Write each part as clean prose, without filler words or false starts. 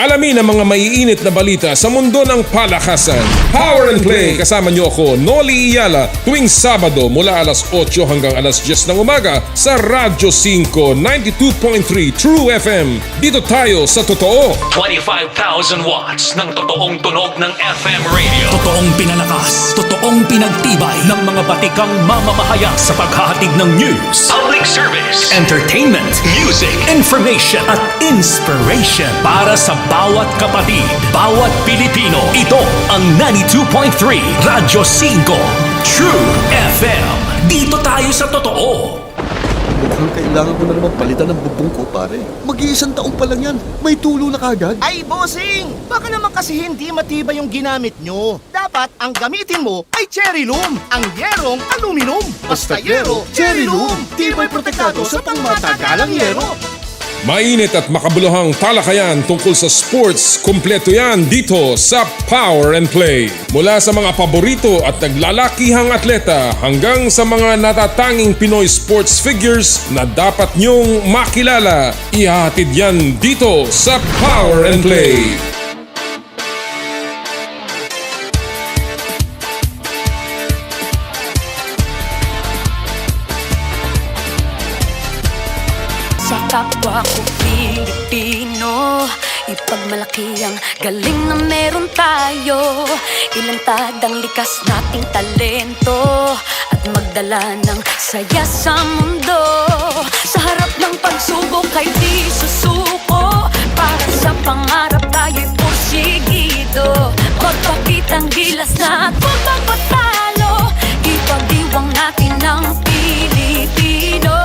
Alamin ang mga maiinit na balita sa mundo ng palakasan. Power and Play, kasama niyo ako, Noli Iyala, tuwing Sabado mula alas 8 hanggang alas 10 ng umaga sa Radyo 5, 92.3 True FM. Dito tayo sa totoo. 25,000 watts ng totoong tunog ng FM radio. Totoong pinalakas, totoong pinagtibay ng mga batikang mamamahayag sa paghahatid ng news, Public service, entertainment, music, information at inspiration para sa bawat kapatid, bawat Pilipino. Ito ang 92.3 Radyo 5 True FM. Dito tayo sa totoo. Mukhang kailangan ko na naman palitan ng bubong ko, pare. Mag-iisang taong pa lang yan. May tulo na kagad. Ay, bossing! Baka naman kasi hindi matibay yung ginamit nyo. Dapat ang gamitin mo ay cherry loom, ang yerong aluminum. Basta yero, cherry loom. Tibay protektado sa pangmatagalang yero. Mainit at makabuluhang talakayan tungkol sa sports, kumpleto yan dito sa Power and Play. Mula sa mga paborito at naglalakihang atleta hanggang sa mga natatanging Pinoy sports figures na dapat nyong makilala, ihahatid yan dito sa Power and Play. Kapwa ko Pilipino, ipagmalaki ang galing na meron tayo. Ilantad ang likas nating talento at magdala ng saya sa mundo. Sa harap ng pagsubok ay di susuko, para sa pangarap tayo'y porsigido. Magpakitang gilas na at huwag magpatalo, ipagdiwang natin ang Pilipino.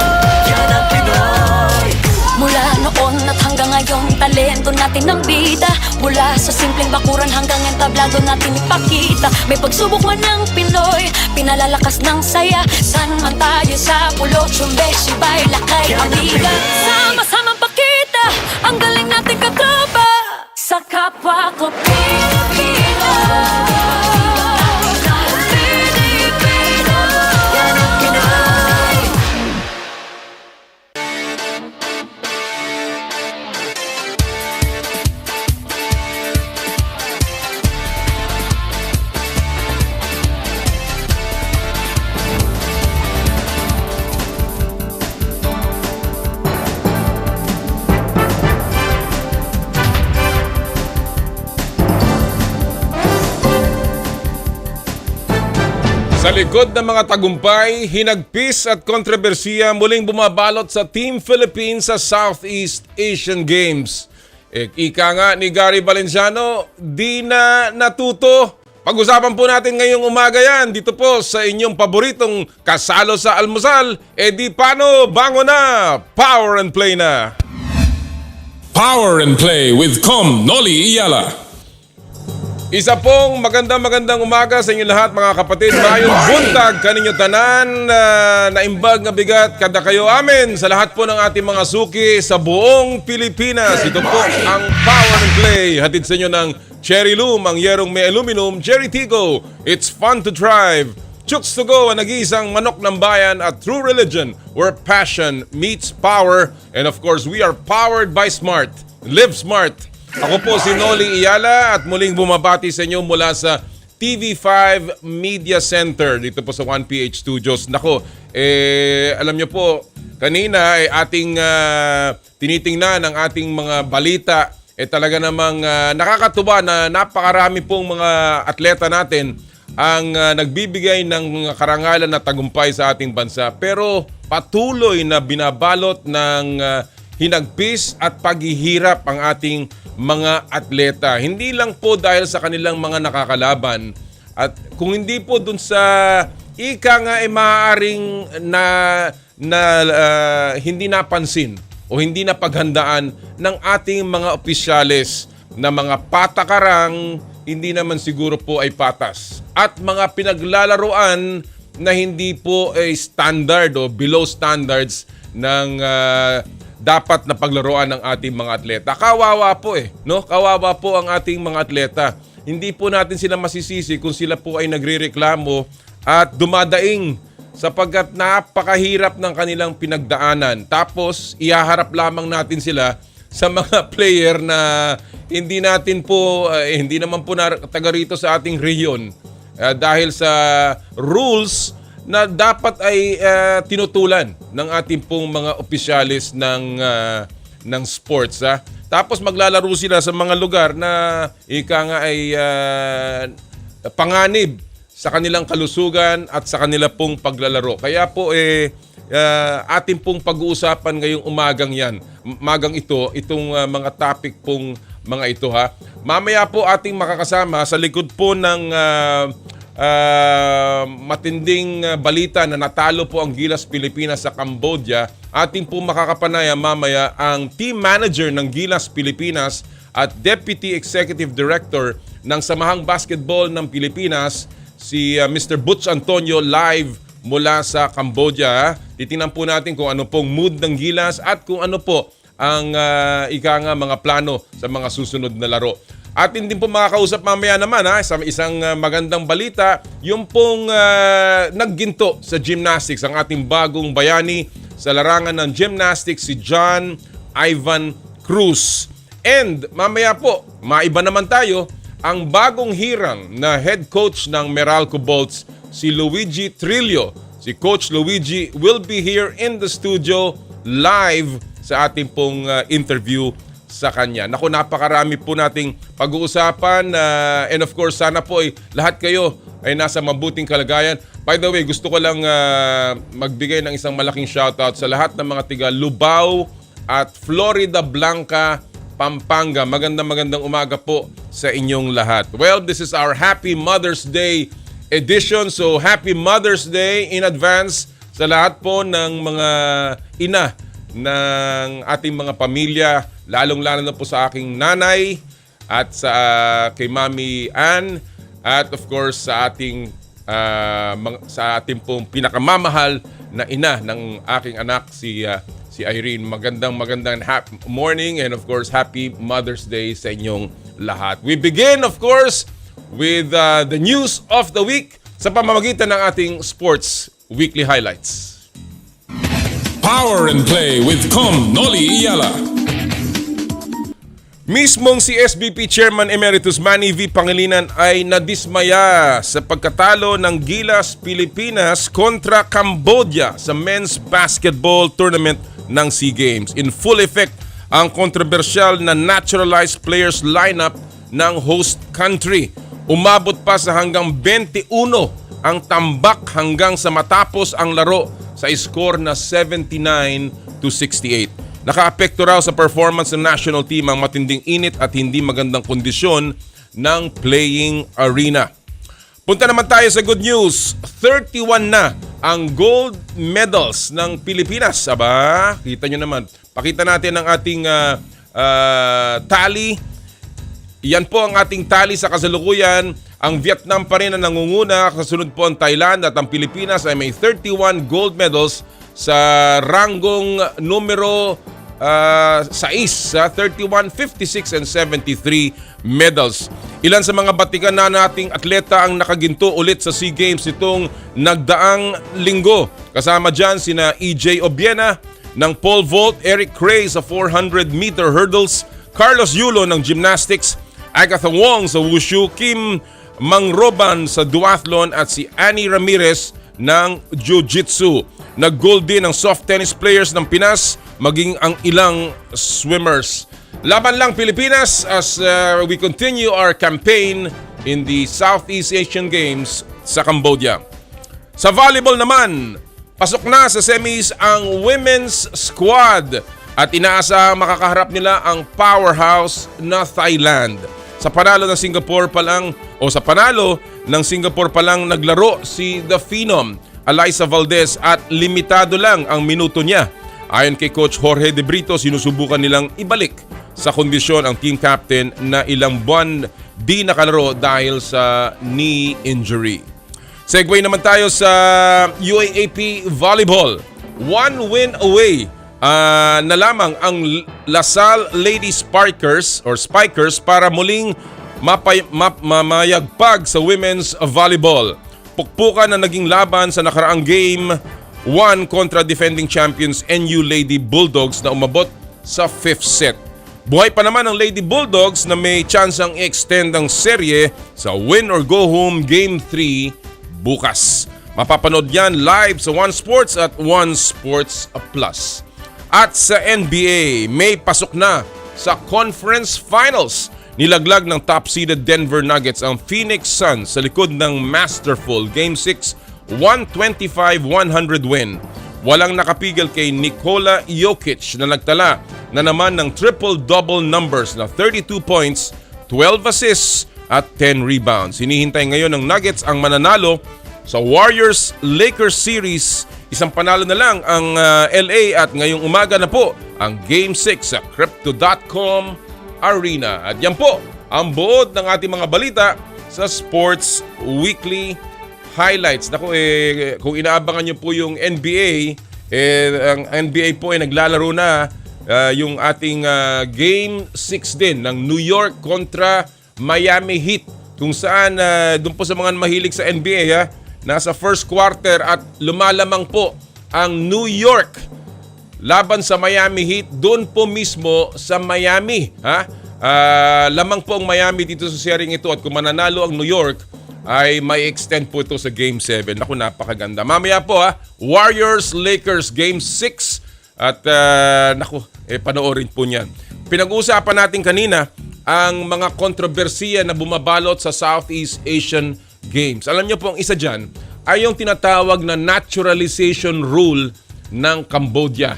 Yan ang Pinoy. Mula noon at hanggang ngayon, talento natin ang bida. Mula sa simpleng bakuran hanggang entablado natin ipakita. May pagsubok man ng Pinoy, pinalalakas ng saya. San man tayo sa pulo, Chumbe, Sibay, Lakay, Amiga. Sama-samang pakita ang galing natin katropa sa kapwa ko Pilipino. Sa likod ng mga tagumpay, hinagpis at kontrobersiya muling bumabalot sa Team Philippines sa Southeast Asian Games. Ika nga ni Gary Valenciano, di na natuto. Pag-usapan po natin ngayong umaga yan dito po sa inyong paboritong kasalo sa almusal. Di paano, bangon na, Power and Play na. Power and Play with Noli Iyala. Isa pong magandang umaga sa inyo lahat mga kapatid. Mayong buntag kaninyo tanan, naimbag nga bigat kada kayo amin sa lahat po ng ating mga suki sa buong Pilipinas. Ito po ang Power and Play. Hatid sa inyo ng Cherry Loom, ang yerong may aluminum, Cherry Tigo. It's fun to drive. Chooks to go, ang nag-iisang manok ng bayan at true religion where passion meets power. And of course, we are powered by smart. Live smart. Ako po si Noli Iyala at muling bumabati sa inyo mula sa TV5 Media Center dito po sa 1PH Studios. Nako, alam nyo po, kanina ating tinitingnan ang ating mga balita. Talaga namang nakakatuwa na napakarami pong mga atleta natin ang nagbibigay ng karangalan na tagumpay sa ating bansa. Pero patuloy na binabalot ng hinagpis at paghihirap ang ating mga atleta. Hindi lang po dahil sa kanilang mga nakakalaban at kung hindi po dun sa ika nga maaaring hindi napansin o hindi napaghandaan ng ating mga opisyales na mga patakarang hindi naman siguro po ay patas at mga pinaglalaruan na hindi po ay standard o below standards ng dapat na paglaruan ng ating mga atleta. Kawawa po no? Kawawa po ang ating mga atleta. Hindi po natin sila masisisi kung sila po ay nagrereklamo at dumadaing sapagkat napakahirap ng kanilang pinagdaanan. Tapos, ihaharap lamang natin sila sa mga player na hindi natin po, hindi naman po taga rito sa ating rehiyon dahil sa rules na dapat ay tinutulan ng ating pong mga opisyalis ng sports. Tapos maglalaro sila sa mga lugar na ika nga ay panganib sa kanilang kalusugan at sa kanila pong paglalaro. Kaya po ating pong pag-uusapan ngayong umagang itong mga topic pong mga ito ha. Mamaya po ating makakasama sa likod po ng matinding balita na natalo po ang Gilas Pilipinas sa Cambodia. Ating po makakapanaya mamaya ang team manager ng Gilas Pilipinas at Deputy Executive Director ng Samahang Basketball ng Pilipinas, si Mr. Butch live mula sa Cambodia. Titingnan po natin kung ano pong mood ng Gilas at kung ano po ang mga plano sa mga susunod na laro. Atin din po makakausap mamaya naman sa isang magandang balita, yung pong nagginto sa gymnastics, ang ating bagong bayani sa larangan ng gymnastics, si John Ivan Cruz. And mamaya po, maiba naman tayo, ang bagong hirang na head coach ng Meralco Bolts, si Luigi Trillo. Si Coach Luigi will be here in the studio live sa ating pong interview sa kanya. Naku, napakarami po nating pag-uusapan and of course sana po lahat kayo ay nasa mabuting kalagayan. By the way, gusto ko lang magbigay ng isang malaking shoutout sa lahat ng mga tiga Lubao at Florida Blanca, Pampanga. Magandang umaga po sa inyong lahat. Well, this is our Happy Mother's Day edition. So Happy Mother's Day in advance sa lahat po ng mga ina ng ating mga pamilya, lalong-lalo na po sa aking nanay at sa kay Mami Ann at of course sa ating pong pinakamamahal na ina ng aking anak si Irene. Magandang happy morning and of course Happy Mother's Day sa inyong lahat. We begin of course with the news of the week sa pamamagitan ng ating sports weekly highlights. Power and Play with Com Noli Iyala. Mismong si SBP Chairman Emeritus Manny V. Pangilinan ay nadismaya sa pagkatalo ng Gilas Pilipinas kontra Cambodia sa men's basketball tournament ng SEA Games. In full effect ang kontrobersyal na naturalized players lineup ng host country. Umabot pa sa hanggang 21 ang tambak hanggang sa matapos ang laro sa score na 79-68. Nakaapekto raw sa performance ng national team ang matinding init at hindi magandang kondisyon ng playing arena. Punta naman tayo sa good news. 31 na ang gold medals ng Pilipinas. Aba, kita nyo naman. Pakita natin ang ating tally. Yan po ang ating tally sa kasalukuyan. Ang Vietnam pa rin ang nangunguna, kasunod po ang Thailand at ang Pilipinas ay may 31 gold medals sa ranggong numero 6, 31, 56 and 73 medals. Ilan sa mga batikan na nating atleta ang nakaginto ulit sa SEA Games itong nagdaang linggo. Kasama dyan sina EJ Obiena ng pole vault, Eric Cray sa 400-meter hurdles, Carlos Yulo ng gymnastics, Agatha Wong sa wushu, Kim Mangroban sa duathlon at si Annie Ramirez ng jiu-jitsu. Nag-gold din ang soft tennis players ng Pinas, maging ang ilang swimmers. Laban lang Pilipinas as we continue our campaign in the Southeast Asian Games sa Cambodia. Sa volleyball naman, pasok na sa semis ang women's squad at inaasahang makakaharap nila ang powerhouse na Thailand. Sa panalo ng Singapore pa lang naglaro si The Phenom, Alyssa Valdez at limitado lang ang minuto niya. Ayon kay Coach Jorge De Brito, sinusubukan nilang ibalik sa kondisyon ang team captain na ilang buwan di nakalaro dahil sa knee injury. Segue naman tayo sa UAAP Volleyball. One win away na lamang ang Lasal Lady Spikers para muling mamayagpag sa women's volleyball. Pukpukan na naging laban sa nakaraang game 1 kontra defending champions NU Lady Bulldogs na umabot sa 5th set. Buhay pa naman ang Lady Bulldogs na may tsansang i-extend ang serye sa win or go home Game 3 bukas. Mapapanood yan live sa One Sports at One Sports Plus. At sa NBA, may pasok na sa Conference Finals. Nilaglag ng top-seeded Denver Nuggets ang Phoenix Suns sa likod ng masterful Game 6, 125-100 win. Walang nakapigil kay Nikola Jokic na nagtala na naman ng triple-double numbers na 32 points, 12 assists at 10 rebounds. Hinihintay ngayon ng Nuggets ang mananalo sa Warriors-Lakers series. Isang panalo na lang ang LA at ngayong umaga na po ang Game 6 sa Crypto.com Arena. At yan po ang buod ng ating mga balita sa Sports Weekly Highlights. Naku, kung inaabangan nyo po yung NBA, ang NBA po ay naglalaro na yung ating Game 6 din ng New York kontra Miami Heat. Kung saan, doon po sa mga mahilig sa NBA, nasa first quarter at lumalamang po ang New York laban sa Miami Heat, doon po mismo sa Miami. Lamang po ang Miami dito sa series ito at kung mananalo ang New York, ay may extend po ito sa Game 7. Naku, napakaganda. Mamaya po Warriors-Lakers Game 6 at panoorin po niyan. Pinag-uusapan natin kanina ang mga kontrobersiya na bumabalot sa Southeast Asian Games. Alam niyo po, ang isa dyan ay yung tinatawag na naturalization rule ng Cambodia.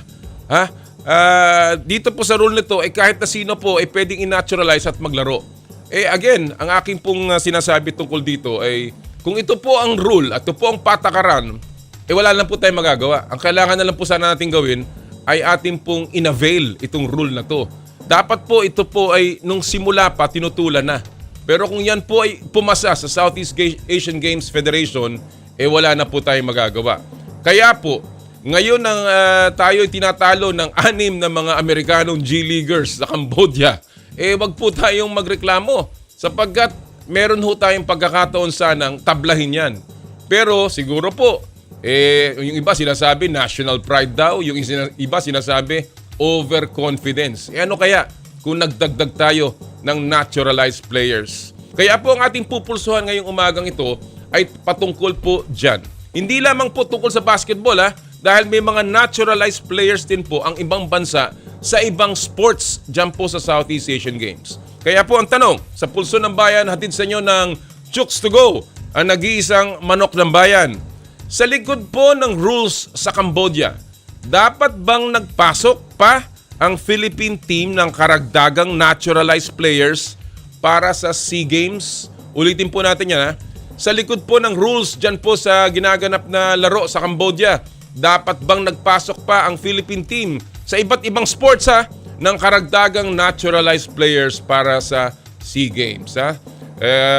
Dito po sa rule nito, kahit na sino po ay pwedeng i-naturalize at maglaro. Again, ang aking pong sinasabi tungkol dito ay kung ito po ang rule at ito po ang patakaran, wala lang po tayong magagawa. Ang kailangan na lang po sana natin gawin ay ating pong inavail itong rule na to. Dapat po ito po ay nung simula pa tinutulan na. Pero kung yan po ay pumasa sa Southeast Asian Games Federation, wala na po tayong magagawa. Kaya po, ngayon tayo ay tinatalo ng 6 na mga Amerikanong G-Leaguers sa Cambodia. Wag po tayong magreklamo sapagkat meron ho tayong pagkakataon sanang tablahin yan. Pero siguro po, yung iba sinasabi national pride daw, yung iba sinasabi overconfidence. Ano kaya kung nagdagdag tayo ng naturalized players? Kaya po ang ating pupulsuhan ngayong umagang ito ay patungkol po dyan. Hindi lamang po tungkol sa basketball dahil may mga naturalized players din po ang ibang bansa sa ibang sports dyan po sa Southeast Asian Games. Kaya po ang tanong, sa Pulso ng Bayan, hatid sa inyo ng Chooks to Go, ang nag-iisang manok ng bayan. Sa likod po ng rules sa Cambodia, dapat bang nagpasok pa ang Philippine team ng karagdagang naturalized players para sa SEA Games? Ulitin po natin yan Sa likod po ng rules dyan po sa ginaganap na laro sa Cambodia, dapat bang nagpasok pa ang Philippine team sa iba't ibang sports ng karagdagang naturalized players para sa SEA Games?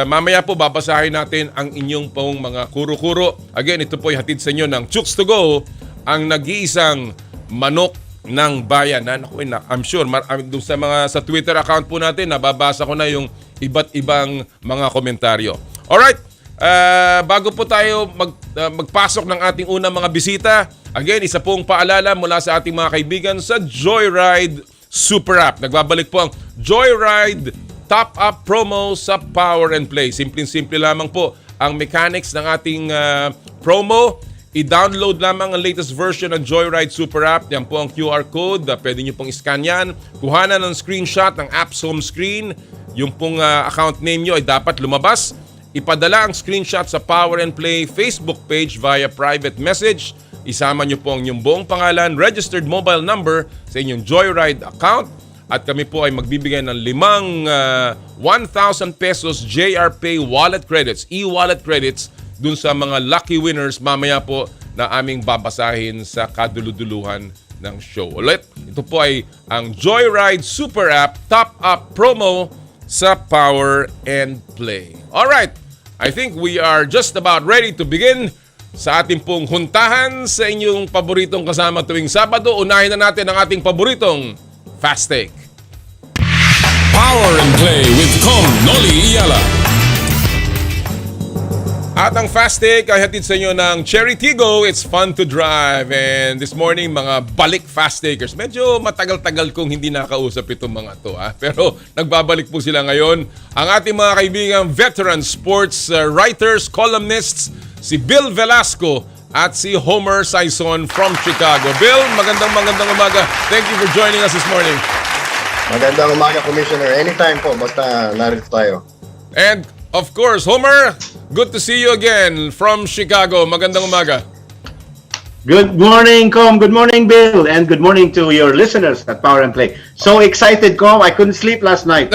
Mamaya po babasahin natin ang inyong pong mga kuro-kuro. Again, ito po ay hatid sa inyo ng Chooks to Go, ang nag-iisang manok ng bayan. I'm sure sa Twitter account po natin nababasa ko na yung iba't ibang mga komentaryo. Alright, bago po tayo magpasok ng ating unang mga bisita, again, isa pong paalala mula sa ating mga kaibigan sa Joyride Super App. Nagbabalik po ang Joyride Top Up promo sa Power and Play. Simpleng-simple lamang po ang mechanics ng ating promo. I-download lamang ang latest version ng Joyride Super App. Yan po ang QR code. Pwede nyo pong iscan yan. Kuhanan ng screenshot ng app's home screen. Yung pong account name nyo ay dapat lumabas. Ipadala ang screenshot sa Power and Play Facebook page via private message. Isama nyo po ang inyong buong pangalan, registered mobile number sa inyong Joyride account. At kami po ay magbibigay ng 1,000 pesos JR Pay wallet credits, e-wallet credits, dun sa mga lucky winners mamaya po na aming babasahin sa kaduluduluhan ng show. Ulit, ito po ay ang Joyride Super App Top Up promo sa Power and Play. Alright, I think we are just about ready to begin sa ating pong huntahan sa inyong paboritong kasama tuwing Sabado. Unahin na natin ang ating paboritong Fast Take. Power and Play with Noli Iyala. At ang Fast Take ay hatid sa inyo ng Cherry Tigo. It's fun to drive. And this morning, mga balik Fast Takers. Medyo matagal-tagal kong hindi nakausap itong mga to. Pero nagbabalik po sila ngayon. Ang ating mga kaibigang veteran sports writers, columnists, si Bill Velasco at si Homer Sison from Chicago. Bill, magandang umaga. Thank you for joining us this morning. Magandang umaga, Commissioner. Anytime po, basta narito tayo. And of course, Homer, good to see you again from Chicago. Magandang umaga. Good morning, Com. Good morning, Bill. And good morning to your listeners at Power and Play. So excited, Com. I couldn't sleep last night.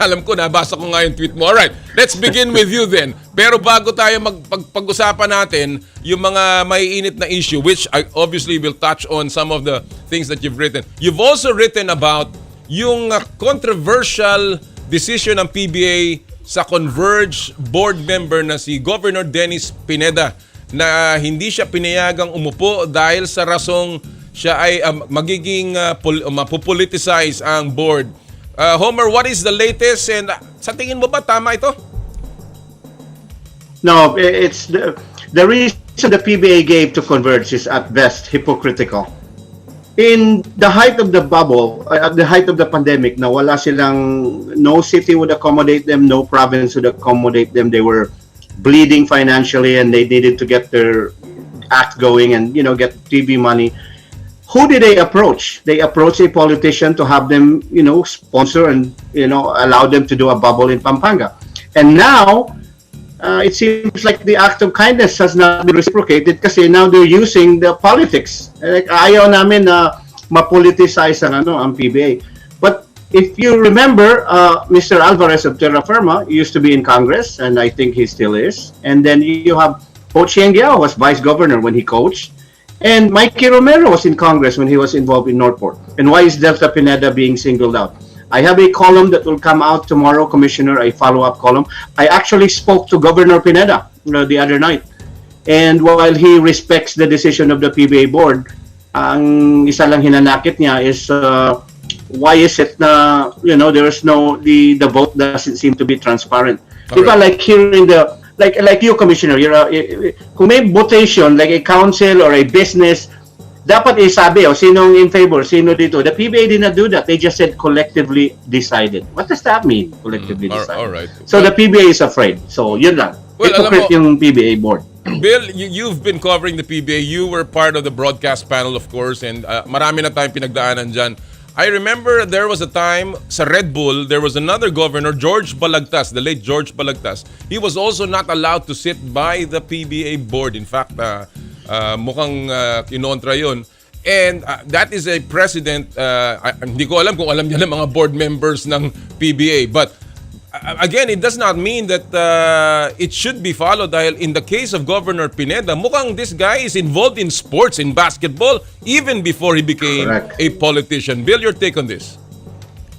Alam ko, nabasa ko nga yung tweet mo. Alright, let's begin with you then. Pero bago tayo magpag-usapan natin yung mga maiinit na issue, which I obviously will touch on some of the things that you've written. You've also written about yung controversial decision ng PBA sa Converge board member na si Governor Dennis Pineda na hindi siya pinayagang umupo dahil sa rasong siya ay magiging mapupoliticize ang board. Homer, what is the latest and sa tingin mo ba tama ito? No, it's the reason the PBA gave to Converge is at best hypocritical. In the height of the bubble, at the height of the pandemic, na wala silang, no city would accommodate them, no province would accommodate them. They were bleeding financially and they needed to get their act going and, get TV money. Who did they approach? They approached a politician to have them, sponsor and, allow them to do a bubble in Pampanga. And now, it seems like the act of kindness has not been reciprocated kasi now they're using the politics. Like, ayaw namin na ma-politicize ang PBA. But if you remember, Mr. Alvarez of Terra Firma used to be in Congress, and I think he still is. And then you have Coach Luigi was vice governor when he coached. And Mikey Romero was in Congress when he was involved in Northport. And why is Delta Pineda being singled out? I have a column that will come out tomorrow, Commissioner, a follow-up column. I actually spoke to Governor Pineda the other night. And while he respects the decision of the PBA board, ang isa lang hinanakit niya is why is it na, there is the vote doesn't seem to be transparent. Diba, like hearing like you, Commissioner, kung may votation, like a council or a business, dapat isabi, sinong in favor, sino dito. The PBA did not do that. They just said collectively decided. What does that mean, collectively decided? All right. So the PBA is afraid. So yun lang. Hypocrite yung PBA board. Bill, you've been covering the PBA. You were part of the broadcast panel, of course, and marami na tayong pinagdaanan dyan. I remember there was a time sa Red Bull, there was another governor, George Balagtas, the late George Balagtas. He was also not allowed to sit by the PBA board. In fact, mukhang kinontra yun. And that is a precedent, hindi ko alam kung alam niya ng mga board members ng PBA. But again, it does not mean that it should be followed dahil in the case of Governor Pineda, mukhang this guy is involved in sports, in basketball, even before he became a politician. Bill, your take on this?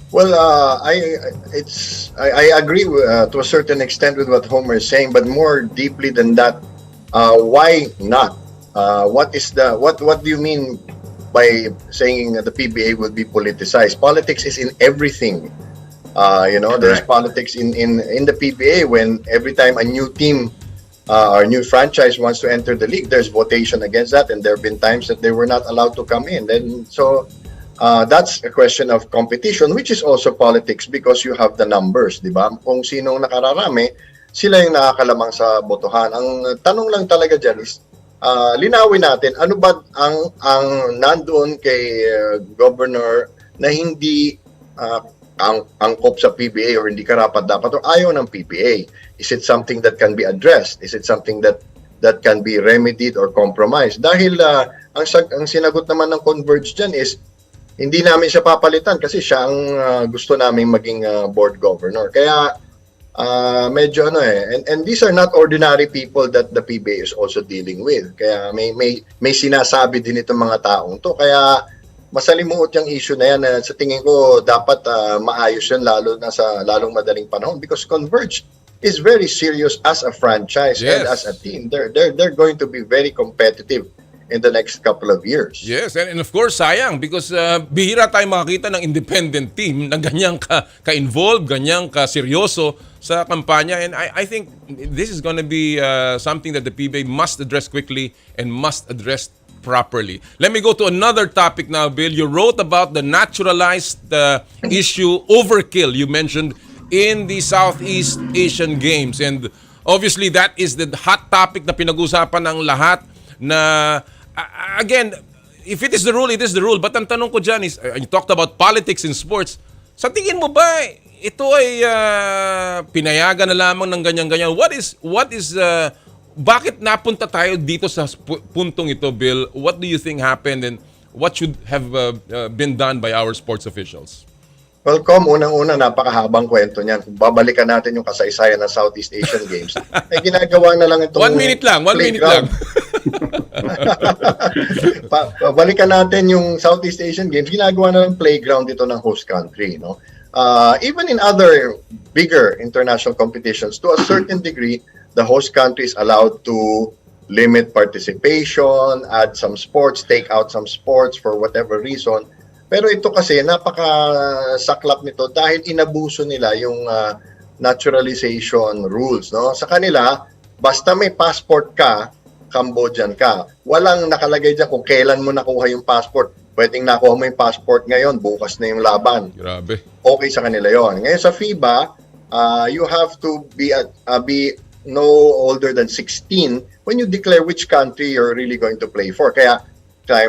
Well, I agree to a certain extent with what Homer is saying, but more deeply than that, why not? What do you mean by saying that the PBA will be politicized? Politics is in everything. There's politics in the PBA when every time a new team or new franchise wants to enter the league, there's votation against that, and there have been times that they were not allowed to come in. And so that's a question of competition, which is also politics because you have the numbers, di ba? Kung sinong nakararami, sila yung nakakalamang sa botohan. Ang tanong lang talaga dyan is, linawin natin, ano ba ang nandoon kay governor na hindi angkop sa PBA or hindi karapat-dapat o ayaw ng PBA? Is it something that can be addressed? Is it something that can be remedied or compromised? Dahil ang sinagot naman ng Converge dyan is hindi namin siya papalitan kasi siya ang gusto naming maging board governor. Kaya medyo and these are not ordinary people that the PBA is also dealing with. Kaya may sinasabi din itong mga taong to. Kaya masalimuot yung issue na yan na sa tingin ko dapat maayos yan lalo na sa lalong madaling panahon because Converge is very serious as a franchise and as a team. They're going to be very competitive in the next couple of years. Yes, and of course, sayang because bihira tayo makakita ng independent team na ganyang ka-involved, ganyang ka-seryoso sa kampanya. And I think this is going to be something that the PBA must address quickly and must address properly. Let me go to another topic now, Bill. You wrote about the naturalized issue, overkill, you mentioned, in the Southeast Asian Games. And obviously, that is the hot topic na pinag-usapan ng lahat na again, if it is the rule, it is the rule. But ang tanong ko dyan is, you talked about politics in sports. Sa tingin mo ba, ito ay pinayagan na lamang ng ganyan-ganyan? Bakit napunta tayo dito sa puntong ito, Bill? What do you think happened and what should have been done by our sports officials? Well, unang-una, napakahabang kwento niyan. Kung babalikan natin yung kasaysayan ng Southeast Asian Games, ay ginagawa na lang itong 1 minute lang, 1 minute lang. Balikan natin yung Southeast Asian Games, ginagawa na lang playground ito ng host country. No? Even in other bigger international competitions, to a certain degree, the host country is allowed to limit participation, add some sports, take out some sports for whatever reason. Pero ito kasi napakasaklap nito dahil inabuso nila yung naturalization rules. No? Sa kanila, basta may passport ka, Cambodian ka. Walang nakalagay dyan kung kailan mo nakuha yung passport. Pwedeng nakuha mo yung passport ngayon, bukas na yung laban. Grabe. Okay sa kanila yon. Ngayon sa FIBA, you have to be no older than 16 when you declare which country you're really going to play for. Kaya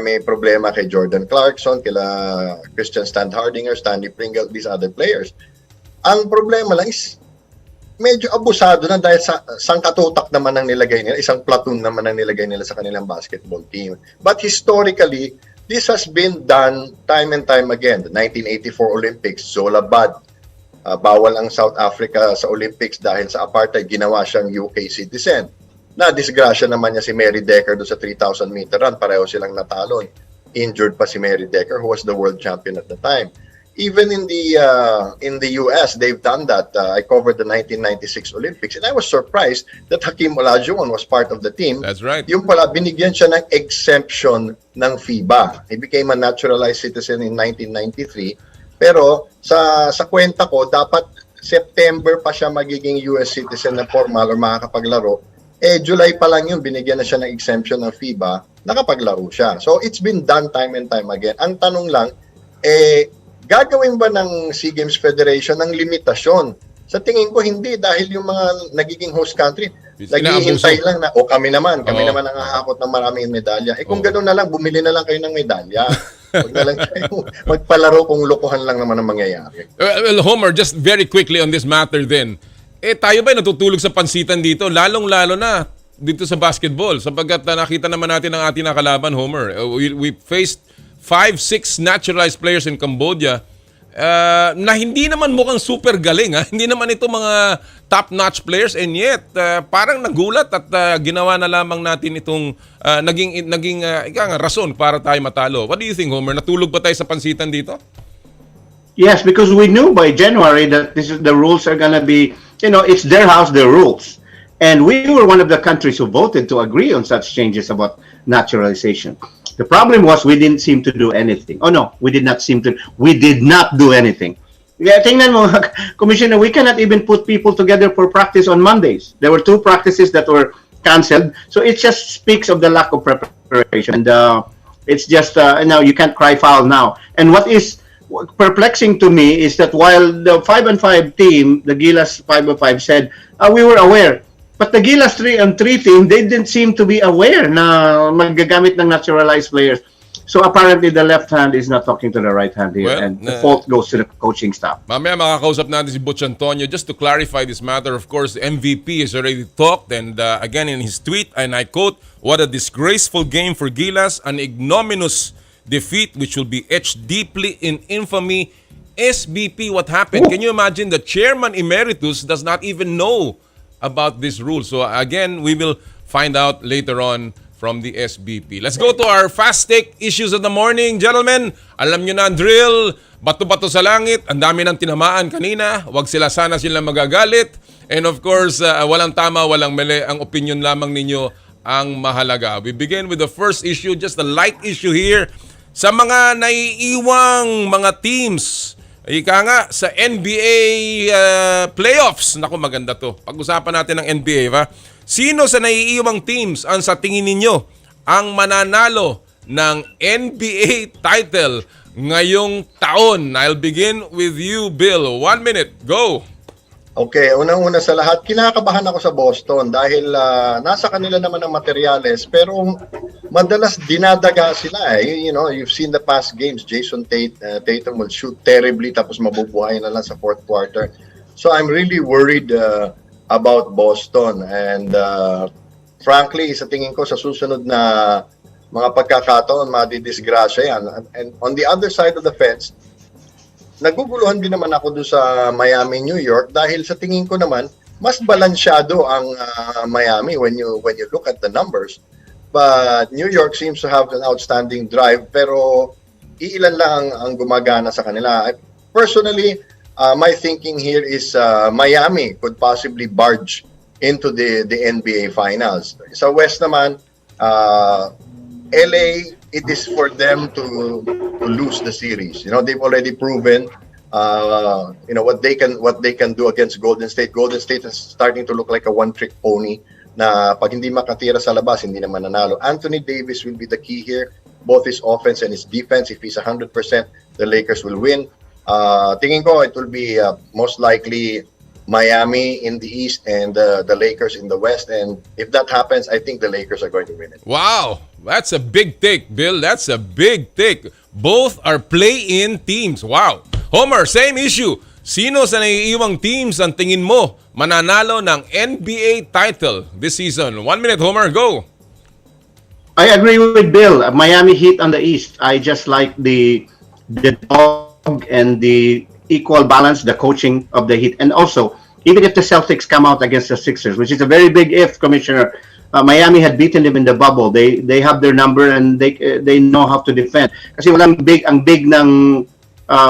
may problema kay Jordan Clarkson, kila Christian Standhardinger, Stanley Pringle, these other players. Ang problema lang is medyo abusado na dahil sangkatutak naman ang nilagay nila, isang platoon naman ang nilagay nila sa kanilang basketball team. But historically, this has been done time and time again. The 1984 Olympics, Zola Bad, bawal ang South Africa sa Olympics dahil sa apartheid, ginawa siyang UK citizen. Na-disgrasya naman niya si Mary Decker doon sa 3,000 meter run. Pareho silang natalon. Injured pa si Mary Decker who was the world champion at the time. Even in the US, they've done that. I covered the 1996 Olympics and I was surprised that Hakeem Olajuwon was part of the team. That's right. Yung pala, binigyan siya ng exemption ng FIBA. He became a naturalized citizen in 1993. Pero sa kwenta ko, dapat September pa siya magiging US citizen na formal or makakapaglaro. July pa lang yun, binigyan na siya ng exemption ng FIBA, nakapaglaro siya. So, it's been done time and time again. Ang tanong lang, gagawin ba ng SEA Games Federation ng limitasyon? Sa tingin ko, hindi. Dahil yung mga nagiging host country, naghihintay lang na, kami naman ang hahakot ng maraming medalya. Kung gano'n na lang, bumili na lang kayo ng medalya. Huwag na lang kayo magpalaro kung lokohan lang naman ang mangyayari. Well, Homer, just very quickly on this matter then. Tayo ba natutulog sa pansitan dito? Lalong-lalo na dito sa basketball. Sapagkat nakita naman natin ang ating nakalaban, Homer. We faced 5-6 naturalized players in Cambodia na hindi naman mukhang super galing. Hindi naman ito mga top-notch players and yet parang nagulat at ginawa na lamang natin itong naging rason para tayo matalo. What do you think, Homer? Natulog ba tayo sa pansitan dito? Yes, because we knew by January that the rules are gonna be, it's their house, their rules. And we were one of the countries who voted to agree on such changes about naturalization. The problem was we didn't seem to do anything. Oh no, we did not do anything. Yeah, tingnan mo, Commissioner, we cannot even put people together for practice on Mondays. There were 2 practices that were canceled. So it just speaks of the lack of preparation. And it's just, now you can't cry foul now. And what is perplexing to me is that while the 5-5 team, the Gilas 5-5 said, we were aware. But the Gilas 3-3 team, they didn't seem to be aware na magagamit ng naturalized players. So apparently the left hand is not talking to the right hand here, and the fault goes to the coaching staff. Mamaya makakausap natin si Butch Antonio. Just to clarify this matter, of course, the MVP has already talked, and again in his tweet, and I quote, "What a disgraceful game for Gilas, an ignominious defeat which will be etched deeply in infamy." SBP, what happened? Can you imagine the chairman emeritus does not even know about this rule? So again, we will find out later on from the SBP. Let's go to our fast take issues of the morning. Gentlemen, alam nyo na ang drill. Bato-bato sa langit. Ang dami ng tinamaan kanina. Huwag sila magagalit. And of course, walang tama, walang mali. Ang opinion lamang ninyo ang mahalaga. We begin with the first issue, just a light issue here. Sa mga naiiwang mga teams, ika nga, sa NBA playoffs. Naku, maganda to. Pag-usapan natin ng NBA, ba? Sino sa naiiwang teams ang sa tingin ninyo ang mananalo ng NBA title ngayong taon? I'll begin with you, Bill. 1 minute. Go! Okay, unang-una sa lahat, kinakabahan ako sa Boston dahil nasa kanila naman ang materyales pero madalas dinadaga sila eh. You know, you've seen the past games. Jason Tatum will shoot terribly tapos mabubuhay na lang sa fourth quarter. So I'm really worried about Boston and frankly, sa tingin ko sa susunod na mga pagkakataon, madidisgrasya yan. And on the other side of the fence, naguguluhan din naman ako doon sa Miami, New York dahil sa tingin ko naman mas balansyado ang Miami when you look at the numbers. But New York seems to have an outstanding drive pero iilan lang ang gumagana sa kanila. Personally, my thinking here is Miami could possibly barge into the NBA Finals. Sa West naman, LA, it is for them to lose the series. You know, they've already proven what they can do against Golden State. Golden State is starting to look like a one-trick pony na pag hindi makatira sa labas, hindi naman nanalo. Anthony Davis will be the key here, both his offense and his defense. If he's 100%, the Lakers will win. Tingin ko, it will be most likely Miami in the East and the Lakers in the West. And if that happens, I think the Lakers are going to win it. Wow! That's a big take, Bill. That's a big take. Both are play-in teams. Wow! Homer, same issue. Sino sa naiiwang teams ang tingin mo mananalo ng NBA title this season? 1 minute, Homer. Go! I agree with Bill. Miami Heat on the East. I just like the dog and the equal balance, the coaching of the Heat. And also, even if the Celtics come out against the Sixers, which is a very big if, Commissioner, Miami had beaten them in the bubble. They have their number and they know how to defend. Kasi ang big ng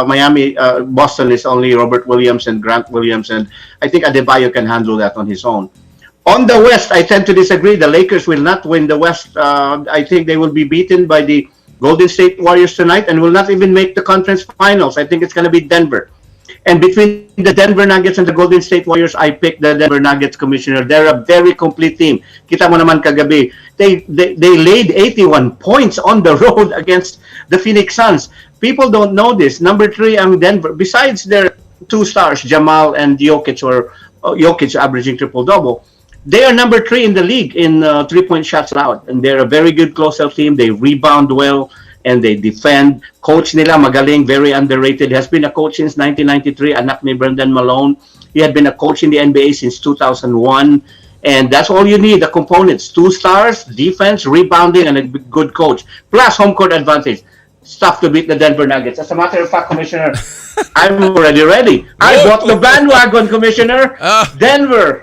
Miami, Boston is only Robert Williams and Grant Williams, and I think Adebayo can handle that on his own. On the West, I tend to disagree. The Lakers will not win the West. I think they will be beaten by the Golden State Warriors tonight and will not even make the conference finals. I think it's going to be Denver. And between the Denver Nuggets and the Golden State Warriors, I pick the Denver Nuggets, Commissioner. They're a very complete team. Kita mo naman kagabi, they laid 81 points on the road against the Phoenix Suns. People don't know this. Number 3 ang Denver. Besides their 2 stars, Jamal and Jokic, or Jokic averaging triple-double, they are number 3 in the league in 3-point shots allowed. And they're a very good closeout team. They rebound well and they defend. Coach nila magaling, very underrated. Has been a coach since 1993, anak ni Brendan Malone. He had been a coach in the NBA since 2001. And that's all you need, the components. 2 stars, defense, rebounding, and a good coach. Plus home court advantage. Stuff to beat the Denver Nuggets. As a matter of fact, Commissioner, I'm already ready. I bought the bandwagon, Commissioner. Denver.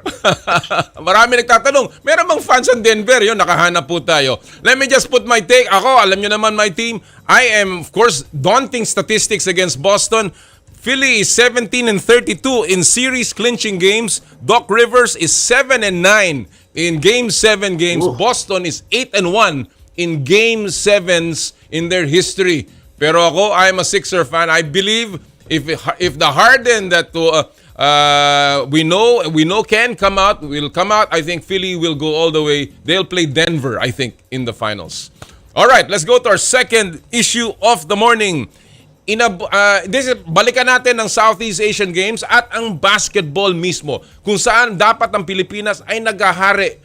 Marami nagtatanong, meron bang fans ng Denver? Yun, nakahanap po tayo. Let me just put my take. Ako, alam nyo naman my team. I am, of course, daunting statistics against Boston. Philly is 17-32 in series clinching games. Doc Rivers is 7-9 in Game 7 games. Ooh. Boston is 8-1 in Game 7s in their history. Pero ako, I'm a Sixer fan. I believe if the Harden that we know can come out, will come out, I think Philly will go all the way. They'll play Denver, I think, in the finals. All right, let's go to our second issue of the morning. Balikan natin ang Southeast Asian Games at ang basketball mismo, kung saan dapat ang Pilipinas ay naghahari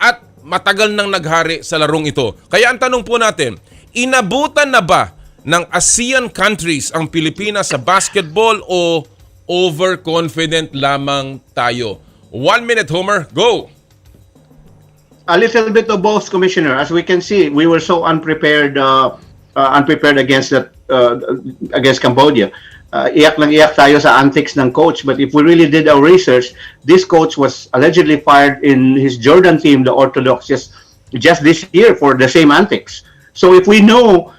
at matagal nang naghari sa larong ito. Kaya ang tanong po natin, inabutan na ba ng ASEAN countries ang Pilipinas sa basketball o overconfident lamang tayo? 1 minute, Homer. Go! A little bit of both, Commissioner. As we can see, we were so unprepared against Cambodia. Iyak lang iyak tayo sa antics ng coach. But if we really did our research, this coach was allegedly fired in his Jordan team, the Orthodox, just this year for the same antics. So if we know,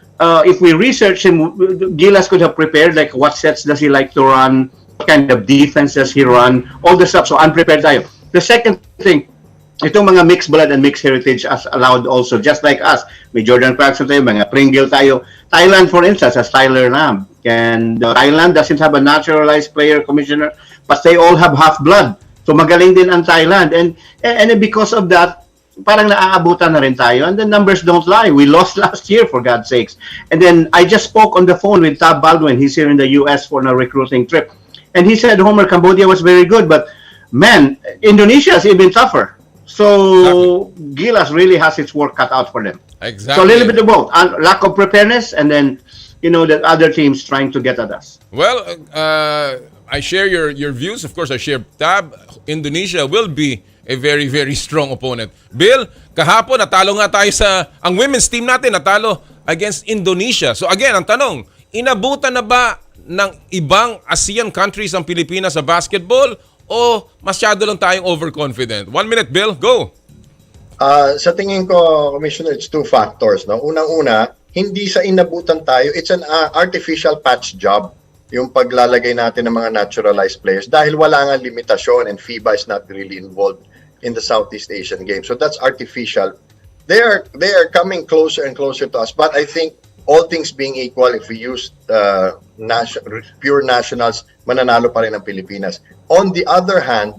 if we research him, Gilas could have prepared, like what sets does he like to run, what kind of defense does he run, all the stuff. So unprepared tayo. The second thing, itong mga mixed blood and mixed heritage as allowed also, just like us. May Jordan Clarkson tayo, mga Pringle tayo. Thailand, for instance, has Tyler Lam. And Thailand doesn't have a naturalized player commissioner, but they all have half-blood. So magaling din ang Thailand. And because of that, parang naaabutan na rin tayo. And the numbers don't lie. We lost last year, for God's sakes. And then I just spoke on the phone with Tab Baldwin. He's here in the US for a recruiting trip. And he said, Homer, Cambodia was very good, but man, Indonesia is even tougher. So Gilas really has its work cut out for them. Exactly. So a little bit of both. Lack of preparedness, and then, the other teams trying to get at us. Well, I share your views. Of course, I share Tab. Indonesia will be a very, very strong opponent. Bill, kahapon natalo nga tayo ang women's team natin natalo against Indonesia. So again, ang tanong, inabutan na ba ng ibang ASEAN countries ang Pilipinas sa basketball o masyado lang tayong overconfident? 1 minute, Bill. Go! Sa tingin ko, Commissioner, it's two factors. No? Unang-una, hindi sa inabutan tayo, it's an artificial patch job yung paglalagay natin ng mga naturalized players dahil wala nga limitasyon and FIBA is not really involved in the Southeast Asian Games. So that's artificial. They are coming closer and closer to us. But I think all things being equal, if we use pure nationals, mananalo pa rin ang Pilipinas. On the other hand,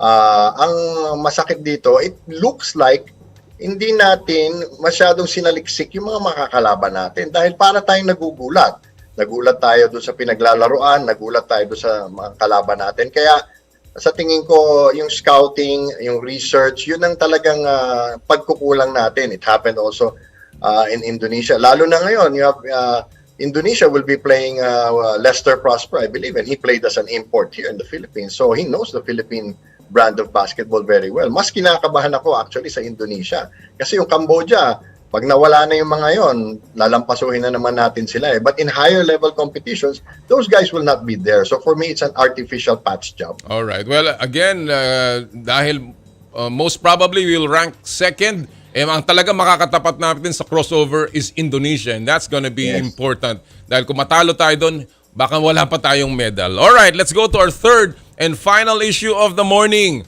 ang masakit dito, it looks like hindi natin masyadong sinaliksik yung mga makakalaban natin dahil para tayong nagugulat. Nagulat tayo doon sa pinaglalaroan, nagulat tayo doon sa mga kalaban natin. Kaya sa tingin ko, yung scouting, yung research, yun ang talagang pagkukulang natin. It happened also in Indonesia. Lalo na ngayon, you have, Indonesia will be playing Lester Prosper, I believe, and he played as an import here in the Philippines. So he knows the Philippine brand of basketball very well. Mas kinakabahan ako actually sa Indonesia. Kasi yung Cambodia, pag nawala na yung mga yon, lalampasuhin na naman natin sila. But in higher level competitions, those guys will not be there. So for me, it's an artificial patch job. All right. Well, again, dahil most probably we'll rank second, ang talaga makakatapat natin sa crossover is Indonesia. And that's gonna be important. Dahil kung matalo tayo doon, baka wala pa tayong medal. All right, let's go to our third and final issue of the morning.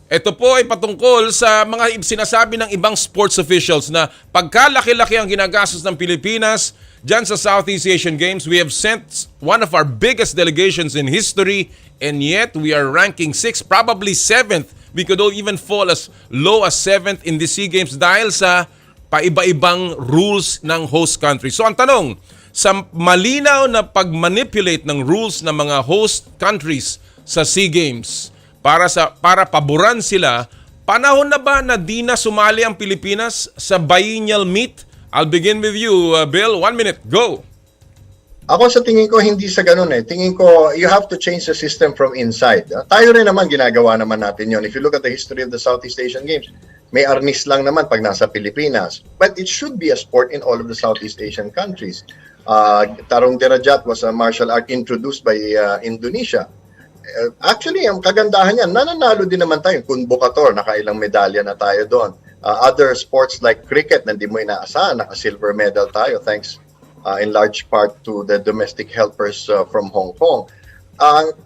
Ito po ay patungkol sa mga sinasabi ng ibang sports officials na pagkalaki-laki ang ginagastos ng Pilipinas dyan sa Southeast Asian Games. We have sent one of our biggest delegations in history and yet we are ranking 6th, probably 7th. We could even fall as low as 7th in the SEA Games dahil sa paiba-ibang rules ng host country. So ang tanong, sa malinaw na pag-manipulate ng rules ng mga host countries sa SEA Games, para paboran sila, panahon na ba na di na sumali ang Pilipinas sa biennial meet? I'll begin with you, Bill. 1 minute, go! Ako sa tingin ko, hindi sa ganun eh. Tingin ko, you have to change the system from inside. Tayo rin naman, ginagawa naman natin yon. If you look at the history of the Southeast Asian Games, may arnis lang naman pag nasa Pilipinas. But it should be a sport in all of the Southeast Asian countries. Tarong Derajat was a martial art introduced by Indonesia. Actually, ang kagandahan yan, nananalo din naman tayo. Kunbukator, nakailang medalya na tayo doon. Other sports like cricket, na hindi mo inaasahan, naka-silver medal tayo thanks in large part to the domestic helpers from Hong Kong.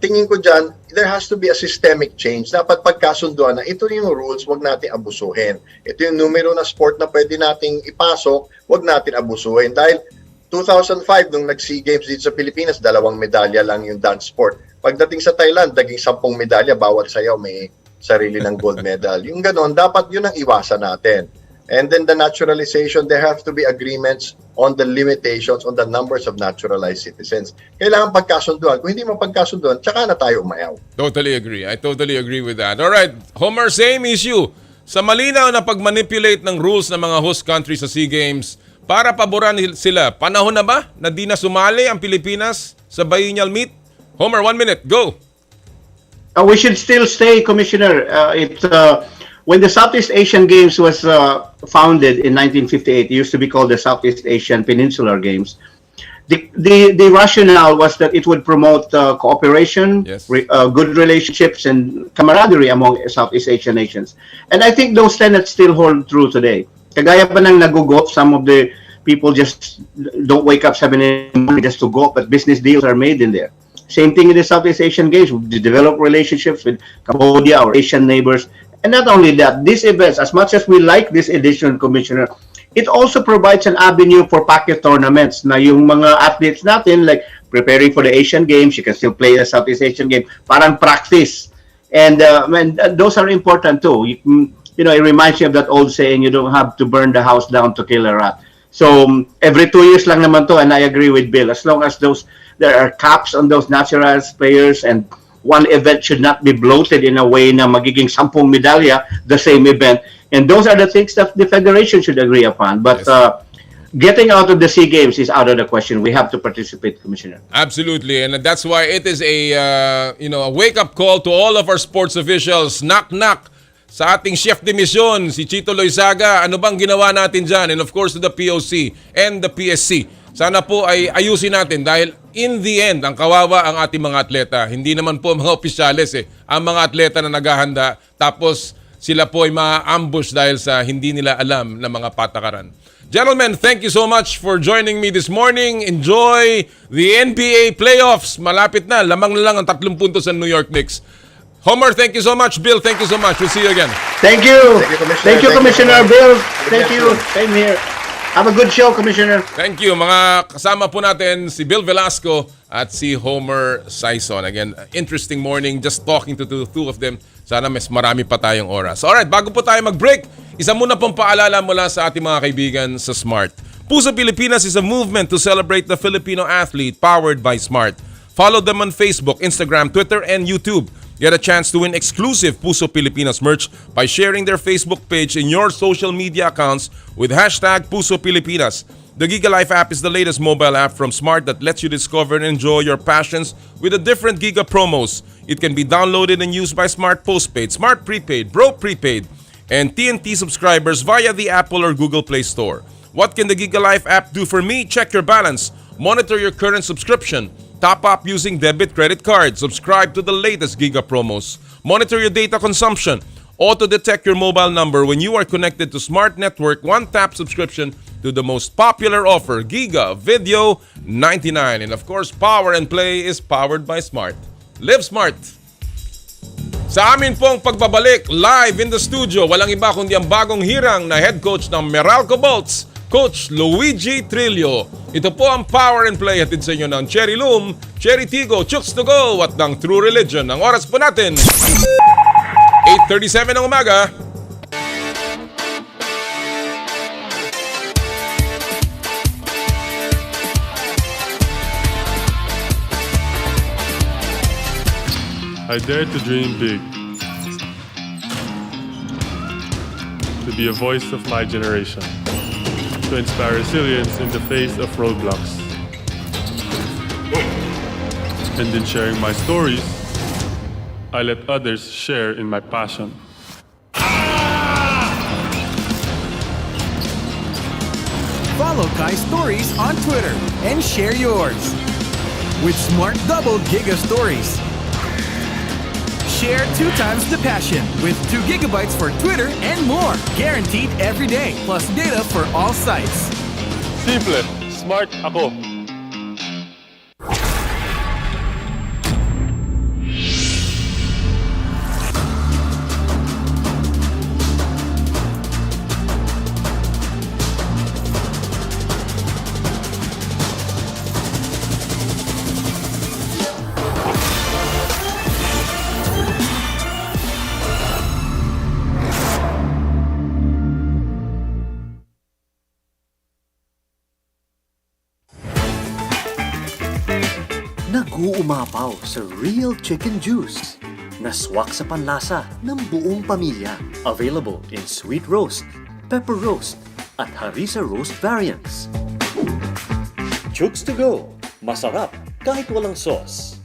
Tingin ko dyan, there has to be a systemic change. Dapat pagkasunduan na ito yung rules, wag natin abusuhin. Ito yung numero na sport na pwede nating ipasok, wag natin abusuhin. Dahil 2005, nung nag-SEA Games dito sa Pilipinas, 2 medalya lang yung dance sport. Pagdating sa Thailand, naging 10 medalya, bawat sayaw may sarili ng gold medal. Yung ganon, dapat yun ang iwasan natin. And then the naturalization, there have to be agreements on the limitations, on the numbers of naturalized citizens. Kailangan pagkasunduan. Kung hindi mo pagkasunduan, tsaka na tayo umayaw. Totally agree. I totally agree with that. All right, Homer, same issue. Sa malinaw na pag-manipulate ng rules ng mga host countries sa SEA Games, para paboran sila, panahon na ba na di na sumali ang Pilipinas sa biennial meet? Homer, 1 minute, go! We should still stay, Commissioner. When the Southeast Asian Games was founded in 1958, it used to be called the Southeast Asian Peninsular Games. The rationale was that it would promote cooperation, good relationships, and camaraderie among Southeast Asian nations. And I think those tenets still hold true today. Kagaya pa ng nagugot, some of the people just don't wake up 7 in the morning just to go, but business deals are made in there. Same thing in the Southeast Asian Games. We develop relationships with Cambodia, our Asian neighbors, And not only that, these events, as much as we like this edition, Commissioner, it also provides an avenue for pocket tournaments na yung mga athletes natin, like preparing for the Asian Games, you can still play the Southeast Asian Game, parang practice. And those are important too. You know, it reminds you of that old saying, you don't have to burn the house down to kill a rat. So every 2 years lang naman to, and I agree with Bill, as long as there are caps on those naturalized players, and one event should not be bloated in a way na magiging 10 medalya, the same event. And those are the things that the federation should agree upon. But getting out of the SEA Games is out of the question. We have to participate, Commissioner. Absolutely, and that's why it is a a wake-up call to all of our sports officials. Knock-knock sa ating chef de mission, si Chito Loizaga. Ano bang ginawa natin dyan? And of course to the POC and the PSC. Sana po ay ayusin natin dahil in the end, ang kawawa ang ating mga atleta. Hindi naman po mga opisyales ang mga atleta na naghahanda. Tapos sila po ay ma-ambush dahil sa hindi nila alam na mga patakaran. Gentlemen, thank you so much for joining me this morning. Enjoy the NBA playoffs. Malapit na. Lamang na lang ang 3 puntos sa New York Knicks. Homer, thank you so much. Bill, thank you so much. We'll see you again. Thank you. Thank you, Commissioner Bill. Thank you. Commissioner. Same here. Have a good show, Commissioner. Thank you. Mga kasama po natin si Bill Velasco at si Homer Sison. Again, interesting morning just talking to the two of them. Sana mas marami pa tayong oras. Alright, bago po tayo mag-break, isa muna pong paalala mula sa ating mga kaibigan sa Smart. Puso Pilipinas is a movement to celebrate the Filipino athlete powered by Smart. Follow them on Facebook, Instagram, Twitter, and YouTube. Get a chance to win exclusive Puso Pilipinas merch by sharing their Facebook page in your social media accounts with hashtag Puso Pilipinas. The Giga Life app is the latest mobile app from Smart that lets you discover and enjoy your passions with the different Giga promos. It can be downloaded and used by Smart Postpaid, Smart Prepaid, Bro Prepaid, and TNT subscribers via the Apple or Google Play Store. What can the Giga Life app do for me? Check your balance, monitor your current subscription, top up using debit credit card, subscribe to the latest Giga promos, monitor your data consumption, auto-detect your mobile number when you are connected to Smart Network, one-tap subscription to the most popular offer, Giga Video 99. And of course, Power and Play is powered by Smart. Live Smart! Sa amin pong pagbabalik, live in the studio, walang iba kundi ang bagong hirang na head coach ng Meralco Bolts, Coach Luigi Trillo. Ito po ang Power and Play hatid sa inyo ng Cherry Loom, Cherry Tigo, Chooks to Go at ng True Religion. Ang oras po natin, 8:37 ng umaga. I dare to dream big, to be a voice of my generation, to inspire resilience in the face of roadblocks. And in sharing my stories, I let others share in my passion. Follow Kai's stories on Twitter and share yours with Smart Double Giga Stories. Share 2 times the passion with 2 gigabytes for Twitter and more. Guaranteed every day, plus data for all sites. Simple, smart ako. Nag-uumapaw sa real chicken juice na swak sa panlasa ng buong pamilya. Available in sweet roast, pepper roast, at harissa roast variants. Chooks to Go. Masarap kahit walang sauce.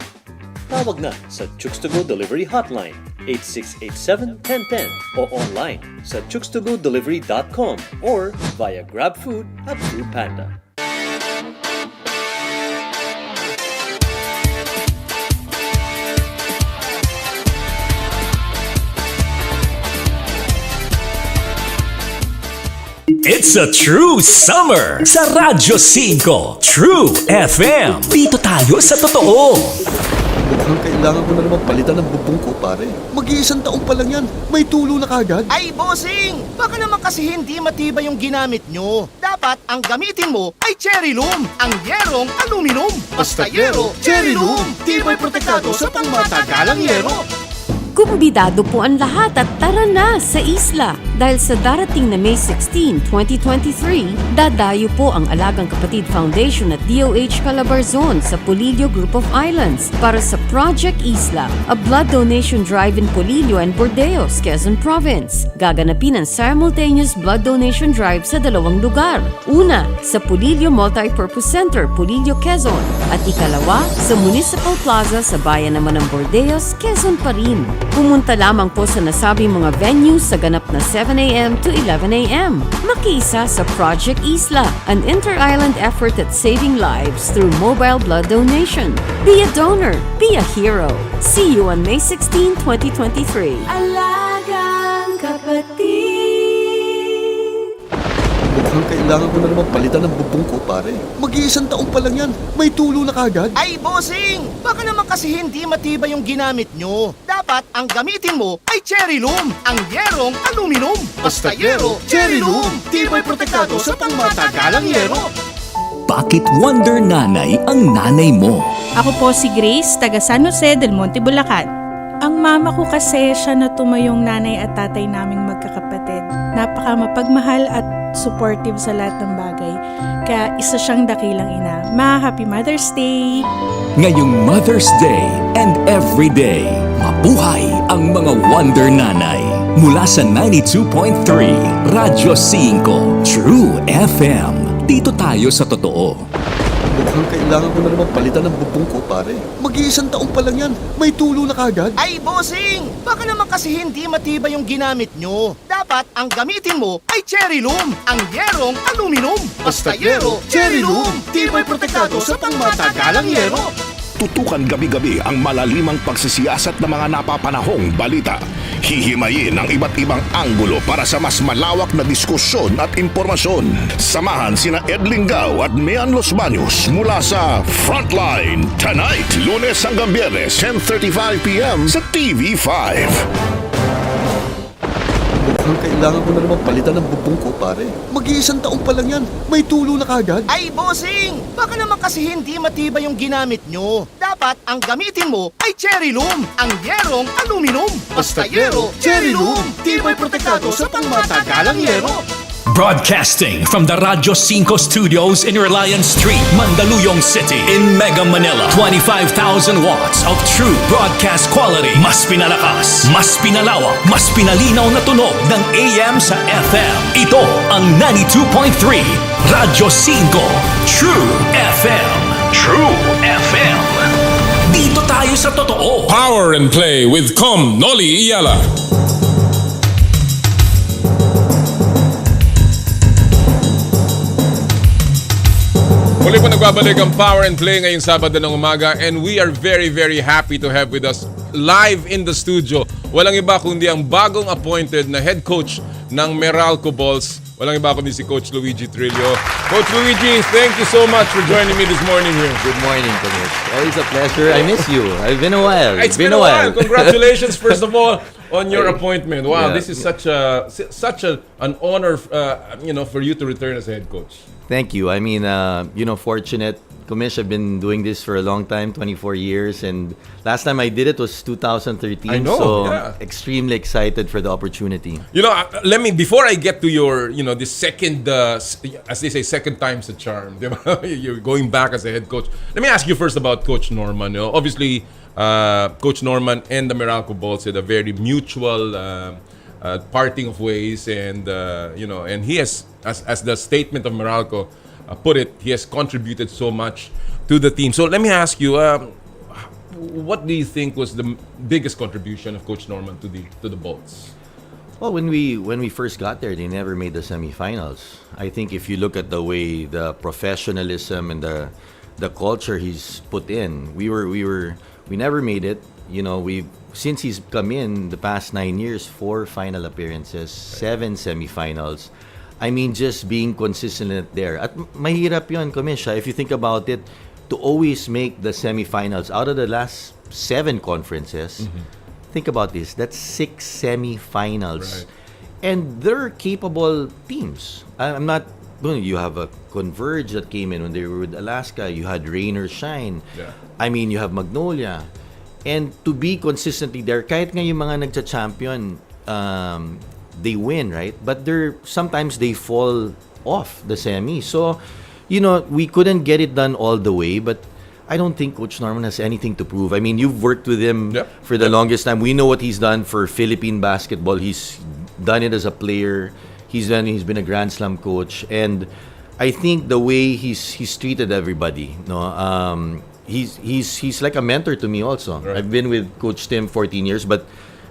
Tawag na sa Chooks to Go Delivery Hotline 8687-1010 o online sa chookstogodelivery.com or via GrabFood at Foodpanda. It's a true summer sa Radyo 5 True FM. Dito tayo sa totoo. Mukhang kailangan ko na naman palitan ng bubong ko, pare. Mag-iisang taong pa lang yan. May tulo na kagad. Ay, bossing! Baka naman kasi hindi matibay yung ginamit nyo. Dapat ang gamitin mo ay cherry loom, ang yerong aluminum. Basta yero, cherry loom. Tibay protektado sa pangmatagalang yero. Kumbidado po ang lahat at tara na sa isla dahil sa darating na May 16, 2023, dadayo po ang Alagang Kapatid Foundation at DOH Calabarzon sa Polillo Group of Islands para sa Project Isla, a blood donation drive in Polillo and Bordeos, Quezon Province. Gaganapin ang simultaneous blood donation drive sa dalawang lugar. Una, sa Polillo Multipurpose Center, Polillo, Quezon. At ikalawa, sa Municipal Plaza sa bayan naman ng Bordeos, Quezon pa rin. Pumunta lamang po sa nasabing mga venues sa ganap na 7 a.m. to 11 a.m. Makiisa sa Project Isla, an inter-island effort at saving lives through mobile blood donation. Be a donor, be a hero. See you on May 16, 2023. Alagang kapatid. Mukhang kailangan ko na naman palitan ng bubong ko, pare. Mag-iisang taong pa lang yan. May tulo na kagad. Ay, bossing! Baka naman kasi hindi matibay yung ginamit nyo. Dapat ang gamitin mo ay cherry loom, ang yerong aluminum. Basta yero, cherry loom. Tibay protektado sa pangmatagalang yero. Bakit wonder nanay ang nanay mo? Ako po si Grace, taga San Jose del Monte, Bulacan. Ang mama ko kasi siya na tumayong nanay at tatay naming magkakapatid. Napaka mapagmahal at supportive sa lahat ng bagay. Kaya isa siyang dakilang ina. Happy Mother's Day! Ngayong Mother's Day and every day, mabuhay ang mga wonder nanay. Mula sa 92.3, Radyo 5, True FM. Dito tayo sa totoo. Mukhang kailangan ko na naman palitan ng bubong ko, pare. Mag-iisang taong pa lang yan. May tulo na kagad. Ay, bossing! Baka naman kasi hindi matibay yung ginamit nyo. Dapat ang gamitin mo ay cherry loom, ang yerong aluminum. Basta yero, cherry loom. Tibay protektado sa pangmatagalang yero. Tutukan gabi-gabi ang malalimang pagsisiyasat ng mga napapanahong balita. Hihimayin ang iba't ibang anggulo para sa mas malawak na diskusyon at impormasyon. Samahan sina Ed Lingao at Mian Los Baños mula sa Frontline tonight, Lunes hanggang Biyernes, 10:35 p.m. sa TV5. Mukhang kailangan ko na naman palitan ng bubong ko, pare. Mag-iisang taong pa lang yan. May tulo na kagad. Ay, bossing! Baka naman kasi hindi matibay yung ginamit nyo. Dapat ang gamitin mo ay cherry loom, ang yerong aluminum. Basta yero, cherry loom. Tibay protektado sa pangmatagalang yero. Broadcasting from the Radyo 5 studios in Reliance Street, Mandaluyong City, in Mega Manila. 25,000 watts of true broadcast quality. Mas pinalakas, mas pinalawak, mas pinalinaw na tunog ng AM sa FM. Ito ang 92.3 Radyo 5 True FM. True FM. Dito tayo sa totoo. Power and Play with Noli Iyala. Muli po nagbabalik ang Power and Play ngayong Sabado ng umaga, and we are very, very happy to have with us live in the studio. Walang iba kundi ang bagong appointed na head coach ng Meralco Bolts. Walang iba kundi si Coach Luigi Trillo. Coach Luigi, thank you so much for joining me this morning here. Good morning, Coach. Always a pleasure. I miss you. It's been a while. It's been a while. Congratulations, first of all, on your appointment. Wow, this is such an honor, for you to return as a head coach. Thank you. I mean, fortunate. Commish, I've been doing this for a long time, 24 years, and last time I did it was 2013. I know, so yeah. Extremely excited for the opportunity. Let me, before I get to your, this second, as they say, second time's the charm. You're going back as a head coach. Let me ask you first about Coach Norman. Obviously, Coach Norman and the Meralco Bolts had a very mutual parting of ways, and and he has, as the statement of Meralco put it, he has contributed so much to the team. So let me ask you, what do you think was the biggest contribution of Coach Norman to the Bolts? Well, when we first got there, they never made the semifinals. I think if you look at the way the professionalism and the culture he's put in, we never made it. Since he's come in the past 9 years, 4 final appearances, 7 semifinals. I mean, just being consistent there. At mahirap yun, Komisha. If you think about it, to always make the semifinals out of the last 7 conferences. Think about this. That's 6 semifinals. Right. And they're capable teams. I'm not... You have a Converge that came in when they were with Alaska. You had Rain or Shine. Yeah. I mean, you have Magnolia. And to be consistently there, kahit nga yung mga nagcha-champion, they win, right? But sometimes they fall off the semi. So, we couldn't get it done all the way, but I don't think Coach Norman has anything to prove. I mean, you've worked with him for the longest time. We know what he's done for Philippine basketball. He's done it as a player. He's been a Grand Slam coach, and I think the way he's treated everybody, he's like a mentor to me also. Right. I've been with Coach Tim 14 years, but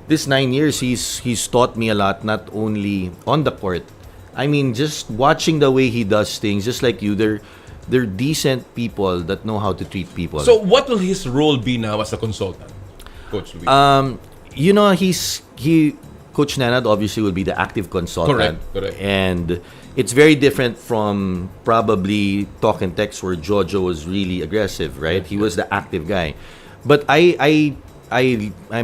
this 9 years he's taught me a lot, not only on the court. I mean, just watching the way he does things, just like you, they're decent people that know how to treat people. So what will his role be now as a consultant, Coach Luigi? Coach Nenad obviously will be the active consultant. Correct. And it's very different from probably talk and text where Jojo was really aggressive, right? He was the active guy. But I'm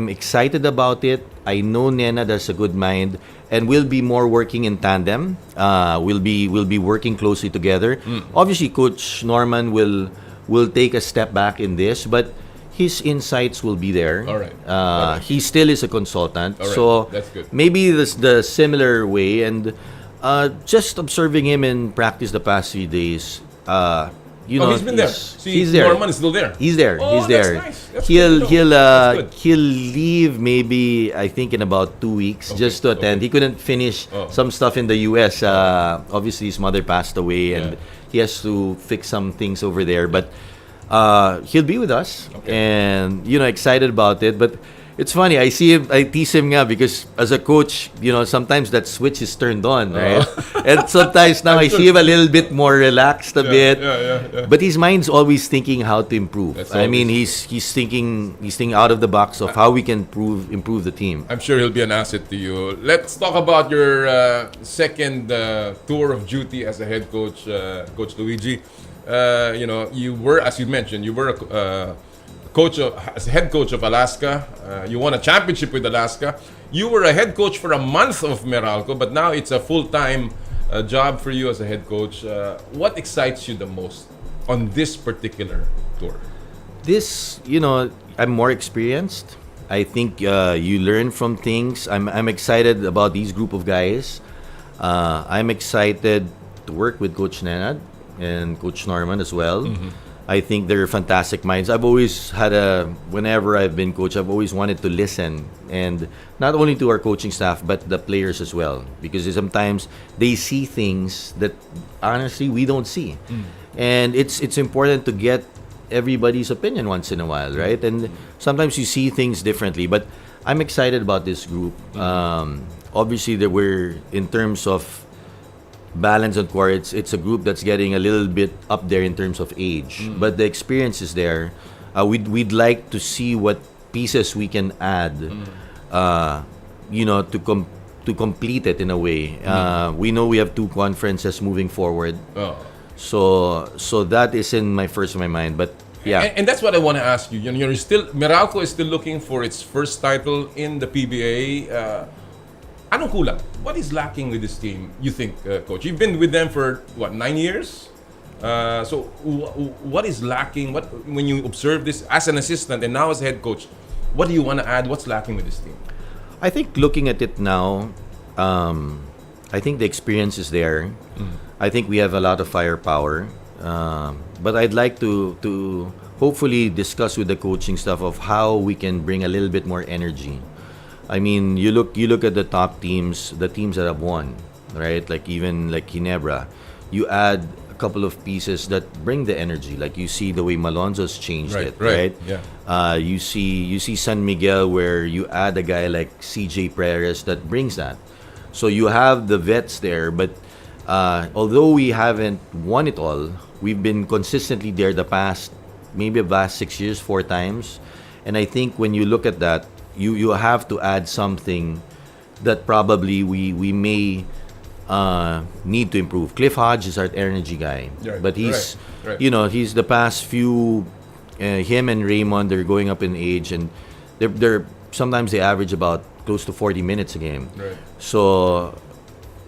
excited about it. I know Nenad has a good mind, and we'll be more working in tandem. We'll be working closely together. Obviously, Coach Norman will take a step back in this, but his insights will be there. All right. He still is a consultant. All right. So that's good. maybe the similar way, and just observing him in practice the past 3 days, he's been there. He's there. Norman is still there. He's there. Oh, he's there. That's nice. That's He'll leave maybe I think in about 2 weeks just to attend. He couldn't finish some stuff in the US. Obviously his mother passed away, and he has to fix some things over there. But he'll be with us, and excited about it. But it's funny, I tease him nga because as a coach, sometimes that switch is turned on, right? And sometimes now I see him a little bit more relaxed a bit. Yeah. But his mind's always thinking how to improve. I mean, he's thinking out of the box of how we can improve the team. I'm sure he'll be an asset to you. Let's talk about your second tour of duty as a head coach, Coach Luigi. You were, as you mentioned, a as head coach of Alaska. You won a championship with Alaska. You were a head coach for a month of Meralco, but now it's a full-time job for you as a head coach. What excites you the most on this particular tour? I'm more experienced. I think you learn from things. I'm excited about these group of guys. I'm excited to work with Coach Nenad and Coach Norman as well. I think they're fantastic minds. I've always whenever I've been coach, I've always wanted to listen, and not only to our coaching staff, but the players as well. Because sometimes they see things that honestly we don't see. And it's important to get everybody's opinion once in a while, right? And sometimes you see things differently. But I'm excited about this group. Obviously, we're in terms of balance on court, it's a group that's getting a little bit up there in terms of age, but the experience is there. We'd like to see what pieces we can add, to complete it in a way. We know we have 2 conferences moving forward, so that is in my mind. But yeah, and that's what I want to ask you. Meralco is still looking for its first title in the PBA. Anong kulang? What is lacking with this team, you think, Coach? You've been with them for, 9 years? So what is lacking? When you observe this as an assistant and now as a head coach, what do you want to add? What's lacking with this team? I think looking at it now, I think the experience is there. I think we have a lot of firepower. But I'd like to hopefully discuss with the coaching staff of how we can bring a little bit more energy. I mean, you look at the top teams, the teams that have won, right? Like even like Ginebra, you add a couple of pieces that bring the energy. Like you see the way Malonzo's changed it, right? Yeah. You see San Miguel where you add a guy like CJ Perez that brings that. So you have the vets there, but although we haven't won it all, we've been consistently there the past 6 years, 4 times. And I think when you look at that, you have to add something that probably we may need to improve. Cliff Hodge is our energy guy, Right, but he's, right. he's the past few. Him and Raymond, they're going up in age, and they're sometimes they average about close to 40 minutes a game. Right. So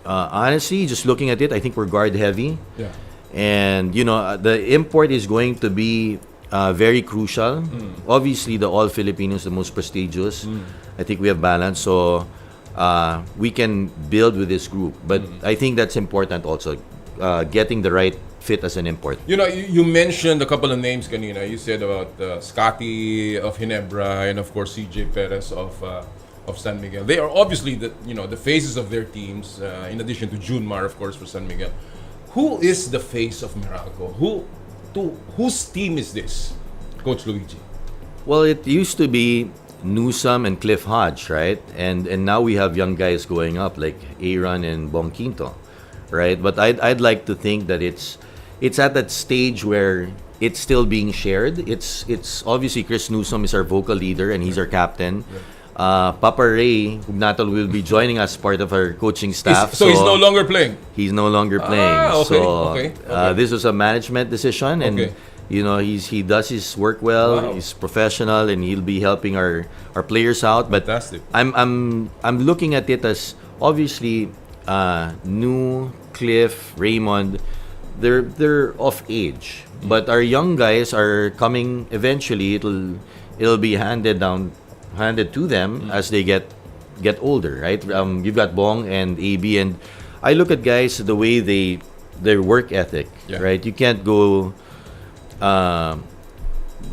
honestly, just looking at it, I think we're guard heavy. Yeah. And the import is going to be very crucial. Obviously, the All Filipino is the most prestigious. I think we have balance, so we can build with this group. But I think that's important also, getting the right fit as an import. You mentioned a couple of names kanina. You said about Scotty of Ginebra and of course CJ Perez of San Miguel. They are obviously the faces of their teams. In addition to Junmar, of course, for San Miguel. Who is the face of Meralco? Whose team is this, Coach Luigi? Well, it used to be Newsome and Cliff Hodge, right? And now we have young guys going up like Aaron and Bong Quinto, right? But I'd like to think that it's at that stage where it's still being shared. It's obviously Chris Newsome is our vocal leader and he's our captain. Papa Ray Hugnatol will be joining us part of our coaching staff. So he's no longer playing? He's no longer playing. Okay. This was a management decision, and he does his work well. Wow. He's professional, and he'll be helping our players out. But Fantastic. I'm looking at it as obviously New, Cliff, Raymond, they're of age, but our young guys are coming eventually. It'll be handed to them as they get older, right? You've got Bong and AB, and I look at guys the way their work ethic, right? You can't go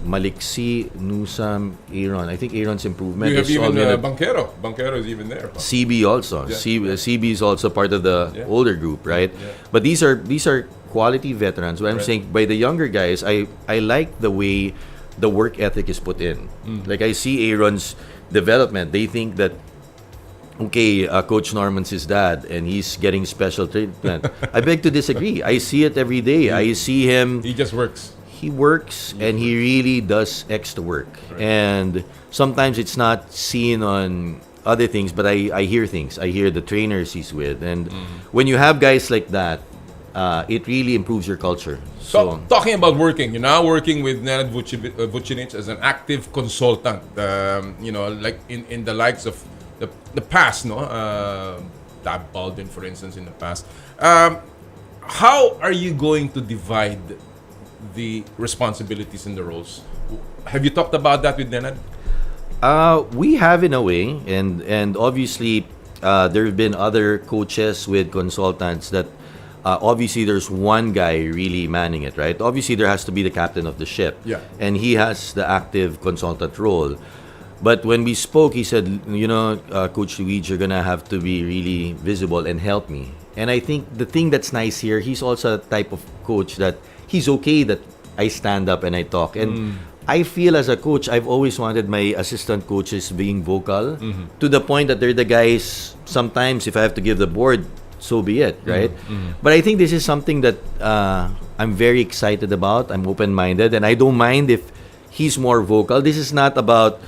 Maliksi, Nusam, Aaron. I think Aaron's improvement. You have is even all Banquero. Banquero is even there. CB also. Yeah. CB is also part of the older group, right? Yeah. But these are quality veterans. What I'm Right. saying, by the younger guys, I like the way the work ethic is put in. Like I see Aaron's development. They think that Coach Norman's his dad and he's getting special treatment. I beg to disagree. I see it every day. I see him. He just works. He works and he really does extra work. Right. And sometimes it's not seen on other things, but I hear things. I hear the trainers he's with. And when you have guys like that, it really improves your culture. So talking about working, you're now working with Nenad Vucinic as an active consultant. Like in the likes of the past, Tab Baldwin, for instance, in the past. How are you going to divide the responsibilities and the roles? Have you talked about that with Nenad? We have in a way, and obviously there have been other coaches with consultants that obviously there's one guy really manning it, right? Obviously there has to be the captain of the ship, and he has the active consultant role. But when we spoke, he said, Coach Luigi, you're gonna have to be really visible and help me. And I think the thing that's nice here, he's also a type of coach that he's okay that I stand up and I talk. And I feel as a coach, I've always wanted my assistant coaches being vocal to the point that they're the guys, sometimes if I have to give the board, so be it, right? But I think this is something that I'm very excited about. I'm open-minded, and I don't mind if he's more vocal. This is not about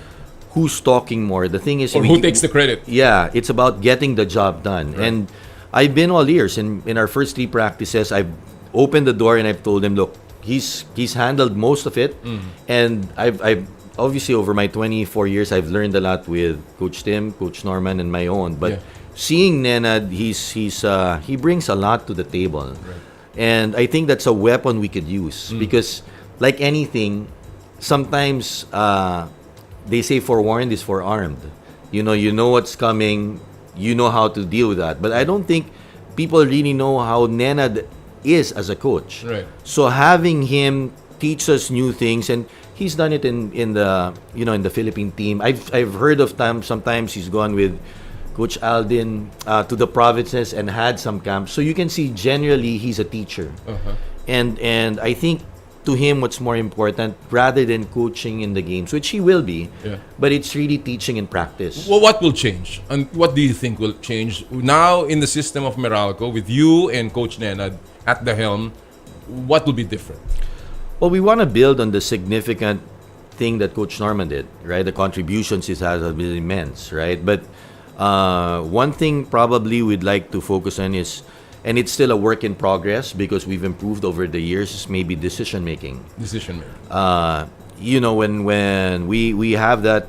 who's talking more. The thing is, or who takes the credit. Yeah, it's about getting the job done. Right. And I've been all ears. In our first 3 practices, I've opened the door and I've told him, look, he's handled most of it, and I've obviously over my 24 years, I've learned a lot with Coach Tim, Coach Norman, and my own. But seeing Nenad, he brings a lot to the table, and I think that's a weapon we could use because, like anything, sometimes they say forewarned is forearmed. You know what's coming. You know how to deal with that. But I don't think people really know how Nenad is as a coach. Right. So having him teach us new things, and he's done it in the Philippine team. I've heard of sometimes he's gone with Coach Aldin to the provinces and had some camps. So you can see generally he's a teacher. And I think to him what's more important rather than coaching in the games, which he will be, but it's really teaching in practice. Well, what will change? And what do you think will change now in the system of Meralco with you and Coach Nenad at the helm? What will be different? Well, we want to build on the significant thing that Coach Norman did, right? The contributions he has have been immense, right? But One thing probably we'd like to focus on is, and it's still a work in progress because we've improved over the years, is maybe decision making. When we have that,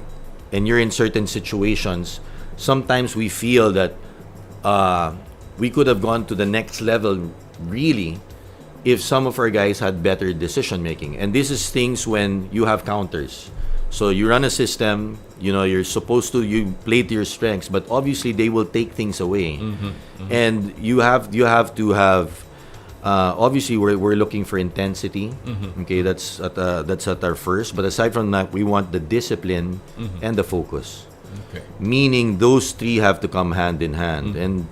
and you're in certain situations, sometimes we feel that we could have gone to the next level really if some of our guys had better decision making. And this is things when you have counters. So you run a system, you're supposed to, you play to your strengths, but obviously they will take things away. And you have to have, obviously we're looking for intensity. Okay, that's at our first. But aside from that, we want the discipline and the focus. Okay. Meaning those three have to come hand in hand. And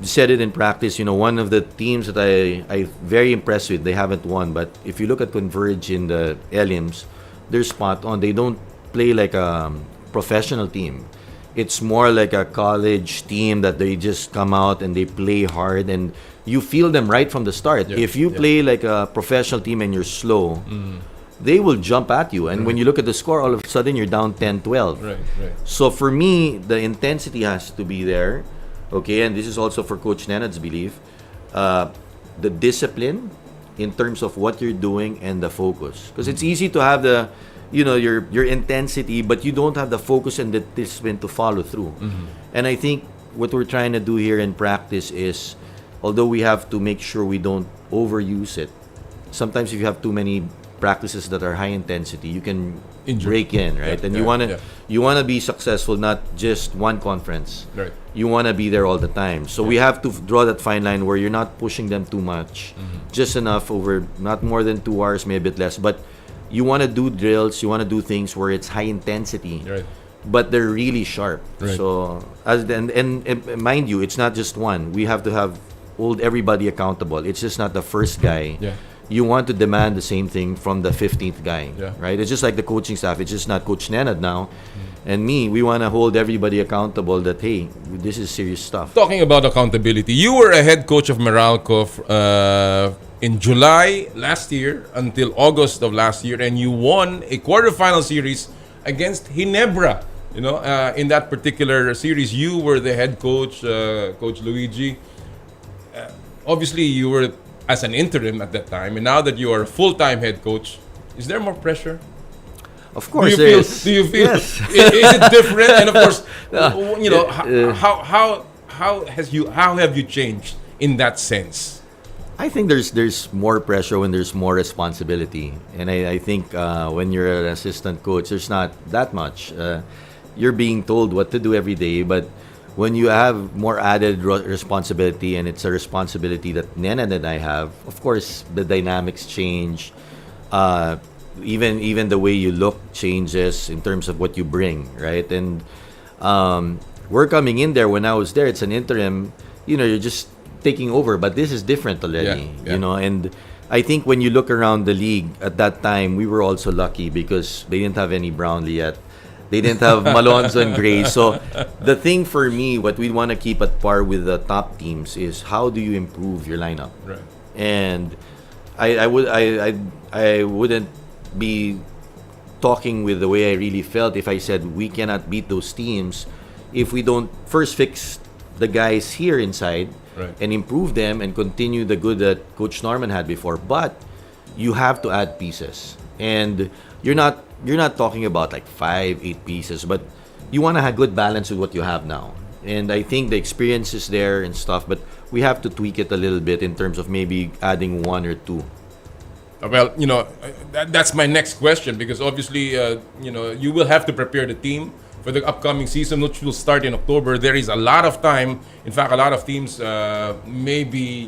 said it in practice, one of the teams that I very impressed with, they haven't won, but if you look at Converge in the Elims, they're spot on. They don't play like a professional team. It's more like a college team that they just come out and they play hard, and you feel them right from the start. If you play like a professional team and you're slow, they will jump at you. And when you look at the score, all of a sudden you're down 10-12. Right. So for me, the intensity has to be there. Okay, and this is also for Coach Nenad's belief. The discipline in terms of what you're doing and the focus. Because it's easy to have the, your intensity, but you don't have the focus and the discipline to follow through. And I think what we're trying to do here in practice is, although we have to make sure we don't overuse it, sometimes if you have too many practices that are high intensity, you can break in, right? And you wanna be successful, not just one conference. Right. You wanna be there all the time. So we have to draw that fine line where you're not pushing them too much, just enough over, not more than 2 hours, maybe a bit less. But you wanna do drills, you wanna do things where it's high intensity, but they're really sharp. Right. So and mind you, it's not just one. We have to hold everybody accountable. It's just not the first guy. You want to demand the same thing from the 15th guy, right? It's just like the coaching staff. It's just not Coach Nenad now and me. We want to hold everybody accountable that, hey, this is serious stuff. Talking about accountability, you were a head coach of Meralco in July last year until August of last year, and you won a quarterfinal series against Ginebra. In that particular series, you were the head coach, Coach Luigi. Obviously, you were as an interim at that time, and now that you are a full-time head coach, is there more pressure? Of course, do you feel? Yes. Is it different? And of course, how have you changed in that sense? I think there's more pressure when there's more responsibility, and I think when you're an assistant coach, there's not that much. You're being told what to do every day, but when you have more added responsibility, and it's a responsibility that Nenad and I have, of course, the dynamics change. Even the way you look changes in terms of what you bring, right? And we're coming in there. When I was there, it's an interim. You're just taking over, but this is different already. And I think when you look around the league at that time, we were also lucky because they didn't have any Brownlee yet. They didn't have Malonzo and Gray. So the thing for me, what we want to keep at par with the top teams is how do you improve your lineup? Right. And I wouldn't be talking with the way I really felt if I said we cannot beat those teams if we don't first fix the guys here inside and improve them and continue the good that Coach Norman had before. But you have to add pieces. And you're not talking about like 5-8 pieces, but you want to have good balance with what you have now. And I think the experience is there and stuff, but we have to tweak it a little bit in terms of maybe adding 1 or 2. Well, that's my next question, because obviously, you will have to prepare the team for the upcoming season, which will start in October. There is a lot of time. In fact, a lot of teams maybe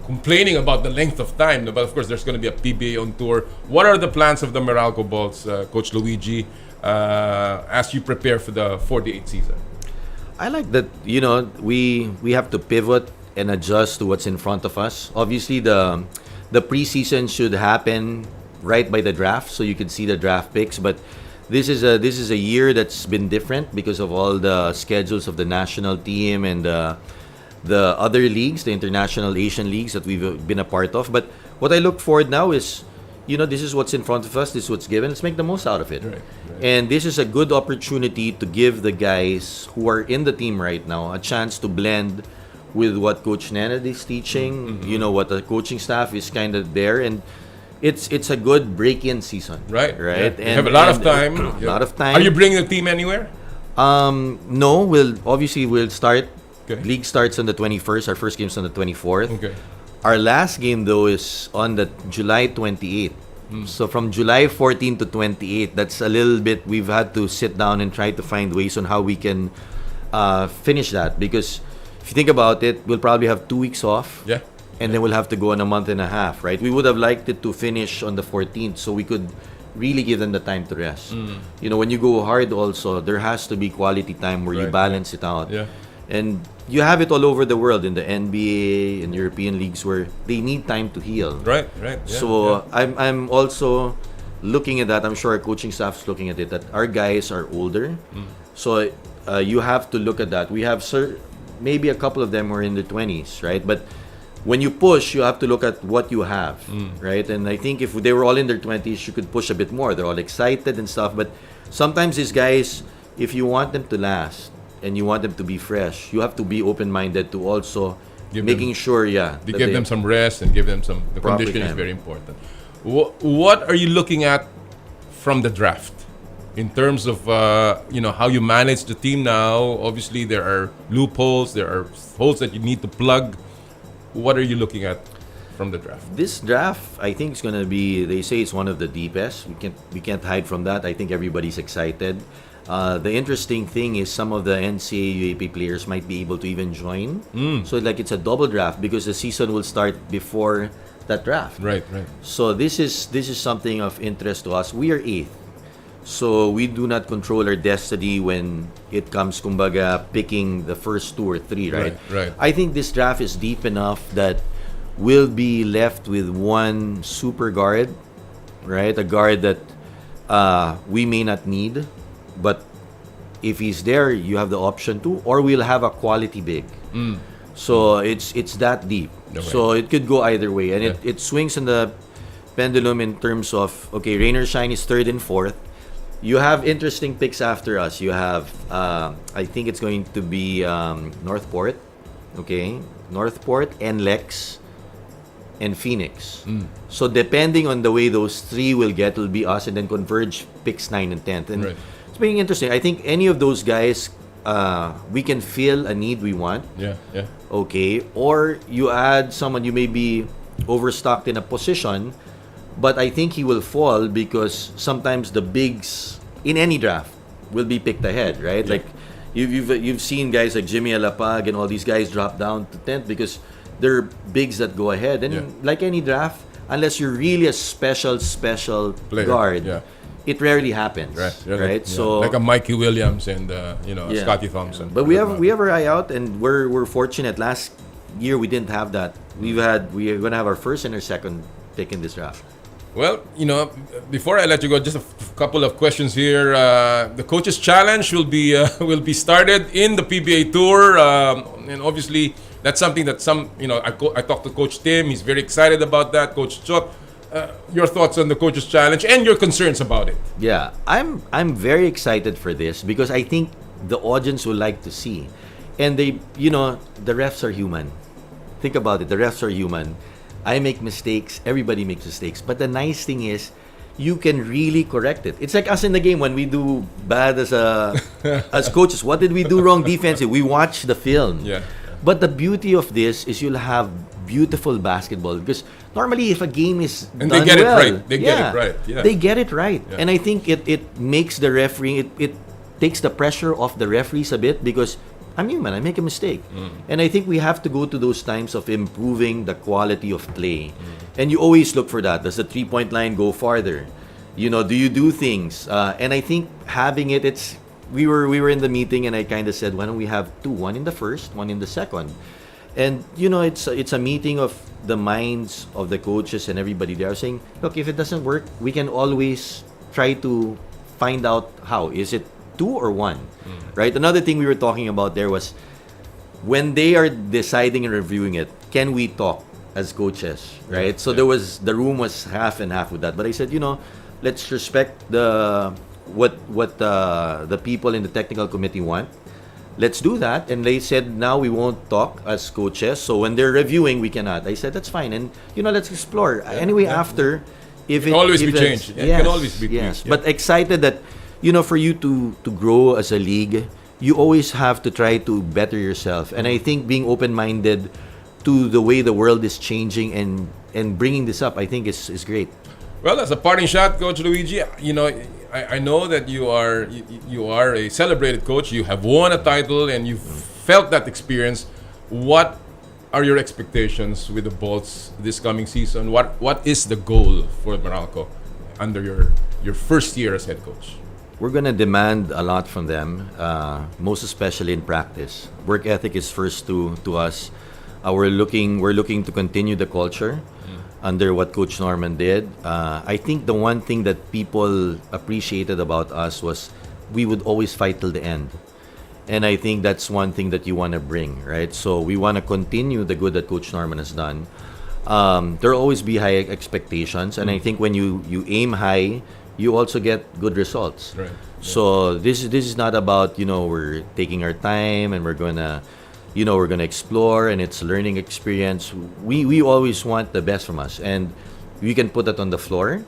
complaining about the length of time. But of course, there's going to be a PBA on tour. What are the plans of the Meralco Bolts, Coach Luigi, as you prepare for the 48th season? I like that, we have to pivot and adjust to what's in front of us. Obviously, the preseason should happen right by the draft, so you can see the draft picks. But this is a year that's been different because of all the schedules of the national team and the other leagues, the international Asian leagues that we've been a part of. But what I look forward now is, this is what's in front of us. This is what's given. Let's make the most out of it. Right. And this is a good opportunity to give the guys who are in the team right now a chance to blend with what Coach Nenad is teaching, you know, what the coaching staff is kind of there, and it's a good break-in season. Right. And you have a lot of time. A lot of time. Are you bringing the team anywhere? No, we'll start. Okay. League starts on the 21st. Our first game's on the 24th. Okay. Our last game, though, is on the July 28th. So from July 14 to 28, that's a little bit, we've had to sit down and try to find ways on how we can finish that. Because if you think about it, we'll probably have 2 weeks off. Yeah. And then we'll have to go on a month and a half, right? We would have liked it to finish on the 14th so we could really give them the time to rest. You know, when you go hard also, there has to be quality time where you balance it out. Yeah. And you have it all over the world, in the NBA, in European leagues, where they need time to heal. Right. Yeah, So I'm also looking at that. I'm sure our coaching staff is looking at it, that our guys are older. So you have to look at that. We have maybe a couple of them are in their 20s, right? But when you push, you have to look at what you have, right? And I think if they were all in their 20s, you could push a bit more. They're all excited and stuff. But sometimes these guys, if you want them to last and you want them to be fresh, you have to be open-minded to also making sure, to give them some rest and give them some. The condition is very important. What are you looking at from the draft in terms of how you manage the team now? Obviously, there are loopholes, there are holes that you need to plug. What are you looking at from the draft? This draft, I think, is going to be, they say it's one of the deepest. We can't hide from that. I think everybody's excited. The interesting thing is some of the NCAA UAP players might be able to even join. So it's a double draft because the season will start before that draft. Right. So this is something of interest to us. We are 8th. So we do not control our destiny when it comes, kumbaga, picking the first 2 or 3, right? Right. I think this draft is deep enough that we'll be left with one super guard, right? A guard that we may not need, but if he's there, you have the option to, or we'll have a quality big. So it's that deep. Right. So it could go either way, and it swings in the pendulum in terms of, okay, Rain or Shine is 3rd and 4th. You have interesting picks after us. You have, I think it's going to be Northport, okay? Northport, NLEX, and Phoenix. So depending on the way those 3 will be us, and then Converge picks 9 and 10th. And it's being interesting. I think any of those guys, we can fill a need we want. Yeah. Okay? Or you add someone, you may be overstocked in a position, but I think he will fall because sometimes the bigs in any draft will be picked ahead, right? Yeah. Like you've seen guys like Jimmy Alapag and all these guys drop down to 10th because they're bigs that go ahead. And like any draft, unless you're really a special player, guard, it rarely happens, right? So like a Mikey Williams and Scotty Thompson. But we have our eye out, and we're fortunate. Last year we didn't have that. We are going to have our first and our second pick in this draft. Well, before I let you go, just a couple of questions here. The Coach's Challenge will be started in the PBA Tour, and obviously that's something that I talked to Coach Tim. He's very excited about that. Coach Chot, your thoughts on the Coach's Challenge and your concerns about it? Yeah, I'm very excited for this because I think the audience will like to see, and the refs are human. Think about it. The refs are human. I make mistakes. Everybody makes mistakes. But the nice thing is, you can really correct it. It's like us in the game when we do bad as coaches. What did we do wrong defensively? We watch the film. Yeah. But the beauty of this is you'll have beautiful basketball because normally if a game is and done they get well, it right. They get it right. Yeah. They get it right. Yeah. And I think it makes the referee, it takes the pressure off the referees a bit because I'm human. I make a mistake. And I think we have to go to those times of improving the quality of play. And you always look for that. Does the 3-point line go farther? Do you do things? And I think having it, we were in the meeting and I kind of said, why don't we have 2? One in the first, one in the second. And, it's a meeting of the minds of the coaches and everybody there saying, look, if it doesn't work, we can always try to find out how. Is it 2 or 1, right? Another thing we were talking about there was when they are deciding and reviewing it, can we talk as coaches, right? So the room was half and half with that. But I said, let's respect the what the people in the technical committee want. Let's do that. And they said, now we won't talk as coaches. So when they're reviewing, we cannot. I said, that's fine. And, let's explore. Anyway, after, if it can always be changed. It can always be yes. tweaked, But excited that, for you to grow as a league, you always have to try to better yourself. And I think being open-minded to the way the world is changing and bringing this up, I think is great. Well, as a parting shot, Coach Luigi, I know that you are a celebrated coach. You have won a title and you've felt that experience. What are your expectations with the Bolts this coming season? What is the goal for Meralco under your first year as head coach? We're going to demand a lot from them, most especially in practice. Work ethic is first to us. We're looking to continue the culture under what Coach Norman did. I think the one thing that people appreciated about us was we would always fight till the end. And I think that's one thing that you want to bring, right? So we want to continue the good that Coach Norman has done. There will always be high expectations. And I think when you aim high, you also get good results. Right. So this is not about, we're taking our time and we're gonna explore and it's learning experience. We always want the best from us, and we can put that on the floor.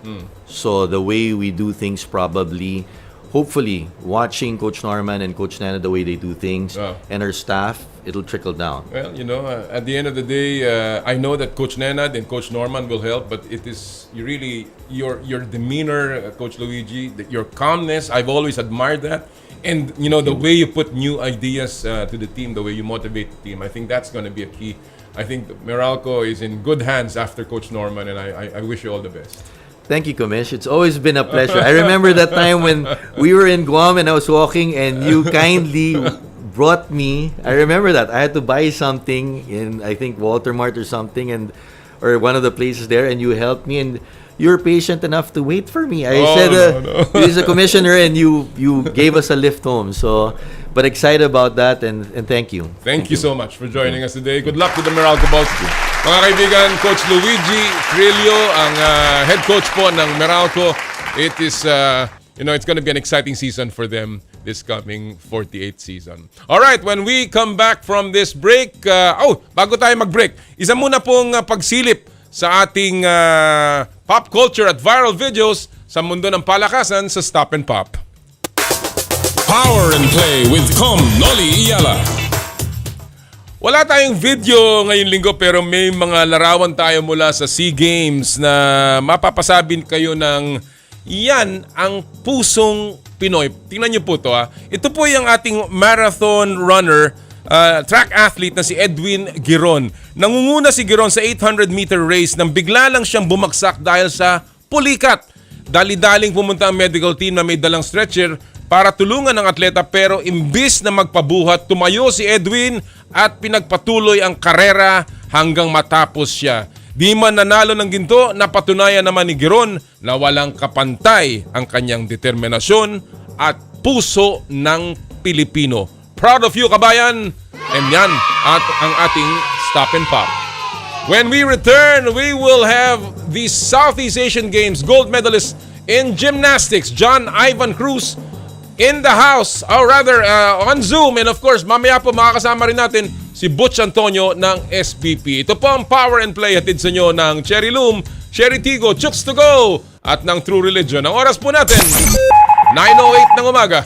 So the way we do things, probably, hopefully, watching Coach Norman and Coach Nana, the way they do things, and our staff, it'll trickle down. Well, at the end of the day, I know that Coach Nana and Coach Norman will help, but it is your demeanor, Coach Luigi, your calmness. I've always admired that. And, the way you put new ideas to the team, the way you motivate the team, I think that's going to be a key. I think Meralco is in good hands after Coach Norman, and I wish you all the best. Thank you, Commish. It's always been a pleasure. I remember that time when we were in Guam and I was walking and you kindly brought me. I remember that. I had to buy something in, I think, Walter Mart or something, or one of the places there, and you helped me. And you were patient enough to wait for me. I said, he's a commissioner, and you gave us a lift home. So, but excited about that, and thank you. Thank you so much for joining us today. Good luck to the Meralco Bolts. Mga kaibigan, Coach Luigi Trillo, ang head coach po ng Meralco. It is, it's going to be an exciting season for them this coming 48th season. All right, when we come back from this break, bago tayo mag-break, isa muna pong pagsilip sa ating pop culture at viral videos sa mundo ng palakasan sa Stop and Pop. Power and Play with Noli Iyala. Wala tayong video ngayong linggo pero may mga larawan tayo mula sa SEA Games na mapapasabi kayo ng yan ang pusong Pinoy. Tingnan niyo po ito. Ito po yung ating marathon runner, track athlete na si Edwin Giron. Nangunguna si Giron sa 800-meter race nang bigla lang siyang bumagsak dahil sa pulikat. Dali-daling pumunta ang medical team na may dalang stretcher para tulungan ang atleta, pero imbis na magpabuhat, tumayo si Edwin at pinagpatuloy ang karera hanggang matapos siya. Di man nanalo ng ginto, napatunayan naman ni Giron na walang kapantay ang kanyang determinasyon at puso ng Pilipino. Proud of you, kabayan! And yan at ang ating Stop and Pop. When we return, we will have the Southeast Asian Games gold medalist in gymnastics, John Ivan Cruz, in the house, or rather on Zoom. And of course, mamaya po makakasama rin natin si Butch Antonio ng SBP. Ito po ang Power and Play, hatid sa inyo ng Cherry Loom, Cherry Tigo, Chooks to Go at ng True Religion. Ang oras po natin, 9:08 ng umaga.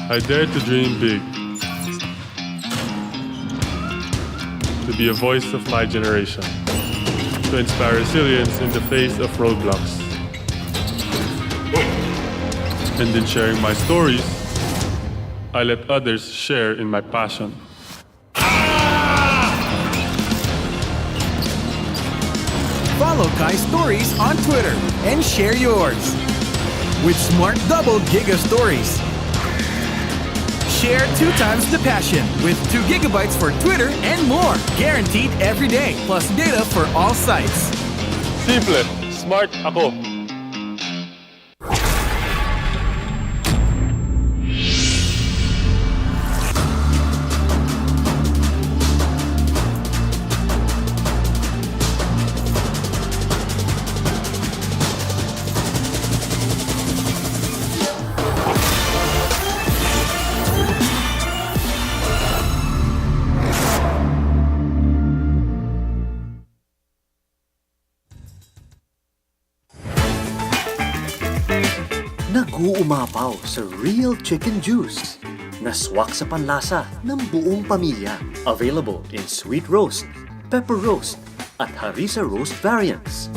I dare to dream big, to be a voice of my generation, to inspire resilience in the face of roadblocks. And in sharing my stories, I let others share in my passion. Follow Kai's stories on Twitter and share yours with Smart Double Giga Stories. Share 2 times the passion with 2 gigabytes for Twitter and more. Guaranteed every day, plus data for all sites. Simple, smart ako. Bago umapaw sa real chicken juice na swak sa panlasa ng buong pamilya. Available in sweet roast, pepper roast, at harissa roast variants.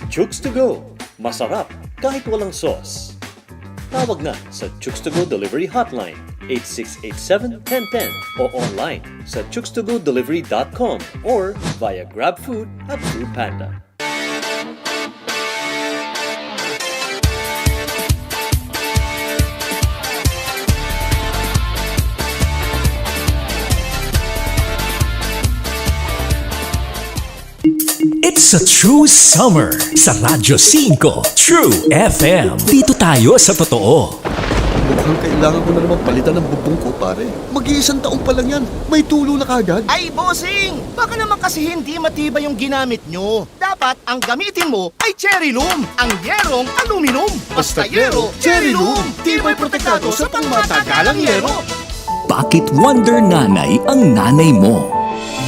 Chooks to go. Masarap kahit walang sauce. Tawag na sa Chooks to Go Delivery Hotline 8687-1010 o online sa chookstogodelivery.com or via GrabFood at Foodpanda. It's a true summer sa Radyo 5 True FM. Dito tayo sa totoo. Mukhang kailangan ko na naman palitan ng bubong ko, pare. Mag-iisang taong pa lang yan. May tulo na kagad. Ay, bossing! Baka naman kasi hindi matibay yung ginamit nyo. Dapat ang gamitin mo ay cherry loom, ang yerong aluminum. Basta yero, cherry loom. Tibay protektado sa pangmatagalang yero. Bakit Wonder Nanay ang nanay mo?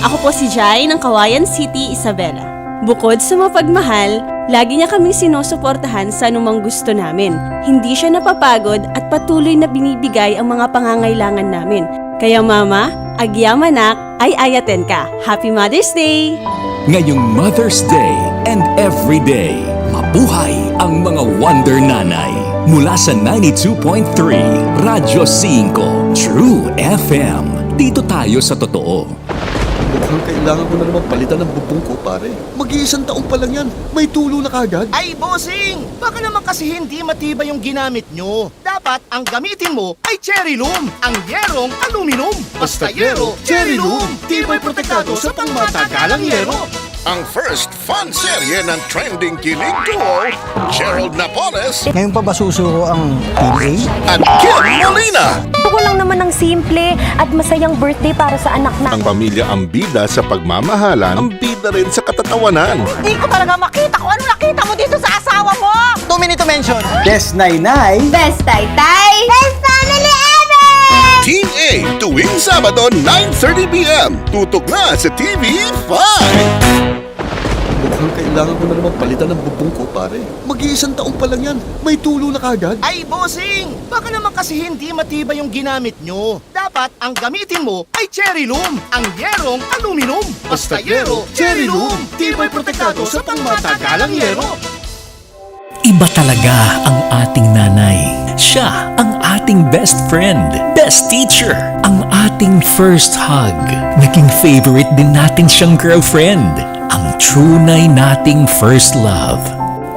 Ako po si Jai ng Kawayan City, Isabela. Bukod sa mapagmahal, lagi niya kaming sinusuportahan sa anumang gusto namin. Hindi siya napapagod at patuloy na binibigay ang mga pangangailangan namin. Kaya mama, agyamanak ay ayaten ka. Happy Mother's Day! Ngayong Mother's Day and every day, mabuhay ang mga Wonder Nanay. Mula sa 92.3, Radyo 5, True FM. Dito tayo sa totoo. Mukhang kailangan ko na naman palitan ng bubong ko, pare. Mag-iisang taong pa lang yan. May tulo na kagad. Ay, bossing! Baka naman kasi hindi matibay yung ginamit nyo. Dapat ang gamitin mo ay cherry loom, ang yerong aluminum. Basta yero, cherry loom. Tibay protektado sa pangmatagalang yero. Ang first fun serye ng trending kilig duo, Gerald Napoles Ngayon pa ba susuro ang PBA? at Kim Molina. Gusto ko lang naman ng simple at masayang birthday para sa anak na. Ang pamilya ang bida sa pagmamahalan, ang bida rin sa katatawanan. Hindi ko talaga makita kung ano nakita mo dito sa asawa mo! 2 minutes to mention. Best Nainay. Best tay-tay! Best family ever! Team A, tuwing Sabado, 9:30pm. Tutok na sa TV5. Mukhang kailangan ko na naman palitan ng bubong ko, pare. Mag-iisang taong pa lang yan. May tulo na kagad. Ay, bossing! Baka naman kasi hindi matibay yung ginamit nyo. Dapat ang gamitin mo ay cherry loom, ang yerong aluminum. Basta yero, cherry loom. Tibay protektado sa pangmatagalang yero. Iba talaga ang ating nanay. Siya ang ating best friend, best teacher, ang ating first hug. Naging favorite din natin siyang girlfriend. Ang tunay nating first love.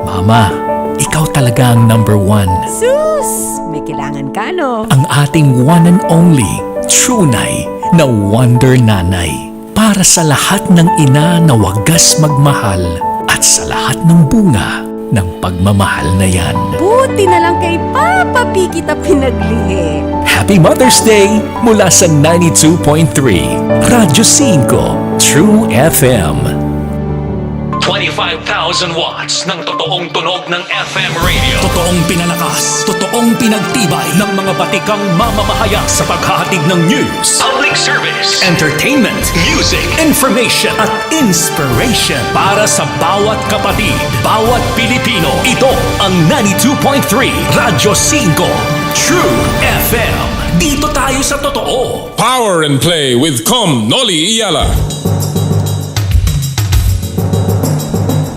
Mama, ikaw talaga ang number 1. Sus! May kailangan ka, no? Ang ating one and only, tunay na Wonder Nanay. Para sa lahat ng ina na wagas magmahal at sa lahat ng bunga ng pagmamahal na yan. Buti na lang kay Papa P kita pinaglihi. Happy Mother's Day mula sa 92.3 Radyo 5 True FM. 25,000 watts ng totoong tunog ng FM radio. Totoong pinalakas, totoong pinagtibay ng mga batikang mamamahayag sa paghahatid ng news, Public service, entertainment, music, information at inspiration para sa bawat kapatid, bawat Pilipino. Ito ang 92.3 Radyo 5 True FM. Dito tayo sa totoo. Power and Play with Noli Iyala.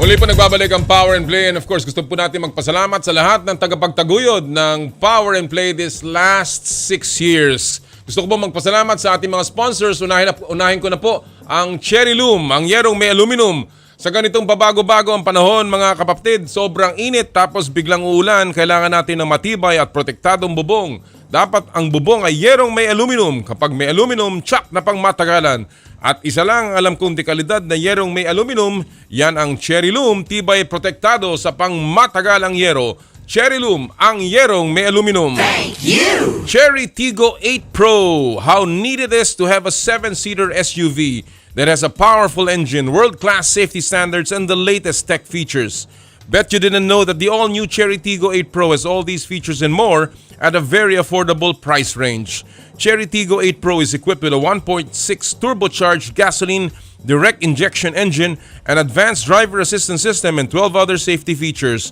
Muli po nagbabalik ang Power and Play, and of course gusto po natin magpasalamat sa lahat ng tagapagtaguyod ng Power and Play this last 6 years. Gusto ko po magpasalamat sa ating mga sponsors. Unahin ko na po ang Cherry Loom, ang yerong may aluminum. Sa ganitong babago-bago ang panahon, mga kapatid, sobrang init tapos biglang uulan, kailangan natin ng matibay at protektadong bubong. Dapat ang bubong ay yerong may aluminum. Kapag may aluminum, tsak na pang matagalan. At isa lang alam kong dekalidad na yerong may aluminum, yan ang Cherry Loom, tibay protektado sa pang matagalang yero. Cherry Loom, ang yerong may aluminum. Thank you! Cherry Tiggo 8 Pro. How neat it is to have a 7-seater SUV that has a powerful engine, world-class safety standards, and the latest tech features. Bet you didn't know that the all-new Cherry Tiggo 8 Pro has all these features and more at a very affordable price range. Cherry Tiggo 8 Pro is equipped with a 1.6 turbocharged gasoline direct injection engine, an advanced driver assistance system, and 12 other safety features.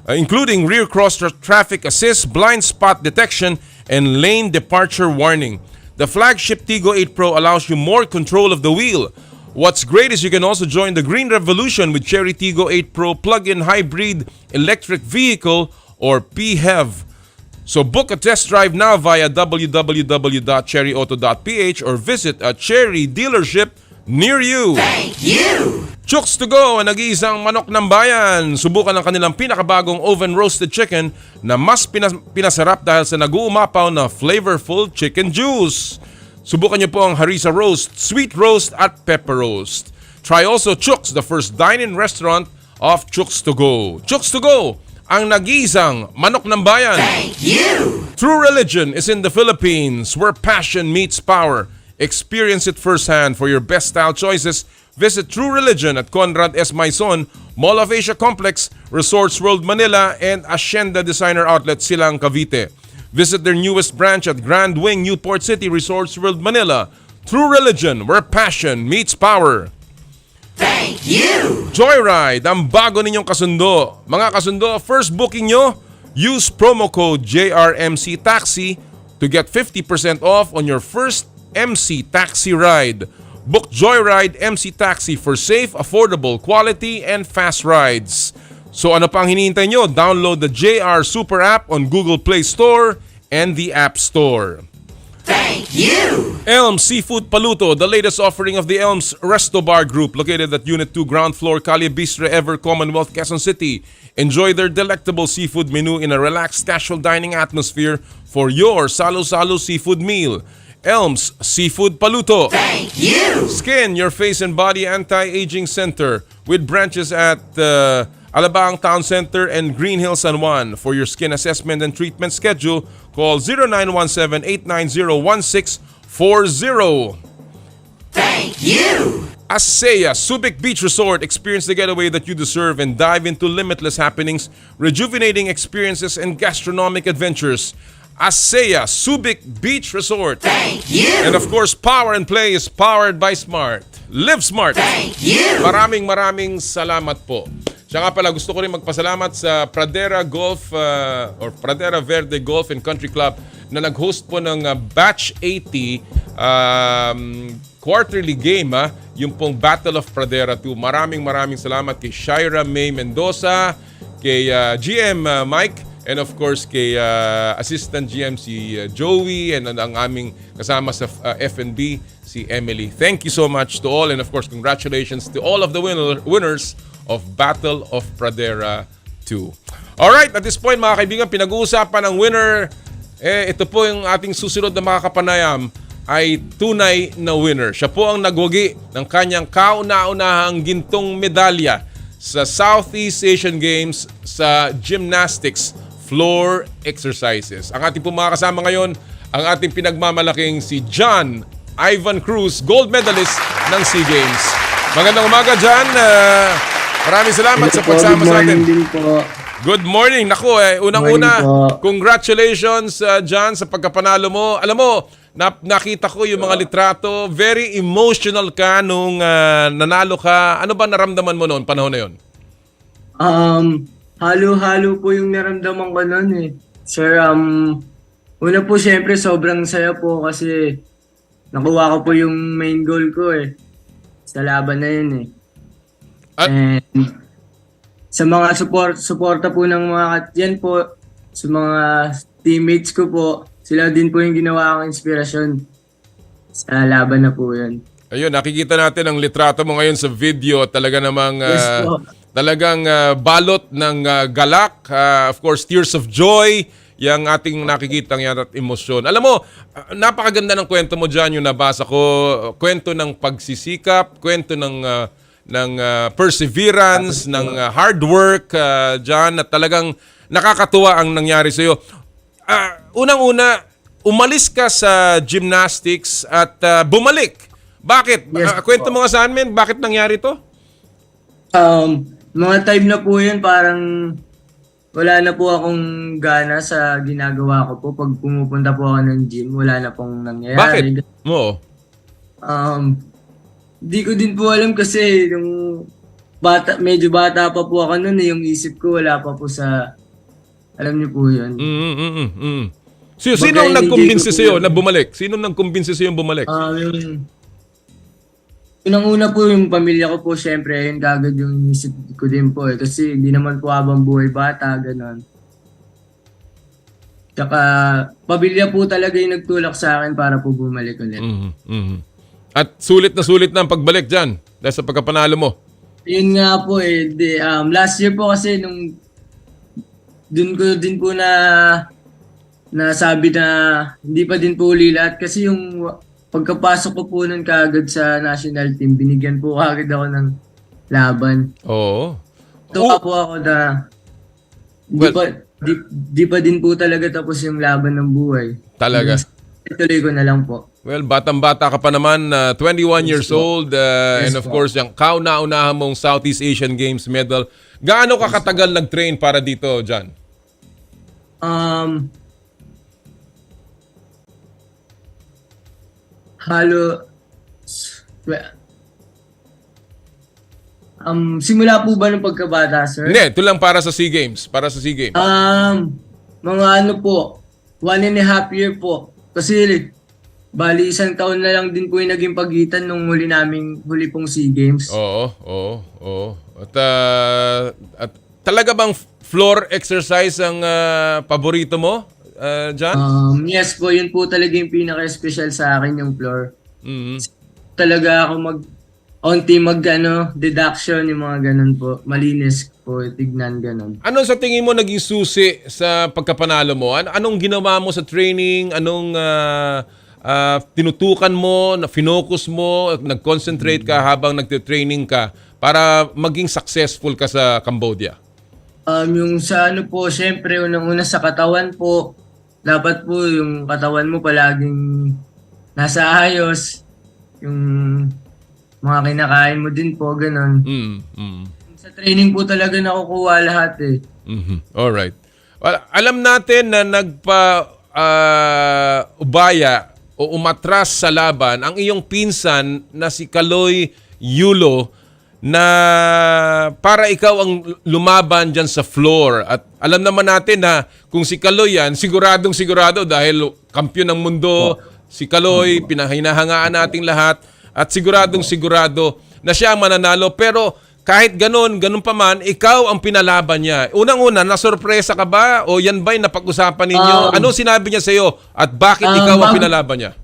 including rear cross traffic assist, blind spot detection, and lane departure warning. The flagship Tigo 8 Pro allows you more control of the wheel. What's great is you can also join the green revolution with Cherry Tigo 8 Pro plug-in hybrid electric vehicle or PHEV. So book a test drive now via www.cherryauto.ph or visit a Cherry dealership near you. Thank you! Chooks to Go ang nag-iisang manok ng bayan. Subukan ang kanilang pinakabagong oven roasted chicken na mas pinasarap dahil sa nag-uumapaw na flavorful chicken juice. Subukan niyo po ang harissa roast, sweet roast at pepper roast. Try also Chooks, the first dine-in restaurant of Chooks to Go. Chooks to Go, ang nag-iisang manok ng bayan. Thank you! True religion is in the Philippines, where passion meets power. Experience it firsthand. For your best style choices, visit True Religion at Conrad S. Maison, Mall of Asia Complex, Resorts World Manila, and Hacienda Designer Outlet Silang Cavite. Visit their newest branch at Grand Wing, Newport City, Resorts World Manila. True Religion, where passion meets power. Thank you! Joyride, ang bago ninyong kasundo. Mga kasundo, first booking nyo, use promo code JRMC Taxi to get 50% off on your first MC Taxi ride. Book Joyride MC Taxi for safe, affordable, quality, and fast rides. So ano pang hinihintay nyo? Download the JR Super App on Google Play Store and the App Store. Thank you! Elms Seafood Paluto, the latest offering of the Elms Resto Bar Group, located at Unit 2, Ground Floor, Calle Bistre, Ever, Commonwealth, Quezon City. Enjoy their delectable seafood menu in a relaxed casual dining atmosphere for your salo-salo seafood meal. Elms Seafood Paluto. Thank you! Skin, your face and body anti-aging center with branches at Alabang Town Center and Green Hill, San Juan. For your skin assessment and treatment schedule, call 0917-890-1640. Thank you! Asea Subic Beach Resort. Experience the getaway that you deserve and dive into limitless happenings, rejuvenating experiences, and gastronomic adventures. Asea Subic Beach Resort. Thank you! And of course, Power and Play is powered by Smart. Live Smart. Thank you! Maraming salamat po. Siya nga pala, gusto ko rin magpasalamat sa Pradera Golf or Pradera Verde Golf and Country Club na nag-host po ng Batch 80 quarterly game, yung pong Battle of Pradera 2. Maraming salamat kay Shaira May Mendoza, kay GM Mike, and of course kay Assistant GM si Joey, and ang aming kasama sa F&B si Emily. Thank you so much to all, and of course congratulations to all of the winners of Battle of Pradera 2. Alright, at this point mga kaibigan, pinag-uusapan ang winner. Ito po yung ating susunod na makakapanayam ay tunay na winner. Siya po ang nagwagi ng kanyang kauna-unahang gintong medalya sa Southeast Asian Games sa gymnastics floor exercises. Ang ating po makakasama ngayon, ang ating pinagmamalaking si John Ivan Cruz, gold medalist ng SEA Games. Magandang umaga, John. Maraming salamat sa pagsama sa atin. Good morning. Naku, unang-una, congratulations, John, sa pagkapanalo mo. Alam mo, nakita ko yung mga litrato. Very emotional ka nung nanalo ka. Ano ba naramdaman mo noon, panahon na yun? Halo-halo po yung naramdaman ko noon eh. Sir, una po syempre sobrang saya po kasi nakuha ko po yung main goal ko eh. Sa laban na yun eh. And sa mga suporta po ng mga yan po, sa mga teammates ko po, sila din po yung ginawa akong inspirasyon sa laban na po yun. Ayun, nakikita natin ang litrato mo ngayon sa video. Talaga namang talagang balot ng galak, of course tears of joy, yung ating nakikita yan at emosyon. Alam mo, napakaganda ng kwento mo dyan, yung nabasa ko. Kwento ng pagsisikap, kwento ng perseverance, ng hard work dyan, at talagang nakakatuwa ang nangyari sa'yo. Unang-una, umalis ka sa gymnastics at bumalik. Bakit? Kwento mo nga sa amin, bakit nangyari to? Mga time na po yun, parang wala na po akong gana sa ginagawa ko po. Pag pumupunta po ako ng gym, wala na pong nangyayari. Bakit? Oo. Di ko din po alam kasi yung medyo bata pa po ako noon, yung isip ko wala pa po sa, alam niyo po yun. Sino ang nagkumbinsi sa'yo na bumalik? Sino ang nagkumbinsi sa'yo bumalik? Unang-una po yung pamilya ko po, syempre, yun kagad yung isip ko din po eh. Kasi hindi naman po habang buhay bata, gano'n. Tsaka, pamilya po talaga yung nagtulak sa akin para po bumalik ulit. At sulit na ang pagbalik dyan dahil sa pagkapanalo mo. Yun nga po eh. Last year po kasi nung dun ko din po nasabi na hindi pa din po uli lahat. Kasi yung pagkapasok ko po nun kaagad sa national team, binigyan po kaagad ako ng laban. Oo. Tuwa po ako na di pa din po talaga tapos yung laban ng buhay. Talaga? Ituloy ko na lang po. Well, batang-bata ka pa naman, 21 years old, and of course, yung kauna-unahan mong Southeast Asian Games medal. Gaano ka katagal nag-train para dito, John? Simula po ba ng pagkabata, sir? Hindi, ito lang para sa SEA Games. Para sa SEA Games. Mga ano po, 1.5 year po. Kasi bali isang taon na lang din po yung naging pagitan nung huli pong SEA Games. Oo. At talaga bang floor exercise ang paborito mo, John? Yes po, yun po talaga yung pinaka-special sa akin, yung floor. Talaga ako deduction, yung mga ganun po. Malinis po, tignan ganun. Ano sa tingin mo naging susi sa pagkapanalo mo? Anong ginawa mo sa training? Anong tinutukan mo, finokus mo, nag-concentrate ka habang nagte-training ka para maging successful ka sa Cambodia? Yung sa ano po, syempre, unang-una sa katawan po, dapat po yung katawan mo palaging nasa ayos. Yung mga kinakain mo din po, ganun. Sa training po talaga nakukuha lahat eh. Alright. Well, alam natin na ubaya o umatras sa laban ang iyong pinsan na si Carlos Yulo na para ikaw ang lumaban dyan sa floor. At alam naman natin na kung si Carlos yan, siguradong-sigurado dahil kampiyon ng mundo, si Carlos, pinahinahangaan nating lahat at siguradong-sigurado na siya ang mananalo. Pero kahit ganun pa man, ikaw ang pinalaban niya. Unang-una, nasurpresa ka ba? O yan ba'y napag-usapan ninyo? Anong sinabi niya sa iyo? At bakit ikaw ang pinalaban niya?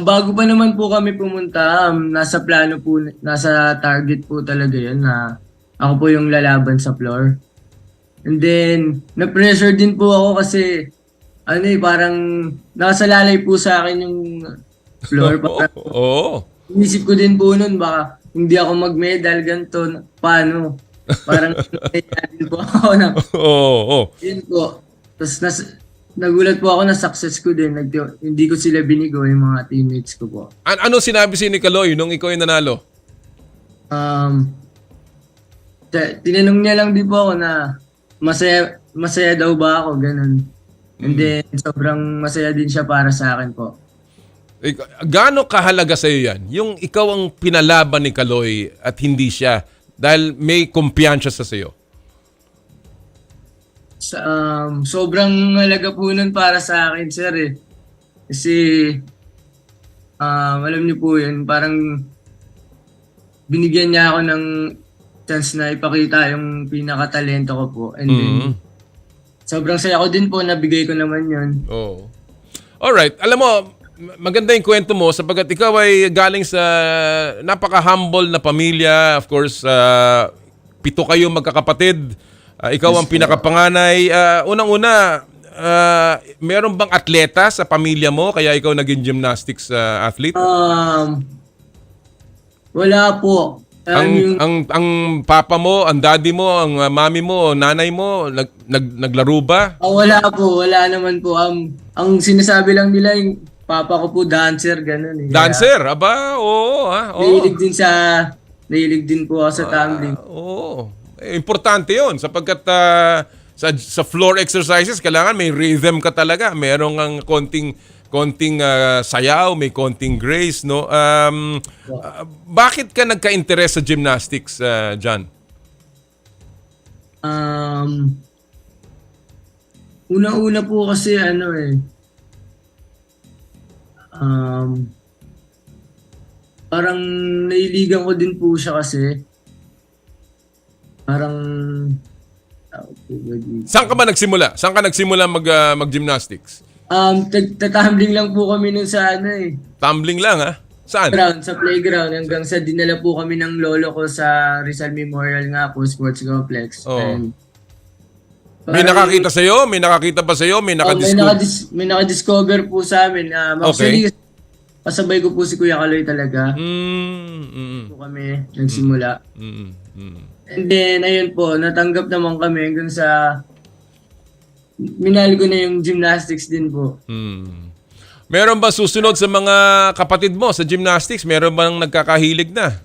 Bago pa naman po kami pumunta, nasa plano po, nasa target po talaga yun na ako po yung lalaban sa floor. And then, na-pressure din po ako kasi parang nakasalalay po sa akin yung floor. Inisip ko din po nun, baka hindi ako mag-medal, ganito, paano? Parang din po ako na. Yun po. Tapos nagulat po ako na success ko din. Hindi ko sila binigo yung mga teammates ko po. Ano sinabi si Nicoloy nung ikaw ay nanalo? Tinanong niya lang din po ako na masaya daw ba ako, ganun. And then sobrang masaya din siya para sa akin po. Gaano kahalaga sa iyo yan? Yung ikaw ang pinalaban ni Kaloy at hindi siya dahil may kumpiyansya sa iyo. Sobrang halaga po nun para sa akin, sir eh. Kasi alam niyo po yun, parang binigyan niya ako ng chance na ipakita yung pinakatalento ko po. And then, sobrang saya ko din po, nabigay ko naman yun. Alright, alam mo, maganda yung kwento mo sapagkat ikaw ay galing sa napaka-humble na pamilya. Of course, 7 kayo magkakapatid. Ikaw ang pinakapanganay. Unang-una, meron bang atleta sa pamilya mo kaya ikaw naging gymnastics athlete? Wala po. Ang papa mo, ang daddy mo, ang mami mo, nanay mo, naglaro ba? Wala po, wala naman po. Ang sinasabi lang nila yung papa ko po dancer, ganun eh. Dancer? Aba, oo. Nahilig din po ako sa tumbling. Importante yun sapagkat sa floor exercises, kailangan may rhythm ka talaga. Merong ang konting konting sayaw, may konting grace, no? Bakit ka nagka-interest sa gymnastics, John? Una-una po kasi parang nailigan ko din po siya kasi. Parang Saan ka ba nagsimula? Saan ka nagsimula mag-gymnastics? Tatumbling lang po kami nun sa Tumbling lang, ha? Saan? Sa playground hanggang sa dinala po kami ng lolo ko sa Rizal Memorial nga po, Sports Complex. Oh. And May nakakita sa'yo? May nakakita ba sa'yo? May nakadiscover? may nakadiscover po sa amin. Actually, pasabay ko po si Kuya Kaloy talaga. Po kami nagsimula. And then, ayun po, natanggap naman kami hanggang sa minahal ko na yung gymnastics din po. Meron ba susunod sa mga kapatid mo sa gymnastics? Meron bang nagkakahilig na?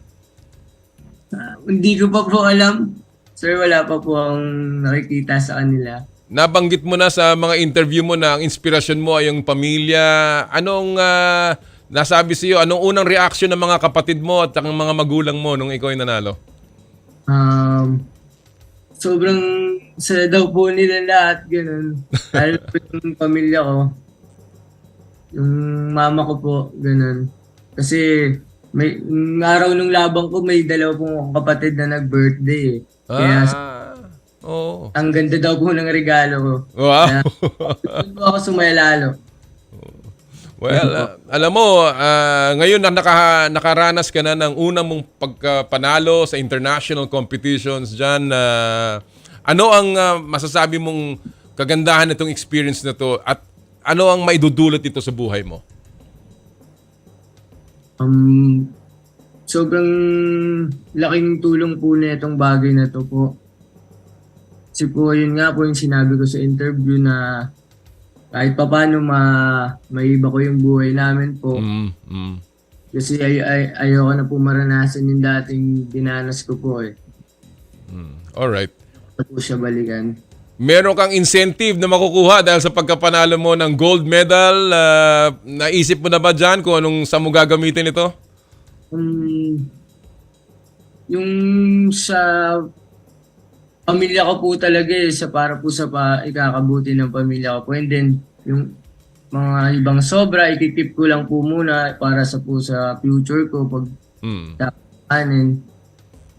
Hindi ko pa po alam. Sir, wala pa po ang nakikita sa kanila. Nabanggit mo na sa mga interview mo na ang inspirasyon mo ay yung pamilya. Anong nasabi sa iyo? Anong unang reaction ng mga kapatid mo at ang mga magulang mo nung ikaw ay nanalo? Sobrang saya daw po nila lahat, ganun. Lalo po yung pamilya ko. Yung mama ko po, ganun. Kasi may araw nung labang ko, may dalawa pong kapatid na nag-birthday. Kaya ang ganda daw po ng regalo ko. Wow! Doon po ako sumaya lalo. Well, alam mo, ngayon na nakaranas ka na ng unang mong pagpanalo sa international competitions dyan. Ano ang masasabi mong kagandahan nitong experience na to at ano ang maidudulot ito sa buhay mo? Sobrang laking tulong po na itong bagay na to po. Kasi po, yun nga po yung sinabi ko sa interview na kahit pa paano maiba ko yung buhay namin po. Kasi ayoko na po maranasan yung dating dinanas ko po eh. Alright. Ito po siya balikan. Meron kang incentive na makukuha dahil sa pagkapanalo mo ng gold medal. Naisip mo na ba dyan kung saan mo gagamitin ito? Yung sa pamilya ko po talaga para po sa ikakabuti ng pamilya ko po. And then, yung mga ibang sobra, ikikip ko lang po muna para sa future ko pag kanin.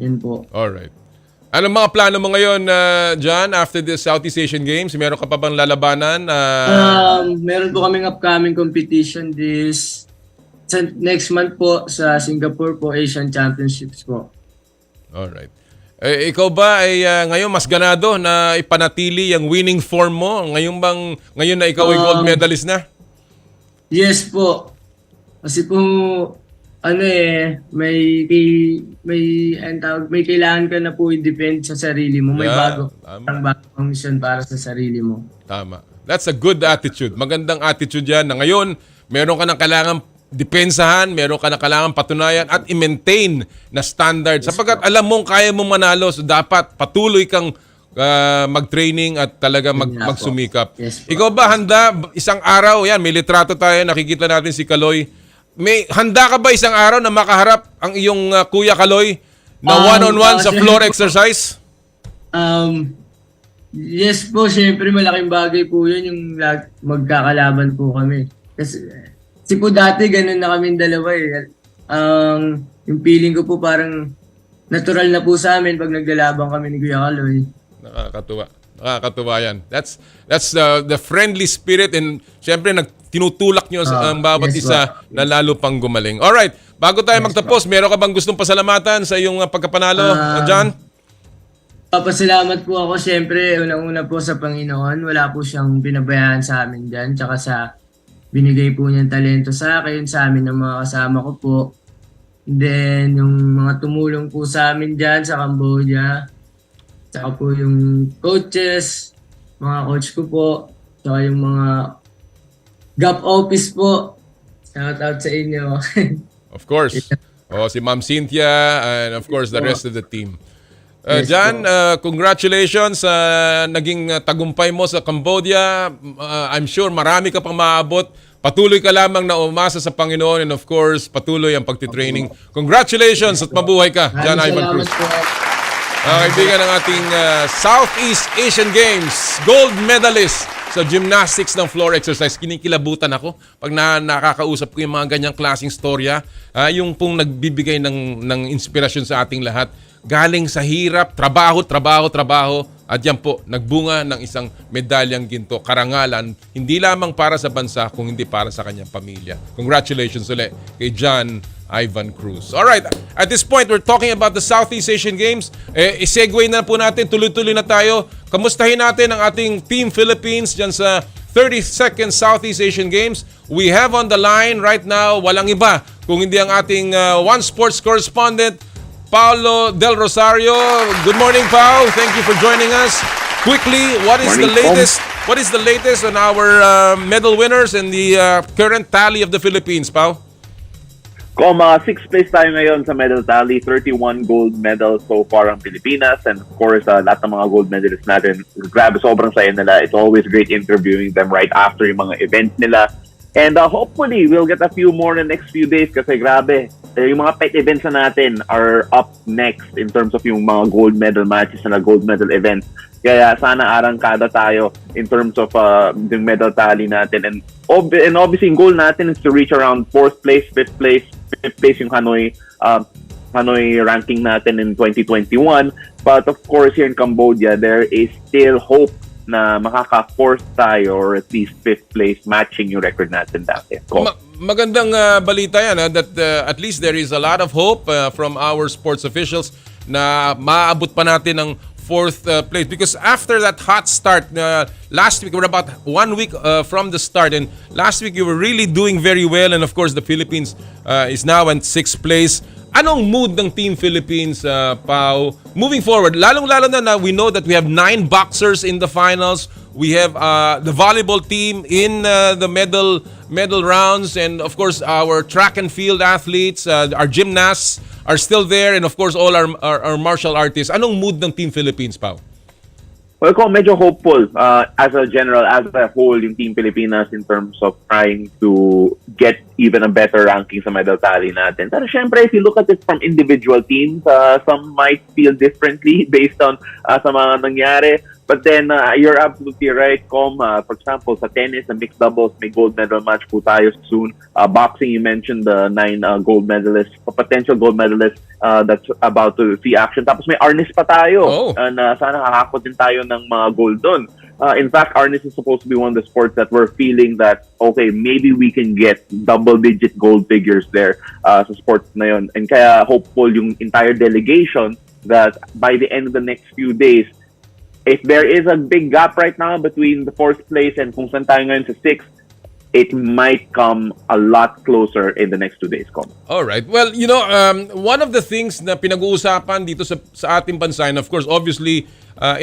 Yun po. Alright. Anong mga plano mo ngayon, John, after the Southeast Asian Games? Meron ka pa bang lalabanan? Meron po kaming upcoming competition next month po sa Singapore po, Asian Championships po. Alright. Ikaw ba ay ngayon mas ganado na ipanatili yung winning form mo? Ngayon na ikaw ay gold medalist na? Yes po. Kasi po, may kailangan ka na po i-defend sa sarili mo. May bagong mission para sa sarili mo. Tama. That's a good attitude. Magandang attitude yan na ngayon, meron ka ng kailangan depensahan, meron ka na kailangan patunayan at i-maintain na standard. Sapagkat alam mong kaya mong manalo, so dapat patuloy kang mag-training at talaga magsumikap. Yes, ikaw ba handa isang araw, yan, may litrato tayo, nakikita natin si Kaloy. Handa ka ba isang araw na makaharap ang iyong Kuya Kaloy na one-on-one sa floor exercise? Yes po, syempre malaking bagay po yun yung magkakalaban po kami. Kasi po dati ganun na kami dalawa eh. Yung feeling ko po parang natural na po sa amin pag naglalabang kami ni Kuya Kaloy. Nakakatuwa yan. That's the friendly spirit and syempre tinutulak nyo ang bawat isa na lalo pang gumaling. Alright, bago tayo magtapos, meron ka bang gustong pasalamatan sa iyong pagkapanalo, John? Papasalamat po ako syempre unang-una po sa Panginoon. Wala po siyang binabayaan sa amin dyan. Tsaka sa binigay po niyang talento sa akin, sa amin ng mga kasama ko po. Then, yung mga tumulong po sa amin dyan sa Cambodia. Tsaka po yung coaches, mga coach ko po. Tsaka yung mga GAP office po. Shout out sa inyo. Of course. Si Ma'am Cynthia and of course the rest of the team. John, congratulations sa naging tagumpay mo sa Cambodia. I'm sure marami ka pang maabot patuloy ka lamang na umasa sa Panginoon and of course, patuloy ang pagtitraining. Congratulations at mabuhay ka, John Ivan Cruz. Mga kaibigan ng ating Southeast Asian Games gold medalist sa gymnastics ng floor exercise. Kinikilabutan ako pag nakakausap ko yung mga ganyang klaseng storya. Yung pong nagbibigay ng inspirasyon sa ating lahat. Galing sa hirap, trabaho. At yan po, nagbunga ng isang medalyang ginto. Karangalan, hindi lamang para sa bansa, kung hindi para sa kanyang pamilya. Congratulations ulit kay John Ivan Cruz. Alright, at this point, we're talking about the Southeast Asian Games. I-segue na po natin, tuloy-tuloy na tayo. Kamustahin natin ang ating Team Philippines dyan sa 32nd Southeast Asian Games. We have on the line right now, walang iba, kung hindi ang ating One Sports correspondent, Paulo Del Rosario. Good morning, Pao. Thank you for joining us. Quickly, what is the latest? What is the latest on our medal winners and the current tally of the Philippines, Pao? Sixth place tayo ngayon sa medal tally, 31 gold medals so far ang Pilipinas, and of course, lahat ng mga gold medalists natin, grabe, sobrang saya nila. It's always great interviewing them right after yung mga event nila. And hopefully, we'll get a few more in the next few days kasi grabe, yung mga pet events na natin are up next in terms of yung mga gold medal matches na gold medal events. Kaya sana arangkada tayo in terms of yung medal tally natin. And obviously, yung goal natin is to reach around 4th place, 5th place yung Hanoi ranking natin in 2021. But of course, here in Cambodia, there is still hope na makaka-4th tayo or at least 5th place, matching yung record natin dati. Magandang balita yan that at least there is a lot of hope from our sports officials na maaabot pa natin ng 4th place, because after that hot start last week, we're about 1 week from the start, and last week you were really doing very well, and of course the Philippines is now in 6th place. Anong mood ng Team Philippines, Pao, moving forward? Lalong-lalo na we know that we have 9 boxers in the finals. We have the volleyball team in the medal rounds, and of course our track and field athletes, our gymnasts are still there, and of course all our martial artists. Anong mood ng Team Philippines, Pao? Well, medyo hopeful as a whole yung Team Pilipinas in terms of trying to get even a better ranking sa medal tally natin. Pero syempre, if you look at it from individual teams, some might feel differently based on sa mga nangyari. But then, you're absolutely right, for example, sa tennis, sa mixed doubles, may gold medal match po tayo soon. Boxing, you mentioned the 9 gold medalists, potential gold medalists that's about to see action. Tapos may arnis pa tayo. And sana kakakot din tayo ng mga gold doon. In fact, arnis is supposed to be one of the sports that we're feeling that, okay, maybe we can get double-digit gold figures there sa sports na yun. And kaya hopeful yung entire delegation that by the end of the next few days, if there is a big gap right now between the 4th place and kung saan tayo ngayon sa 6th, it might come a lot closer in the next 2 days. All right. Well, one of the things na pinag-uusapan dito sa ating bansa, and of course, obviously,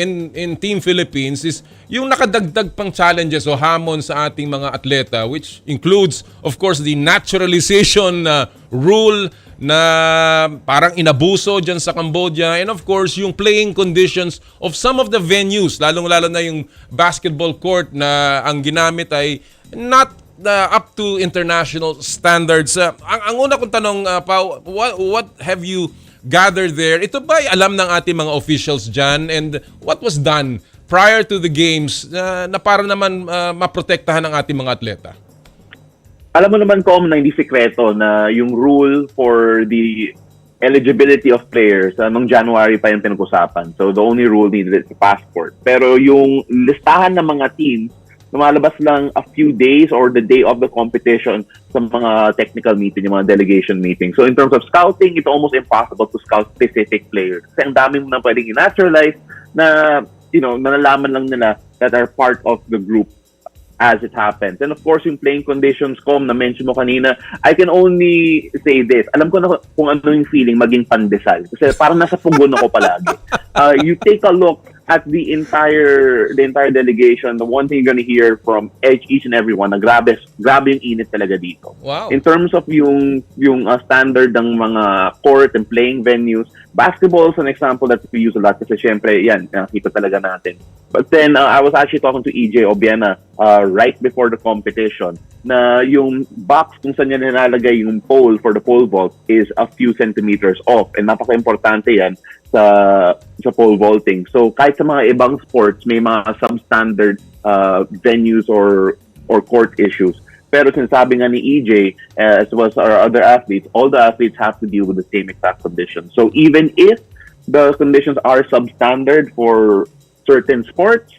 in Team Philippines, is yung nakadagdag pang challenges o hamon sa ating mga atleta, which includes, of course, the naturalization rule na parang inabuso dyan sa Cambodia, and of course yung playing conditions of some of the venues, lalong-lalo na yung basketball court na ang ginamit ay not up to international standards. Ang una kong tanong, Pao, what have you gathered there? Ito ba ay alam ng ating mga officials dyan, and what was done prior to the games na para naman maprotektahan ang ating mga atleta? Alam mo naman, na hindi sikreto na yung rule for the eligibility of players, nung January pa yung pinag-usapan. So the only rule needed is a passport. Pero yung listahan ng mga teams, lumalabas lang a few days or the day of the competition sa mga technical meeting, yung mga delegation meeting. So in terms of scouting, it's almost impossible to scout specific players. Kasi ang dami mo na pwedeng i-naturalize na, nalalaman lang nila that are part of the group as it happens. And of course, yung playing conditions, na-mention mo kanina, I can only say this. Alam ko na kung ano yung feeling maging pandesal. Kasi parang nasa pugon ako palagi. You take a look at the entire delegation, the one thing you're gonna hear from each and every one, na grabe yung init talaga dito. Wow. In terms of yung standard ng mga court and playing venues, basketball is an example that we use a lot kasi syempre, yan, nakita talaga natin. But then, I was actually talking to EJ Obiena right before the competition na yung box kung saan niya nilalagay yung pole for the pole vault is a few centimeters off. And napaka-importante yan sa pole vaulting. So kahit sa mga ibang sports, may mga substandard venues or court issues. Pero sinasabi nga ni EJ, as well as our other athletes, all the athletes have to deal with the same exact conditions. So even if the conditions are substandard for certain sports,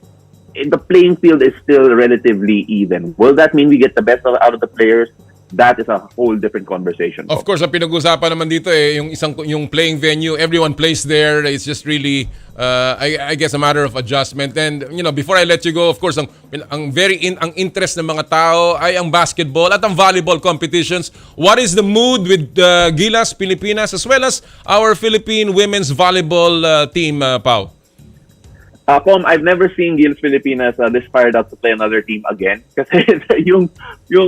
the playing field is still relatively even. Will that mean we get the best out of the players? That is a whole different conversation. Of course, ang pinag-usapan naman dito yung playing venue, everyone plays there. It's just really I guess a matter of adjustment. And before I let you go, of course, ang interest ng mga tao ay ang basketball at ang volleyball competitions. What is the mood with Gilas Pilipinas as well as our Philippine women's volleyball team, Pao? I've never seen Gilas Pilipinas this fired up to play another team again. Kasi yung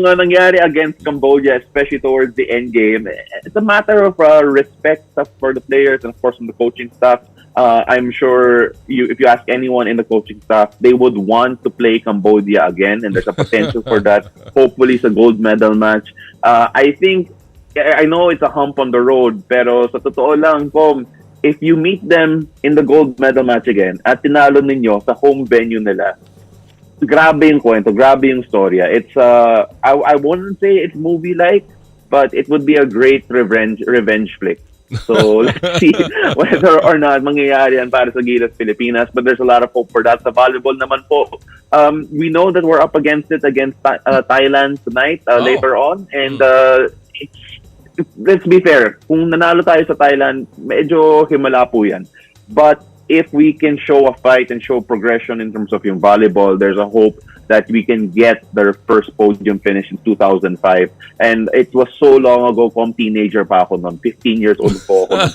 nangyari against Cambodia, especially towards the end game, it's a matter of respect for the players and of course from the coaching staff. I'm sure if you ask anyone in the coaching staff, they would want to play Cambodia again, and there's a potential for that. Hopefully, it's a gold medal match. I know it's a hump on the road, pero sa totoo lang po, if you meet them in the gold medal match again at tinalo ninyo sa home venue nila, grabe yung kwento, grabe yung storya. It's I wouldn't say it's movie-like, but it would be a great revenge flick. So let's see whether or not mangyayari yan para sa Gilas Pilipinas, but there's a lot of hope for that. Sa volleyball naman po, we know that we're up against Thailand tonight later on, and let's be fair, kung nanalo tayo sa Thailand, medyo himala po yan. But if we can show a fight and show progression in terms of yung volleyball, there's a hope that we can get their first podium finish in 2005. And it was so long ago, kung teenager pa ako noon. 15 years old po ako in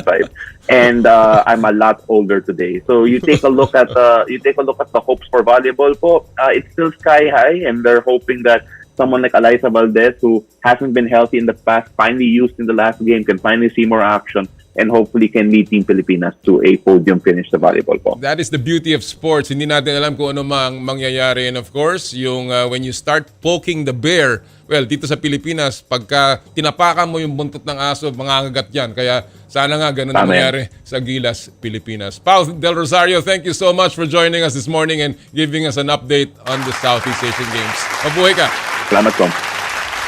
2005. And I'm a lot older today. So you take a look at the hopes for volleyball po. It's still sky high, and they're hoping that someone like Eliza Valdez, who hasn't been healthy in the past, finally used in the last game, can finally see more action and hopefully can lead Team Pilipinas to a podium finish sa volleyball po. That is the beauty of sports. Hindi natin alam kung ano mangyayari. And of course, yung when you start poking the bear, well, dito sa Pilipinas, pagka tinapakan mo yung buntot ng aso, mangangagat yan. Kaya sana nga ganun nangyayari sa Gilas Pilipinas. Pao Del Rosario, thank you so much for joining us this morning and giving us an update on the Southeast Asian Games. Mabuhay ka! Salamat po.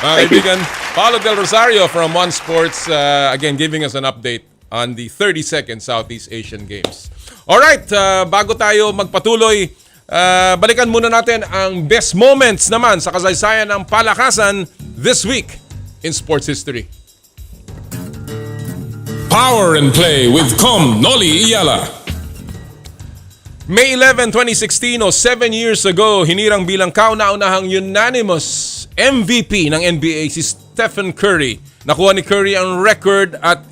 Mga kaibigan, Paulo Del Rosario from One Sports, again, giving us an update on the 32nd Southeast Asian Games. Alright, bago tayo magpatuloy, balikan muna natin ang best moments naman sa kasaysayan ng palakasan this week in sports history. Power and Play with Noli Iyala. May 11, 2016 o 7 years ago, hinirang bilang kauna-unahang unanimous MVP ng NBA si Stephen Curry. Nakuha ni Curry ang record at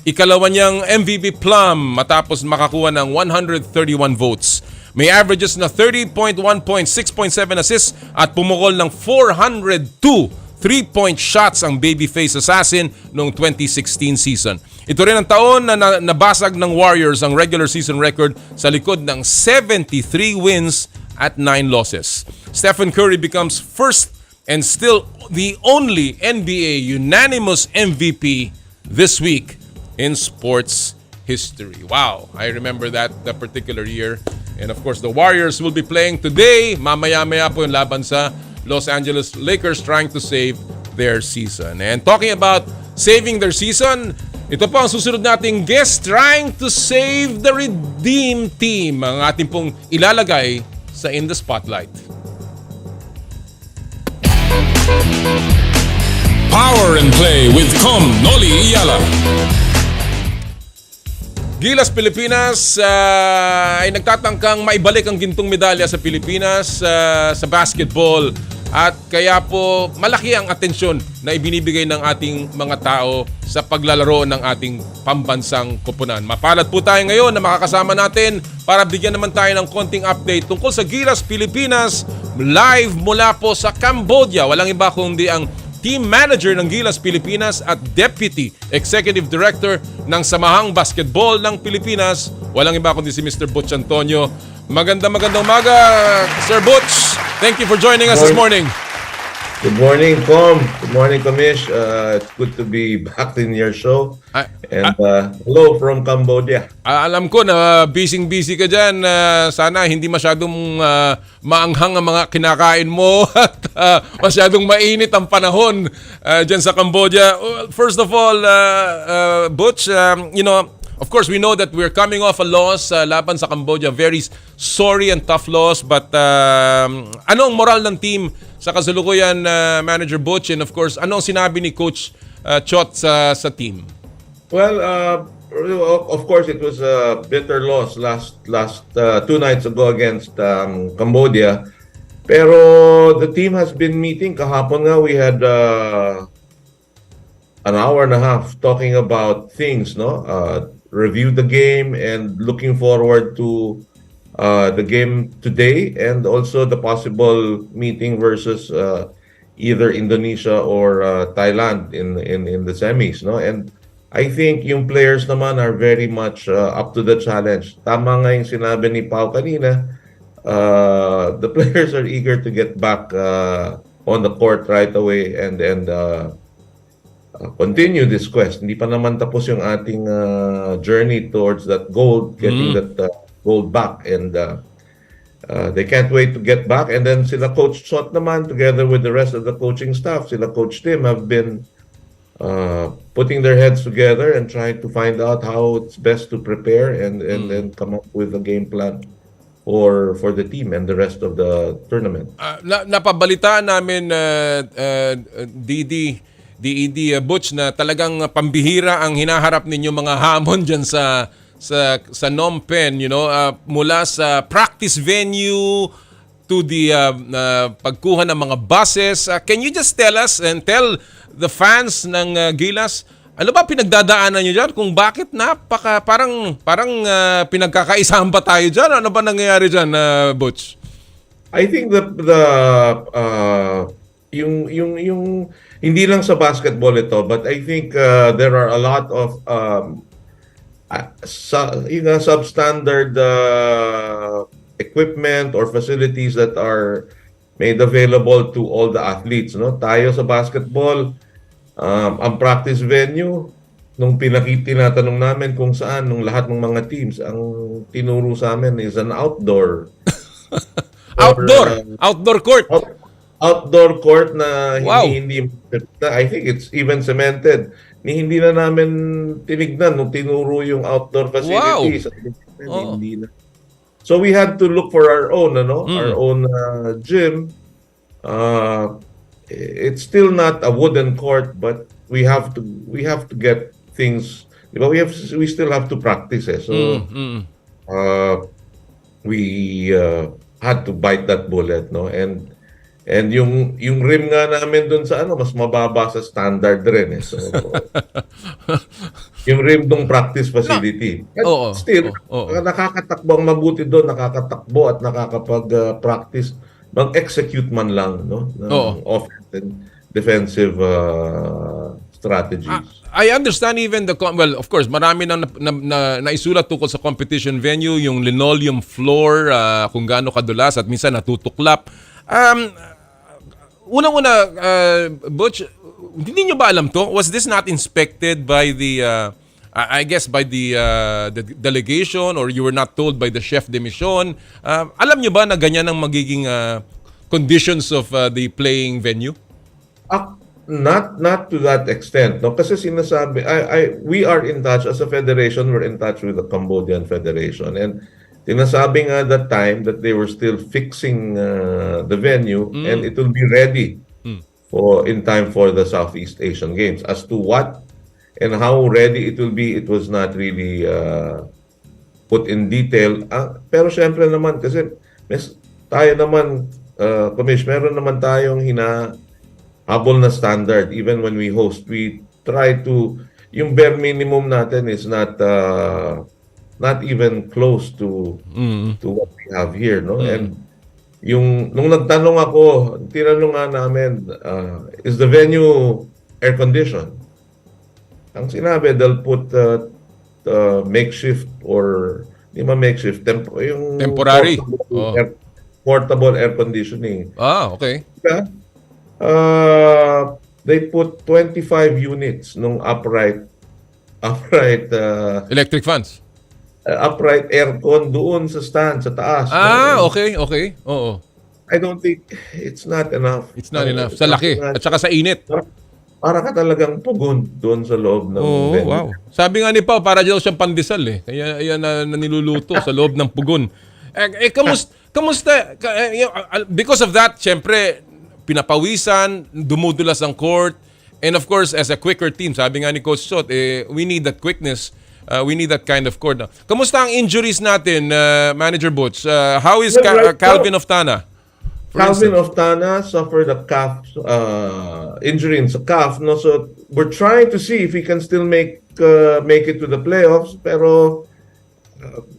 ikalawa niyang MVP plum matapos makakuha ng 131 votes. May averages na 30.1 points, 6.7 assists at pumukol ng 402 3-point shots ang babyface assassin noong 2016 season. Ito rin ang taon na nabasag ng Warriors ang regular season record sa likod ng 73 wins at 9 losses. Stephen Curry becomes first and still the only NBA unanimous MVP this week in sports history. Wow, I remember that particular year. And of course, the Warriors will be playing today. Mamaya-maya po yung laban sa Los Angeles Lakers trying to save their season. And talking about saving their season, ito po ang susunod nating guest trying to save the Redeem Team. Ang ating pong ilalagay sa In the Spotlight. Power and Play with Noli Iyala. Gilas Pilipinas ay nagtatangkang maibalik ang gintong medalya sa Pilipinas sa basketball. At kaya po malaki ang atensyon na ibinibigay ng ating mga tao sa paglalaro ng ating pambansang koponan. Mapalad po tayo ngayon na makakasama natin para bigyan naman tayo ng konting update tungkol sa Gilas, Pilipinas, live mula po sa Cambodia. Walang iba kundi ang Team Manager ng Gilas, Pilipinas at Deputy Executive Director ng Samahang Basketball ng Pilipinas. Walang iba kundi si Mr. Butch Antonio. Magandang umaga, Sir Butch. Thank you for joining us this morning. Good morning, Com. Good morning, Kamish. It's good to be back in your show. And hello from Cambodia. Alam ko na busy ka dyan. Sana hindi masyadong maanghang ang mga kinakain mo at masyadong mainit ang panahon dyan sa Cambodia. First of all, Butch, of course, we know that we're coming off a loss laban sa Cambodia. Very sorry and tough loss. But anong moral ng team sa kasalukuyan, Manager Butch? And of course, anong sinabi ni Coach Chot sa team? Well, of course, it was a bitter loss last 2 nights ago against Cambodia. Pero the team has been meeting. Kahapon nga, we had an hour and a half talking about things, no? Review the game and looking forward to the game today, and also the possible meeting versus either Indonesia or Thailand in the semis, no? And I think yung players naman are very much up to the challenge. Tama nga yung sinabi ni Pao kanina. The players are eager to get back on the court right away and continue this quest. Hindi pa naman tapos yung ating journey towards that goal, getting that gold back, and they can't wait to get back. And then sila Coach Sot naman, together with the rest of the coaching staff, sila Coach Tim, have been putting their heads together and trying to find out how it's best to prepare and then come up with a game plan for the team and the rest of the tournament. Napabalitaan namin, DED Butch, na talagang pambihira ang hinaharap ninyo mga hamon dyan sa Phnom Penh, mula sa practice venue to the pagkuha ng mga buses. Can you just tell us and tell the fans ng Gilas, ano ba pinagdadaanan nyo dyan? Kung bakit parang pinagkakaisahan pa tayo dyan? Ano ba nangyayari dyan, Butch? I think yung hindi lang sa basketball ito, but I think there are a lot of substandard equipment or facilities that are made available to all the athletes, no? Tayo sa basketball, ang practice venue, nung tinatanong namin kung saan, nung lahat ng mga teams, ang tinuro sa amin is an outdoor outdoor court. Outdoor court na hindi I think it's even cemented. Hindi na namin tinignan nung tinuro yung outdoor facilities. Hindi na. So we had to look for our own, our own gym. It's still not a wooden court, but we have to get things. Diba? We still have to practice. So we had to bite that bullet, no? And yung rim nga namin doon sa mas mababa sa standard rin. So yung rim ng practice facility. Still, nakakatakbo ang mabuti doon, nakakatakbo at nakakapag-practice, mag-execute man lang, no? Offensive and defensive strategies. I understand even of course, marami nang naisulat tungkol sa competition venue, yung linoleum floor, kung gaano kadulas at minsan natutuklap. Unang-una, Butch, hindi nyo ba alam to? Was this not inspected by the, I guess, by the delegation, or you were not told by the chef de mission? Alam nyo ba na ganyan ang magiging conditions of the playing venue? Not to that extent, no? Kasi sinasabi, we are in touch as a federation. We're in touch with the Cambodian Federation, and sinasabi nga that time that they were still fixing the venue and it will be ready in time for the Southeast Asian Games. As to what and how ready it will be, it was not really put in detail. Pero syempre naman, kasi tayo naman Commish, meron naman tayong habol na standard. Even when we host, we try to, yung bare minimum natin is not even close to what we have here, no? And nung nagtanong ako, tinanong nga namin, is the venue air conditioned? Ang sinabi, they'll put makeshift or hindi man makeshift, yung temporary portable air conditioning. Okay. Diba? They put 25 units nung upright electric fans. Upright aircon doon sa stand, sa taas. Okay. Oo. I don't think it's not enough. It's not enough. Sa laki. At saka sa init. Para ka talagang pugon doon sa loob ng venue. Wow. Sabi nga ni Pao, para daw siyang pandesal eh. Kaya yan na niluluto sa loob ng pugon. Kamusta? Because of that, syempre, pinapawisan, dumudulas ang court, and of course, as a quicker team, sabi nga ni Coach Sot, we need that quickness. We need that kind of court. Kamusta ang injuries natin, Manager Butch? How is Calvin Oftana? Calvin Oftana suffered a calf injury in the calf. No? So we're trying to see if he can still make it to the playoffs. Pero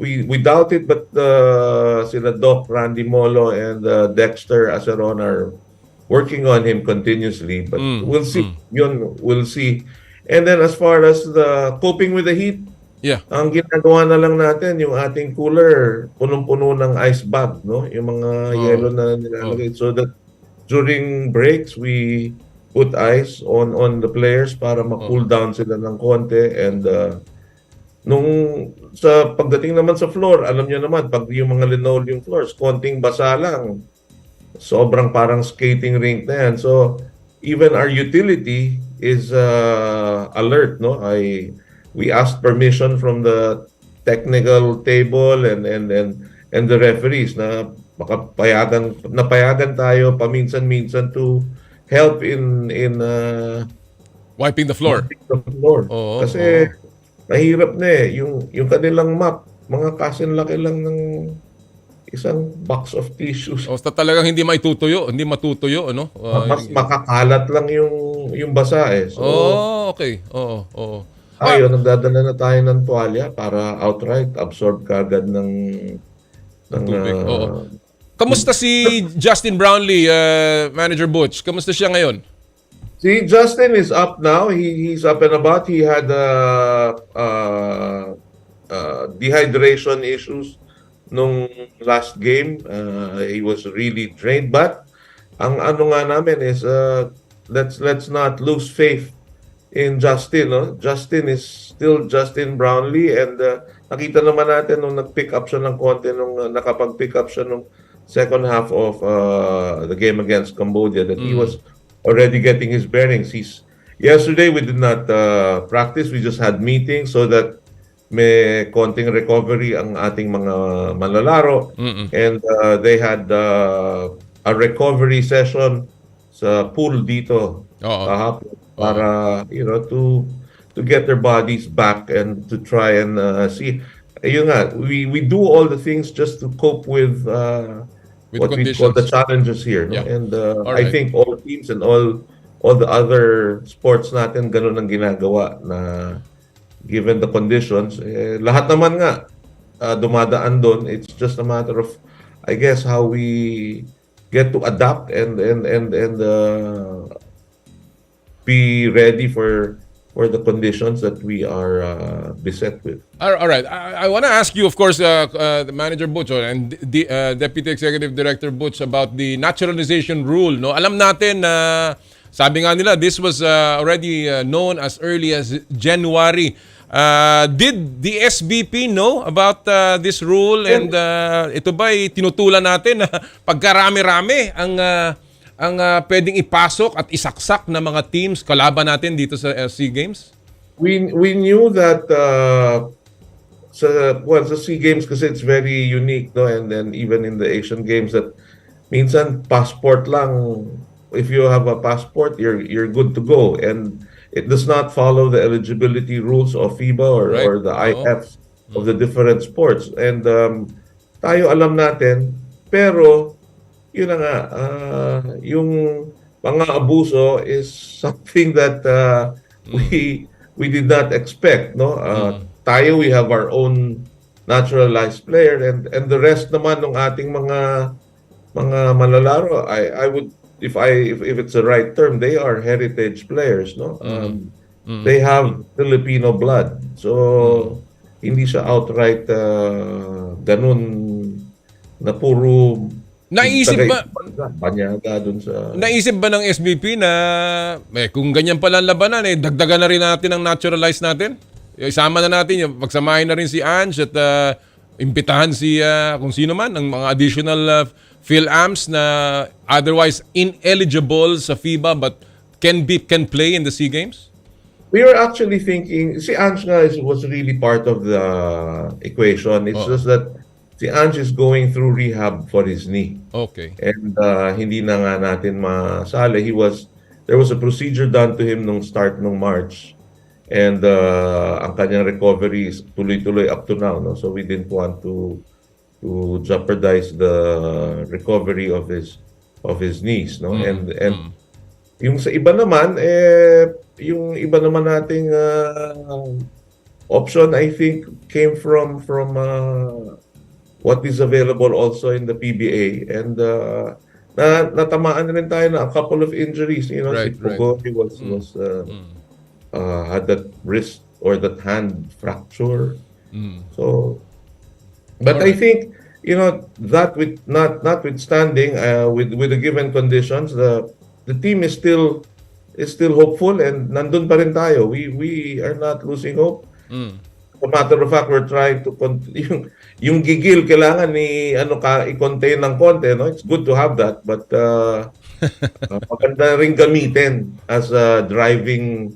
we doubt it. But sila Doc Randy Molo and Dexter Aceron are working on him continuously. But we'll see. We'll see. And then as far as the coping with the heat, ang ginagawa na lang natin, yung ating cooler, punong-puno ng ice bag, no? Yung mga yelo na nilalagay. So that during breaks, we put ice on the players para ma-cool down sila ng konti. And sa pagdating naman sa floor, alam nyo naman, pag yung mga linoleum floors, konting basa lang, sobrang parang skating rink na yan. So even our utility is alert, no? We asked permission from the technical table and the referees na napayagan tayo paminsan-minsan to help in wiping the floor. Kasi mahirap na eh. Yung kanilang map, mga kasinlaki lang ng isang box of tissues. Talagang hindi matutuyo, ano? Mas makakalat lang yung basa eh. So, okay. Oo. Ayun, nagdadala na tayo ng tuwalya para outright absorb kagad ng tubig. Kamusta si Justin Brownlee, Manager Butch? Kamusta siya ngayon? Si Justin is up now. He's up and about. He had dehydration issues nung last game. He was really drained. But ang ano nga namin is let's not lose faith in Justin, no? Justin is still Justin Brownlee, and nakita naman natin nung nag-pick up siya ng konti, nung nakapag-pick up siya nung second half of the game against Cambodia, that he was already getting his bearings. Yesterday we did not practice, we just had meetings so that may konting recovery ang ating mga manlalaro, and they had a recovery session sa pool dito kahapon. Para to get their bodies back and to try and see. Ayun nga, we do all the things just to cope with what we call the challenges here. No? And I think all teams and all the other sports natin ganun ang ginagawa na given the conditions. Lahat naman nga dumadaan doon. It's just a matter of, I guess, how we get to adapt and be ready for the conditions that we are beset with. All right. I want to ask you, of course, the Manager Butch and the Deputy Executive Director Butch about the naturalization rule. No, alam natin na sabi nga nila this was already known as early as January. Did the SBP know about this rule, and ito ba'y tinutulan natin na pagkarami-rami ang pwedeng ipasok at isaksak na mga teams kalaban natin dito sa SEA Games? We knew that sa SEA Games kasi it's very unique, no, and then even in the Asian Games that minsan passport lang, if you have a passport you're good to go, and it does not follow the eligibility rules of FIBA or the IFs of the different sports. And tayo alam natin, pero yun na nga, yung mga abuso is something that we did not expect, no? Tayo, we have our own naturalized player, and the rest naman ng ating mga malalaro, I would, if it's the right term, they are heritage players, no? They have Filipino blood, so hindi siya outright ganun na puro Naisip ba banyaga dun sa Naisip ba ng SBP na kung ganyan pala ang labanan, dagdagan na rin natin ang naturalized natin? Isama na natin, pagsamahin na rin si Ange at imbitahan si kung sino man, ng mga additional PhilAmps na otherwise ineligible sa FIBA but can play in the SEA Games? We were actually thinking, si Ange nga was really part of the equation. It's just that si Ange is going through rehab for his knee. Okay. And hindi na nga natin masali. There was a procedure done to him nung start nung March. And ang kanyang recovery is tuloy-tuloy up to now, no? So we didn't want to jeopardize the recovery of his knees, no? And yung sa iba naman, yung iba naman nating option, I think, came from what is available also in the PBA, and natamaan rin tayo na a couple of injuries. You know, si Pugori was had that wrist or that hand fracture. So, but I think, you know, that notwithstanding, with the given conditions, the team is still hopeful, and nandun pa rin tayo. We are not losing hope. As a matter of fact, we're trying to yung gigil kailangan i-contain ng konti, no? It's good to have that, but maganda rin gamitin as a driving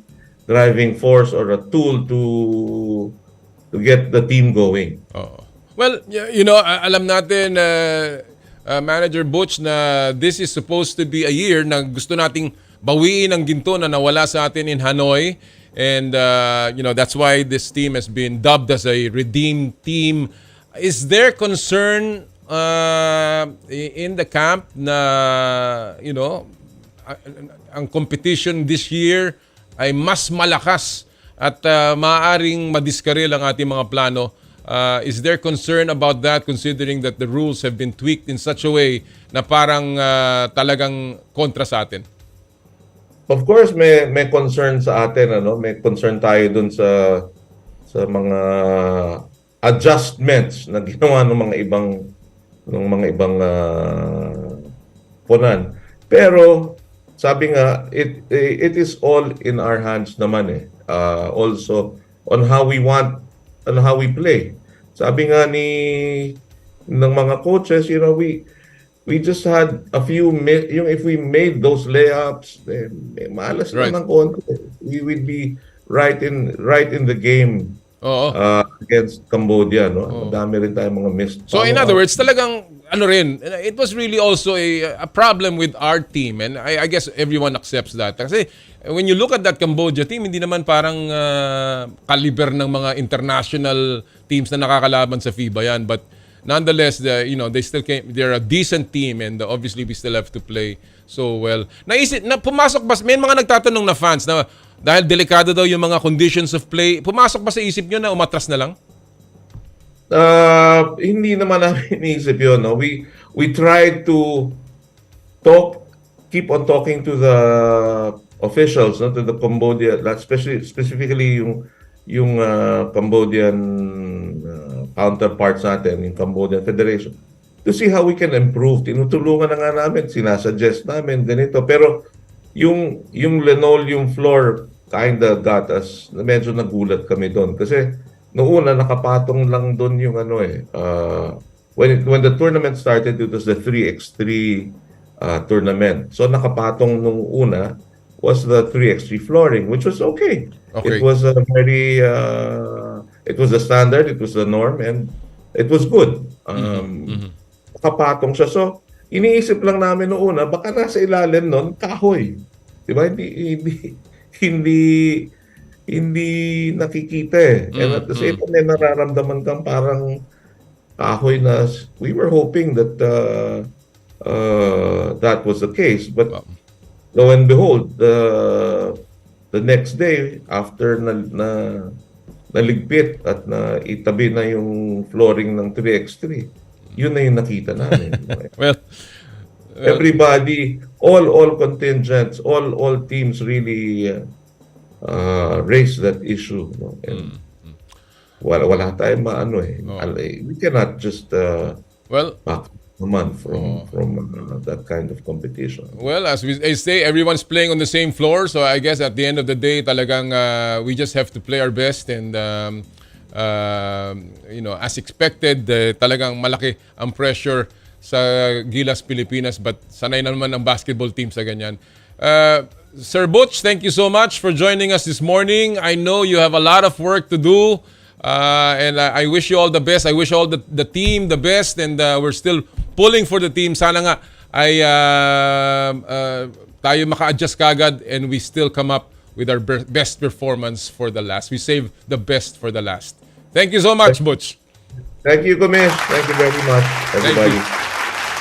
force or a tool to get the team going. Well, you know, alam natin, Manager Butch, na this is supposed to be a year na gusto nating bawiin ang ginto na nawala sa atin in Hanoi. And, you know, that's why this team has been dubbed as a redeemed team. Is there concern in the camp na, you know, ang competition this year ay mas malakas at maaaring madiskaril ang ating mga plano? Is there concern about that, considering that the rules have been tweaked in such a way na parang talagang kontra sa atin? Of course, may concern sa atin, ano? May concern tayo dun sa mga adjustments na ginawa ng mga ibang punan. Pero sabi nga, it is all in our hands naman also on how we play. Sabi nga ng mga coaches, you know, we just had a few if we made those layups, malas naman konti. We would be right in the game against Cambodia, no? Madami rin tayong mga missed. So in other words, talagang it was really also a problem with our team, and I guess everyone accepts that. Kasi when you look at that Cambodia team, hindi naman parang caliber ng mga international teams na nakakalaban sa FIBA yan, but nonetheless, you know, they're a decent team, and obviously we still have to play so well. Pumasok ba, may mga nagtatanong na fans na dahil delikado daw yung mga conditions of play, pumasok ba sa isip nyo na umatras na lang? Hindi naman namin iniisip yun, no? We tried to keep on talking to the officials, no? To the Cambodia, specifically yung Cambodian counterparts natin, yung Cambodian Federation, to see how we can improve. Tinutulungan na nga namin, sinasuggest namin, ganito. Pero yung linoleum floor kinda got us, medyo nagulat kami doon. Kasi noong una, nakapatong lang doon yung when the tournament started, it was the 3x3 tournament. So nakapatong nung una was the 3x3 flooring, which was okay. It was a very it was the standard, it was the norm, and it was good. Nakapatong siya. So iniisip lang namin noong una, baka nasa ilalim nun kahoy. Di ba? Hindi nakikita And at the same time, may nararamdaman kang parang kahoy na we were hoping that that was the case. But lo and behold, the next day, after naligpit at na itabi na yung flooring ng 3x3, yun na yung nakita namin. Well, everybody, all contingents, all teams really raised that issue. No? And wala tayong maano eh. We cannot just back naman from that kind of competition. Well, as I say, everyone's playing on the same floor, so I guess at the end of the day, talagang we just have to play our best, and as expected, talagang malaki ang pressure sa Gilas, Pilipinas, but sanay na naman ang basketball team sa ganyan. Sir Butch, thank you so much for joining us this morning. I know you have a lot of work to do, and I wish you all the best. I wish all the team the best, and we're still pulling for the team. Sana nga ay tayo maka-adjust kagad and we still come up with our best performance for the last. We save the best for the last. Thank you so much, Butch. Thank you, Kumis. Thank you very much, everybody.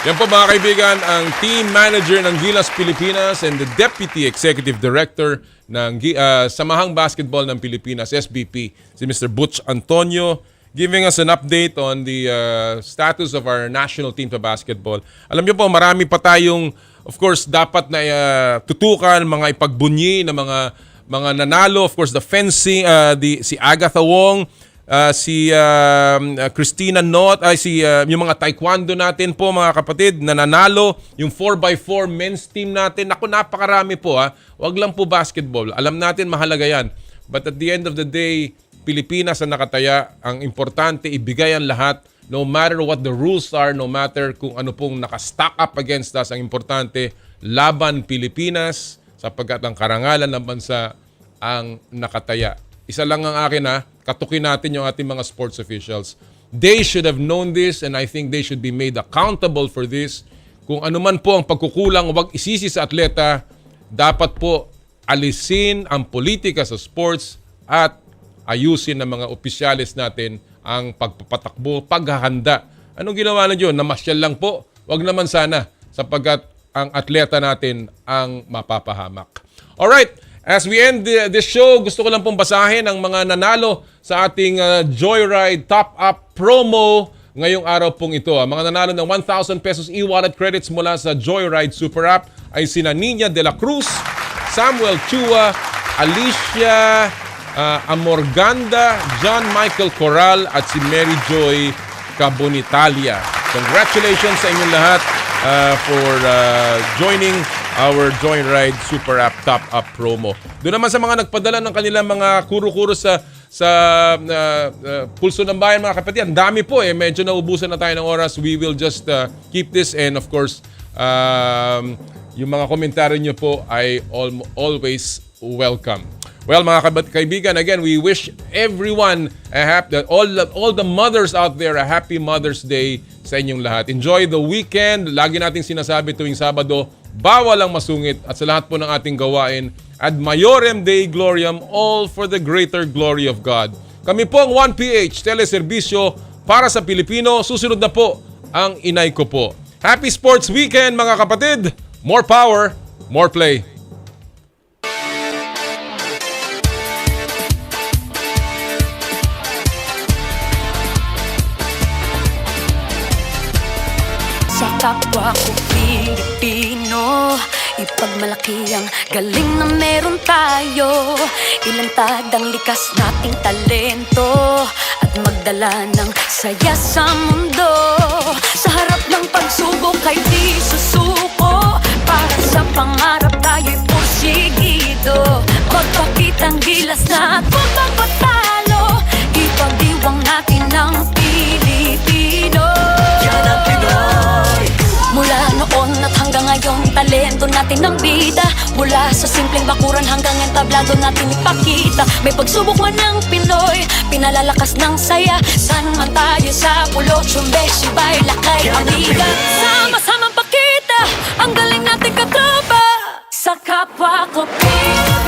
Yan po mga kaibigan, ang team manager ng Gilas Pilipinas and the Deputy Executive Director ng Samahang Basketball ng Pilipinas, SBP, si Mr. Butch Antonio, giving us an update on the status of our national team sa basketball. Alam niyo po, marami pa tayong, of course, dapat na tutukan, mga ipagbunyi na mga nanalo. Of course, the fencing, si Agatha Wong, si Christina Not, yung mga taekwondo natin po mga kapatid na nanalo, yung 4x4 men's team natin. Naku, napakarami po ha. Wag lang po basketball. Alam natin mahalaga yan. But at the end of the day, Pilipinas ang nakataya. Ang importante, ibigay ang lahat. No matter what the rules are, no matter kung ano pong nakastack up against us, ang importante, laban Pilipinas sapagkat ang karangalan ng bansa ang nakataya. Isa lang ang akin ha, katukin natin yung ating mga sports officials. They should have known this and I think they should be made accountable for this. Kung ano man po ang pagkukulang, huwag isisi sa atleta. Dapat po alisin ang politika sa sports at ayusin ng mga opisyalis natin ang pagpapatakbo, paghahanda. Anong ginawa na yun? Namasyal lang po. Huwag naman sana sapagkat ang atleta natin ang mapapahamak. Alright, as we end this show, gusto ko lang pong basahin ang mga nanalo sa ating Joyride Top Up promo ngayong araw pong ito. Ang mga nanalo ng 1,000 pesos e-wallet credits mula sa Joyride Super App ay sina Nina de la Cruz, Samuel Chua, Alicia Amorganda, John Michael Coral at si Mary Joy Cabonitalia. Congratulations sa inyong lahat for joining our Joyride Super App Top Up promo. Doon naman sa mga nagpadala ng kanilang mga kuro-kuro sa Pulso ng Bayan mga kapatid. Ang dami po medyo naubusan na tayo ng oras. We will just keep this and of course yung mga komentaryo nyo po ay always welcome. Well, mga kaibigan, again, we wish everyone all the mothers out there a happy Mother's Day sa inyong lahat. Enjoy the weekend. Lagi nating sinasabi tuwing Sabado, bawal ang masungit at sa lahat po ng ating gawain, ad maiorem Dei gloriam, all for the greater glory of God. Kami po ang 1PH Teleserbisyo para sa Pilipino. Susunod na po ang inay ko po. Happy Sports Weekend, mga kapatid! More power, more play. Sa kapwa ko Pilipino, ipagmalaki ang galing na meron tayo. Ilantad ang likas nating talento at magdala ng saya sa mundo. Sa harap ng pagsubok ay di susuko, para sa pangarap tayo'y porsigido. Magpakitang gilas na at huwag magpatalo, ipagdiwang natin ang Pilipino. Yan ang Pinoy. Mula noon at hanggang ngayon, talento natin ang bida. Mula sa simpleng bakuran hanggang entablado natin ipakita. May pagsubok man ng Pinoy, pinalalakas ng saya. San man tayo sa pulo, Chumbe, Sibay, Lakay, Amiga. Sama-samang pakita ang galing natin katropa. Sa kapwa ko Pilipino.